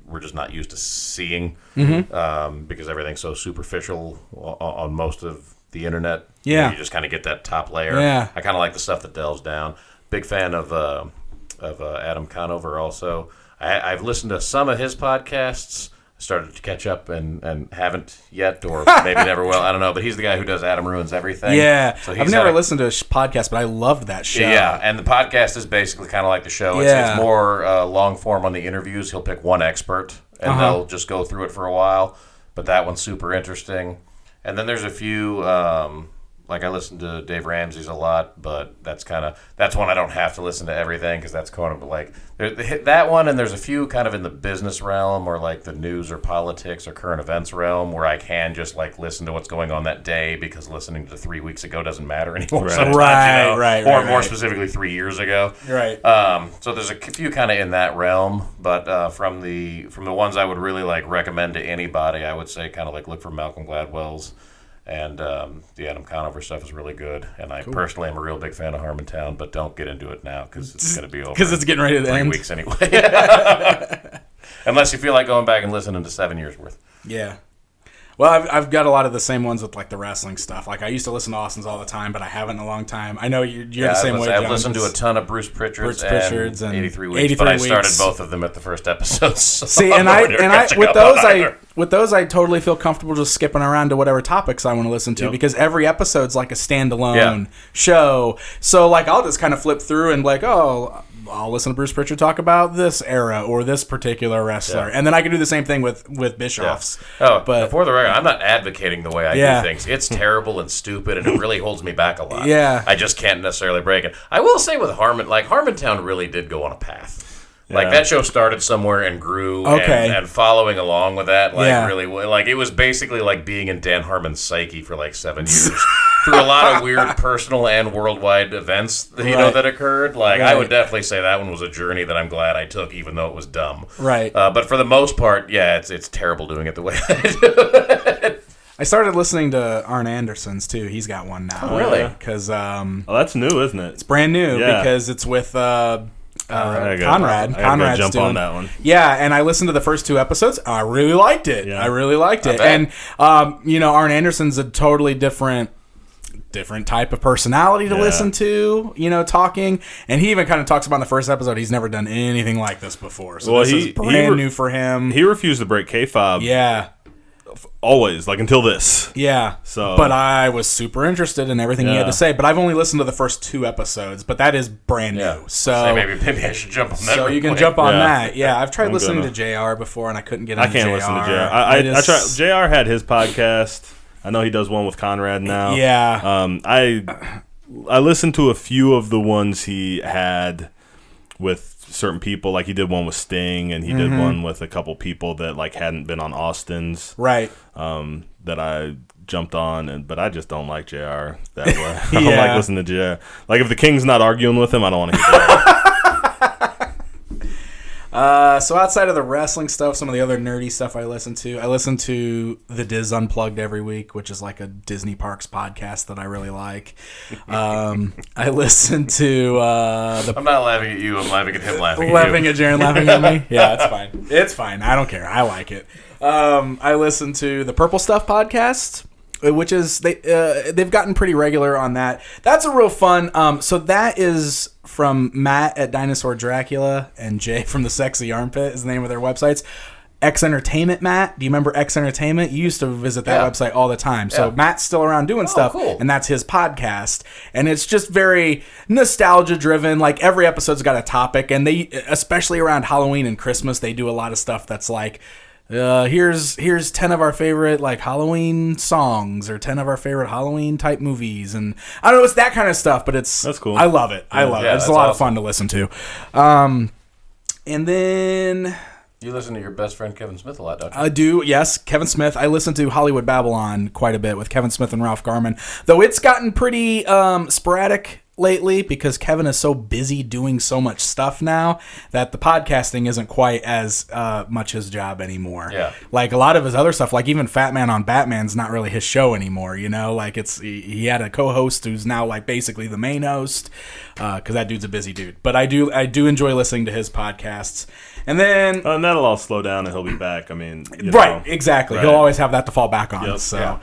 we're just not used to seeing, because everything's so superficial on most of the internet. Yeah, you just kind of get that top layer. Yeah, I kind of like the stuff that delves down. Big fan of Adam Conover also. I've listened to some of his podcasts. Started to catch up and haven't yet, or maybe never will. I don't know. But he's the guy who does Adam Ruins Everything. Yeah. So I've never listened to a podcast, but I loved that show. Yeah, and the podcast is basically kind of like the show. It's more long form on the interviews. He'll pick one expert, and they'll just go through it for a while. But that one's super interesting. And then there's a few... like I listen to Dave Ramsey's a lot, but that's one I don't have to listen to everything, because that's kind of like that one. And there's a few kind of in the business realm, or like the news or politics or current events realm, where I can just like listen to what's going on that day, because listening to 3 weeks ago doesn't matter anymore. Right. Sometimes, Right. Or more specifically, 3 years ago. Right. So there's a few kind of in that realm, but from the ones I would really like recommend to anybody, I would say kind of like look for Malcolm Gladwell's. And the Adam Conover stuff is really good. And I personally am a real big fan of Harmontown, but don't get into it now, because it's going to be over. Because it's getting ready to 3 end. weeks anyway. Unless you feel like going back and listening to 7 years worth. Yeah. Well, I've got a lot of the same ones with like the wrestling stuff. Like I used to listen to Austin's all the time, but I haven't in a long time. I know you're the same way. I've listened to a ton of Bruce Pritchard's and 83 Weeks, 83 but I weeks. started both of them at the first episode. So See, and with those I totally feel comfortable just skipping around to whatever topics I want to listen to, because every episode's like a standalone show. So like I'll just kind of flip through and like, oh, I'll listen to Bruce Pritchard talk about this era or this particular wrestler, and then I can do the same thing with Bischoff's. Oh, but for the record, I'm not advocating the way I do things. It's terrible and stupid, and it really holds me back a lot. Yeah, I just can't necessarily break it. I will say with Harmontown really did go on a path. Like that show started somewhere and grew, and following along with that, really, like it was basically like being in Dan Harmon's psyche for like 7 years. Through a lot of weird personal and worldwide events that occurred. I would definitely say that one was a journey that I'm glad I took, even though it was dumb. Right. But for the most part, it's terrible doing it the way I do it. I started listening to Arn Anderson's too. He's got one now. Oh, really? Because that's new, isn't it? It's brand new because it's with Conrad. I Conrad's jump doing on that one. Yeah, and I listened to the first 2 episodes. I really liked it. Yeah. I really liked it. And Arn Anderson's a totally different type of personality to listen to, talking. And he even kind of talks about in the first episode, he's never done anything like this before. So this is brand new for him. He refused to break kayfabe. Yeah. Always, until this. Yeah. So, but I was super interested in everything he had to say. But I've only listened to the first 2 episodes, but that is brand new. So maybe I should jump on that. So you can jump on that. Yeah, I've tried listening to JR before, and I couldn't get into JR. I can't listen to JR. I tried. JR had his podcast. I know he does one with Conrad now. Yeah. I listened to a few of the ones he had with certain people. Like he did one with Sting, and he did one with a couple people that hadn't been on Austin's. Right. That I jumped on, but I just don't like JR that way. I don't like listening to JR. Like if the King's not arguing with him, I don't want to hear JR. So outside of the wrestling stuff, some of the other nerdy stuff I listen to The Diz Unplugged every week, which is like a Disney Parks podcast that I really like. I listen to I'm not laughing at you, I'm laughing at him laughing at laughing at Jaron laughing at me. Yeah, it's fine. It's fine. I don't care. I like it. I listen to the Purple Stuff podcast, which is they've gotten pretty regular on that. That's a real fun. So that is from Matt at Dinosaur Dracula and Jay from the Sexy Armpit is the name of their websites. X Entertainment, Matt. Do you remember X Entertainment? You used to visit that website all the time. So Matt's still around doing stuff, cool. And that's his podcast. And it's just very nostalgia driven. Like every episode's got a topic, and they, especially around Halloween and Christmas, they do a lot of stuff that's like, here's 10 of our favorite Halloween songs or 10 of our favorite Halloween type movies, and I don't know, it's that kind of stuff, but that's cool. I love it. I love it. It's a lot of fun to listen to. And then you listen to your best friend Kevin Smith a lot, don't you? I do, yes. Kevin Smith. I listen to Hollywood Babylon quite a bit with Kevin Smith and Ralph Garman, though it's gotten pretty sporadic lately because Kevin is so busy doing so much stuff now that the podcasting isn't quite as much his job anymore. Yeah. Like a lot of his other stuff, like even Fat Man on Batman's not really his show anymore, you know? Like he had a co-host who's now like basically the main host because that dude's a busy dude. But I do enjoy listening to his podcasts. And then... and that'll all slow down and he'll be back. I mean... Right, exactly. Right. He'll always have that to fall back on. Yep. So...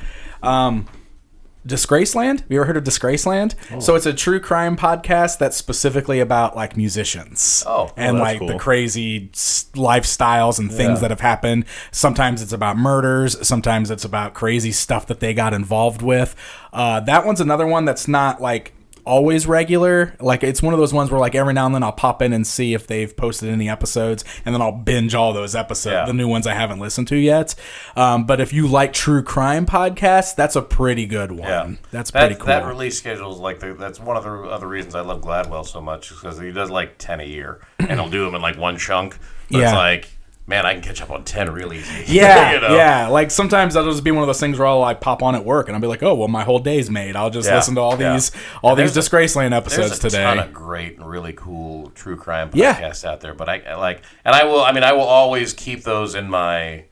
Disgraceland? Have you ever heard of Disgraceland? Oh. So it's a true crime podcast that's specifically about like musicians. And like cool. The crazy lifestyles and things that have happened. Sometimes it's about murders. Sometimes it's about crazy stuff that they got involved with. That one's another one that's not like always regular. Like it's one of those ones where like every now and then I'll pop in and see if they've posted any episodes, and then I'll binge all those episodes, the new ones I haven't listened to yet. But if you like true crime podcasts, that's a pretty good one. Yeah. That's pretty cool. That release schedule is like that's one of the other reasons I love Gladwell so much, because he does like 10 a year, and he'll do them in like one chunk. But it's like, man, I can catch up on 10 real easy. Yeah, you know? Yeah. Like sometimes that'll just be one of those things where I'll like pop on at work and I'll be like, oh, well, my whole day's made. I'll just listen to all these Disgraceland episodes today. There's a ton of great and really cool true crime podcasts out there. But I will always keep those in my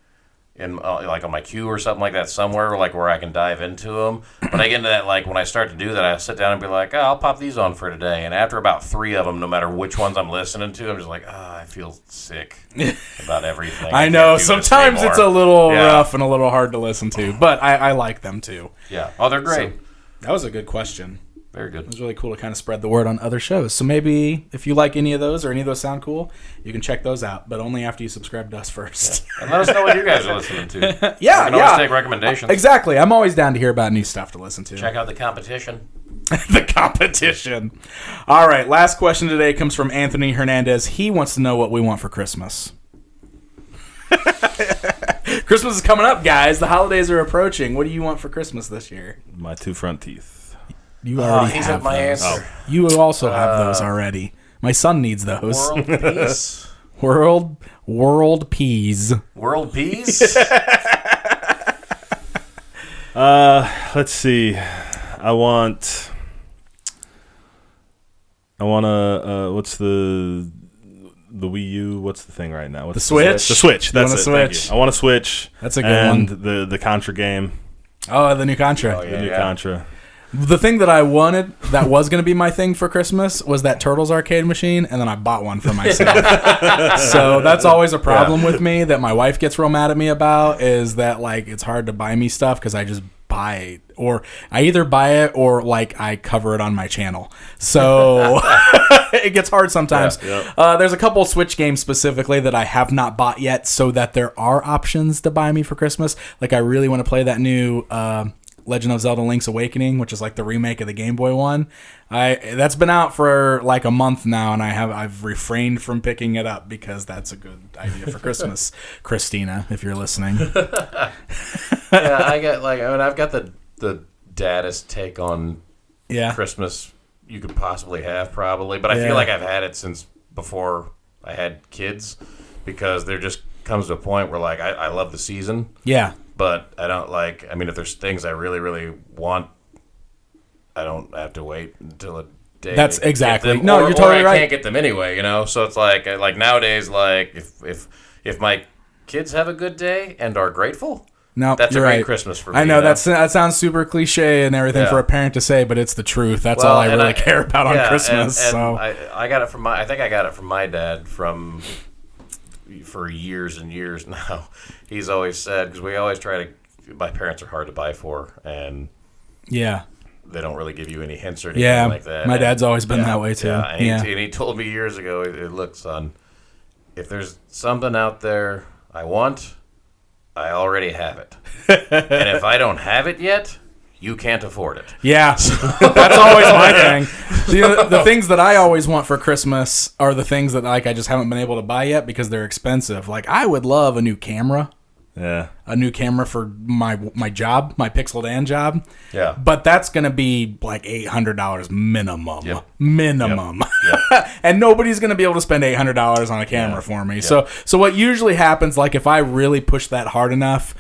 like on my queue or something like that somewhere, like where I can dive into them. But I get into that, like when I start to do that, I sit down and be like, oh, I'll pop these on for today. And after about 3 of them, no matter which ones I'm listening to, I'm just like, I feel sick about everything. I know. Sometimes it's a little rough and a little hard to listen to, but I like them too. Yeah. Oh, they're great. So, that was a good question. Very good. It was really cool to kind of spread the word on other shows. So maybe if you like any of those or any of those sound cool, you can check those out, but only after you subscribe to us first. Yeah. And let us know what you guys are listening to. We can always take recommendations. Exactly. I'm always down to hear about new stuff to listen to. Check out the competition. The competition. All right. Last question today comes from Anthony Hernandez. He wants to know what we want for Christmas. Christmas is coming up, guys. The holidays are approaching. What do you want for Christmas this year? My 2 front teeth. You already have my those. answer. You also have those already. My son needs those. World peace. World peas. World peas? Let's see. I want what's the Wii U? What's the thing right now? What's the Switch? The Switch. That's it. Switch? I want a Switch. That's a good one. And the Contra game. Oh, the new Contra. Oh, the new Contra. The thing that I wanted that was going to be my thing for Christmas was that Turtles arcade machine, and then I bought one for myself. So that's always a problem with me that my wife gets real mad at me about, is that like it's hard to buy me stuff because I just buy it, or I either buy it or like I cover it on my channel. So it gets hard sometimes. There's a couple Switch games specifically that I have not bought yet, so that there are options to buy me for Christmas. Like I really want to play that new Legend of Zelda Link's Awakening, which is like the remake of the Game Boy one. That's been out for like a month now, and I've refrained from picking it up because that's a good idea for Christmas. Christina, if you're listening. I've got the daddest take on Christmas you could possibly have, probably. But I feel like I've had it since before I had kids, because there just comes to a point where like I love the season. Yeah. But I don't like, I mean, if there's things I really, really want, I don't have to wait until a day. That's to exactly. get them, No, you're totally right. I can't get them anyway, you know? So it's like nowadays, like, if my kids have a good day and are grateful, that's a great Christmas for me. I know, that sounds super cliche and everything for a parent to say, but it's the truth. That's all I really care about on Christmas. And so I got it from I think I got it from my dad for years and years now. He's always said, because we always my parents are hard to buy for, and they don't really give you any hints or anything like that. My dad's always been that way too. And he told me years ago, look, son, if there's something out there I want, I already have it. And if I don't have it yet, you can't afford it. Yeah. That's always my thing. The things that I always want for Christmas are the things that like I just haven't been able to buy yet because they're expensive. Like I would love a new camera. Yeah. A new camera for my job, my Pixel Dan job. Yeah. But that's going to be like $800 minimum. Yep. Minimum. Yep. And nobody's going to be able to spend $800 on a camera for me. Yep. So what usually happens, like if I really push that hard enough,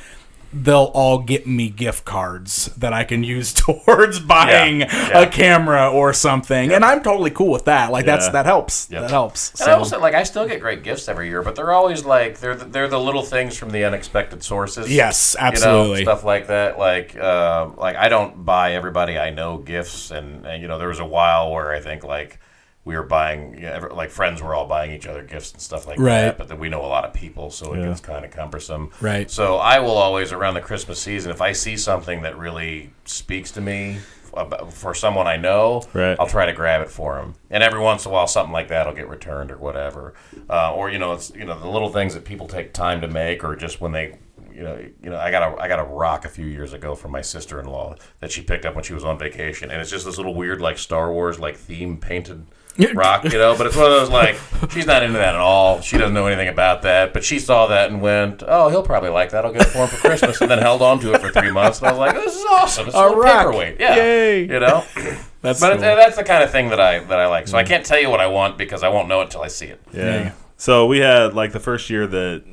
they'll all get me gift cards that I can use towards buying a camera or something, and I'm totally cool with that. Like that helps. Yep. That helps. And I also I still get great gifts every year, but they're always like they're the little things from the unexpected sources. Yes, absolutely. Stuff like that. Like I don't buy everybody I know gifts, and there was a while where I think like we were buying, like friends were all buying each other gifts and stuff like that. But then we know a lot of people, so it gets kind of cumbersome. Right. So I will always, around the Christmas season, if I see something that really speaks to me for someone I know, I'll try to grab it for them. And every once in a while, something like that will get returned or whatever. Or it's the little things that people take time to make, or just when they. I got a rock a few years ago from my sister-in-law that she picked up when she was on vacation, and it's just this little weird like Star Wars like theme painted rock, but it's one of those like she's not into that at all. She doesn't know anything about that, but she saw that and went, "Oh, he'll probably like that. I'll get it for him for Christmas." And then held on to it for 3 months, and I was like, "This is awesome! It's a little paperweight, Yay. That's cool. That's the kind of thing that I like. So I can't tell you what I want because I won't know it until I see it. Yeah. So we had like the first year that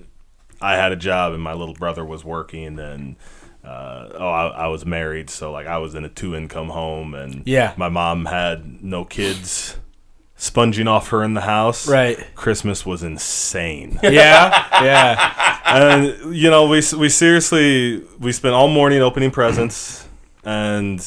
I had a job and my little brother was working, and I was married, so like I was in a 2-income home, and my mom had no kids sponging off her in the house. Right. Christmas was insane. Yeah. And we seriously spent all morning opening presents, and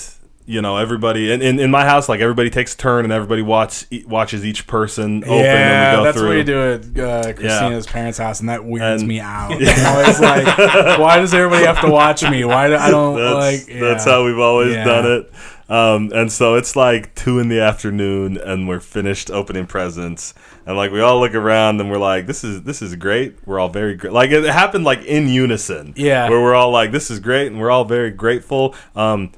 everybody in my house, like everybody takes a turn and everybody watches each person open, and we go that's through. what we do at Christina's parents' house, and that weirds me out. I'm always like, why does everybody have to watch me? Why do I don't That's how we've always done it. And so it's like 2 PM and we're finished opening presents, and like we all look around and we're like, this is great. We're all very great. Like it happened like in unison. Yeah. Where we're all like, this is great, and we're all very grateful.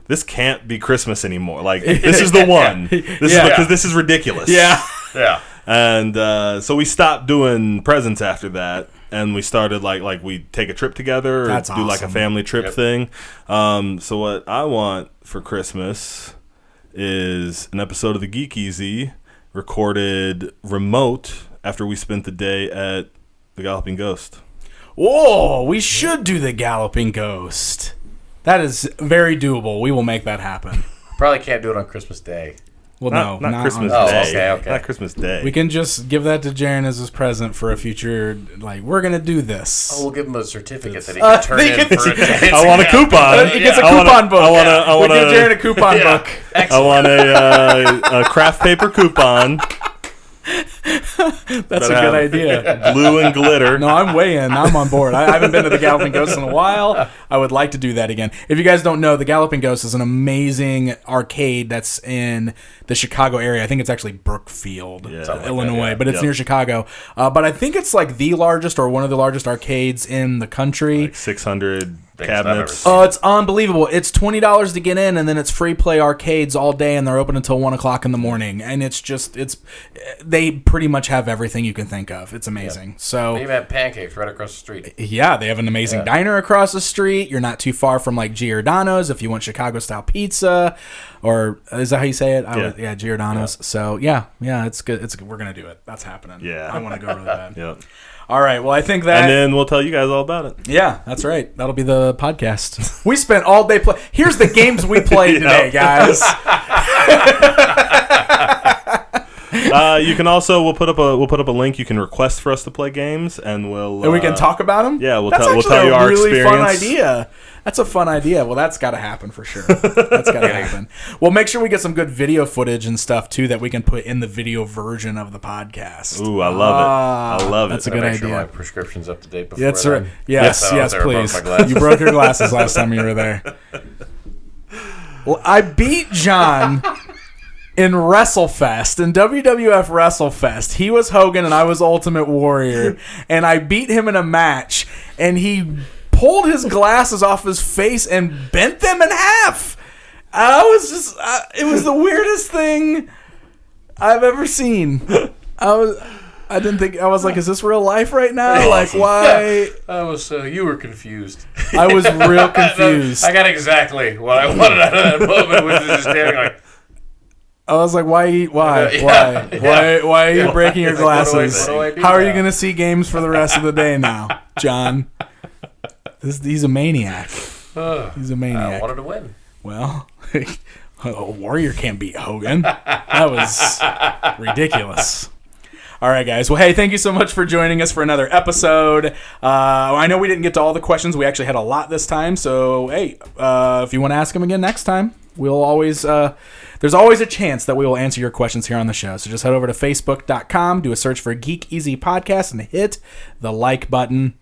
This can't be Christmas anymore. Like this is the one. This is because this is ridiculous. Yeah. Yeah. And so we stopped doing presents after that. And we started like we take a trip together, or That's do like a awesome. family trip thing. So what I want for Christmas is an episode of the Geek Easy recorded remote after we spent the day at the Galloping Ghost. Whoa, we should do the Galloping Ghost. That is very doable. We will make that happen. Probably can't do it on Christmas Day. Well, not Christmas on Day. Okay. Not Christmas Day. We can just give that to Jaren as his present for a future, like, we're going to do this. Oh, we'll give him a certificate that he can turn in for a chance. I want a coupon. He gets a coupon book. I want we give Jaren a coupon book. I want a craft paper coupon. That's a good idea. Glue and glitter. No, I'm way in. I'm on board. I haven't been to the Galloping Ghost in a while. I would like to do that again. If you guys don't know, the Galloping Ghost is an amazing arcade that's in the Chicago area. I think it's actually Brookfield, Illinois, but it's near Chicago. But I think it's like the largest or one of the largest arcades in the country. Like 600 cabinets. Oh, it's unbelievable. It's $20 to get in, and then it's free play arcades all day, and they're open until 1 o'clock in the morning. And they pretty much have everything you can think of. It's amazing. So they even have pancakes right across the street. Yeah, they have an amazing diner across the street. You're not too far from like Giordano's if you want Chicago style pizza, or is that how you say it? Giordano's. Yeah. So yeah, it's good. We're gonna do it. That's happening. Yeah, I want to go really bad. Yep. All right. Well, I think that, and then we'll tell you guys all about it. Yeah, that's right. That'll be the podcast. We spent all day play. Here's the games we played today, guys. You can also we'll put up a link. You can request for us to play games, and we can talk about them. Yeah, we'll tell you our really experience. Fun idea. That's a fun idea. Well, that's got to happen for sure. That's got to happen. Well, make sure we get some good video footage and stuff too that we can put in the video version of the podcast. Ooh, I love it. I love it. That's a good idea. Sure my prescription's up to date before. That's right. Yes, please. You broke your glasses last time you were there. Well, I beat John in WrestleFest, in WWF WrestleFest. He was Hogan and I was Ultimate Warrior, and I beat him in a match, and he pulled his glasses off his face and bent them in half. I was just, it was the weirdest thing I've ever seen. I was like, is this real life right now? Like, why? Yeah. You were confused. I was real confused. I got exactly what I wanted out of that moment, which is just standing like, I was like, why are you breaking your glasses? What do I do How are now? you going to see games for the rest of the day now, John? He's a maniac. He's a maniac. I wanted to win. Well, a Warrior can't beat Hogan. That was ridiculous. All right, guys. Well, hey, thank you so much for joining us for another episode. I know we didn't get to all the questions. We actually had a lot this time. So, hey, if you want to ask them again next time, we'll always... there's always a chance that we will answer your questions here on the show. So just head over to facebook.com, do a search for Geek Easy Podcast, and hit the like button.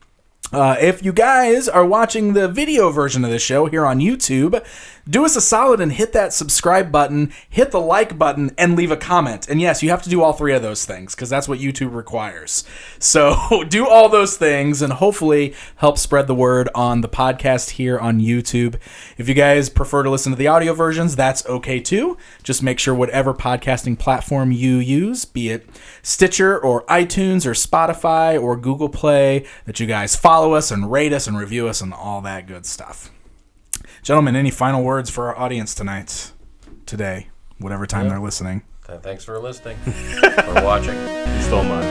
If you guys are watching the video version of the show here on YouTube, do us a solid and hit that subscribe button, hit the like button, and leave a comment. And yes, you have to do all three of those things because that's what YouTube requires. So do all those things and hopefully help spread the word on the podcast here on YouTube. If you guys prefer to listen to the audio versions, that's okay too. Just make sure whatever podcasting platform you use, be it Stitcher or iTunes or Spotify or Google Play, that you guys follow us and rate us and review us and all that good stuff. Gentlemen, any final words for our audience today, whatever time they're listening? Thanks for listening or watching. You stole mine.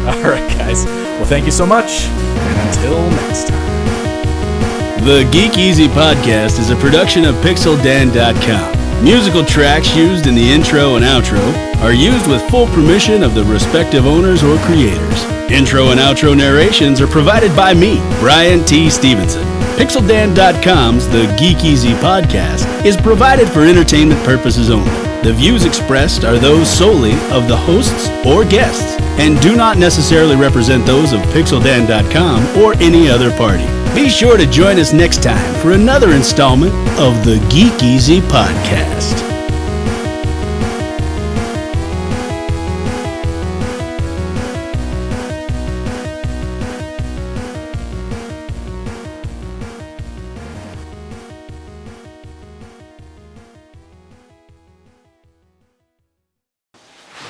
All right, guys. Well, thank you so much, and until next time. The Geek Easy Podcast is a production of PixelDan.com. Musical tracks used in the intro and outro are used with full permission of the respective owners or creators. Intro and outro narrations are provided by me, Brian T. Stevenson. PixelDan.com's The Geek Easy Podcast is provided for entertainment purposes only. The views expressed are those solely of the hosts or guests and do not necessarily represent those of PixelDan.com or any other party. Be sure to join us next time for another installment of The Geek Easy Podcast.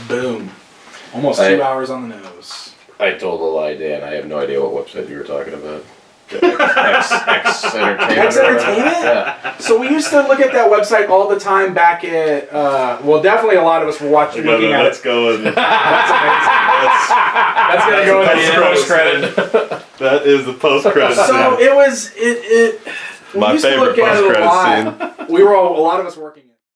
Boom. Almost 2 hours on the nose. I told a lie, Dan. I have no idea what website you were talking about. X Entertainment. X Entertainment? Yeah. So we used to look at that website all the time back at, well, definitely a lot of us were looking at Let's it. go and That's going to go in the post-credit. that is the post-credit So scene. it was, we My used to favorite look at it a post-credit lot. A lot of us working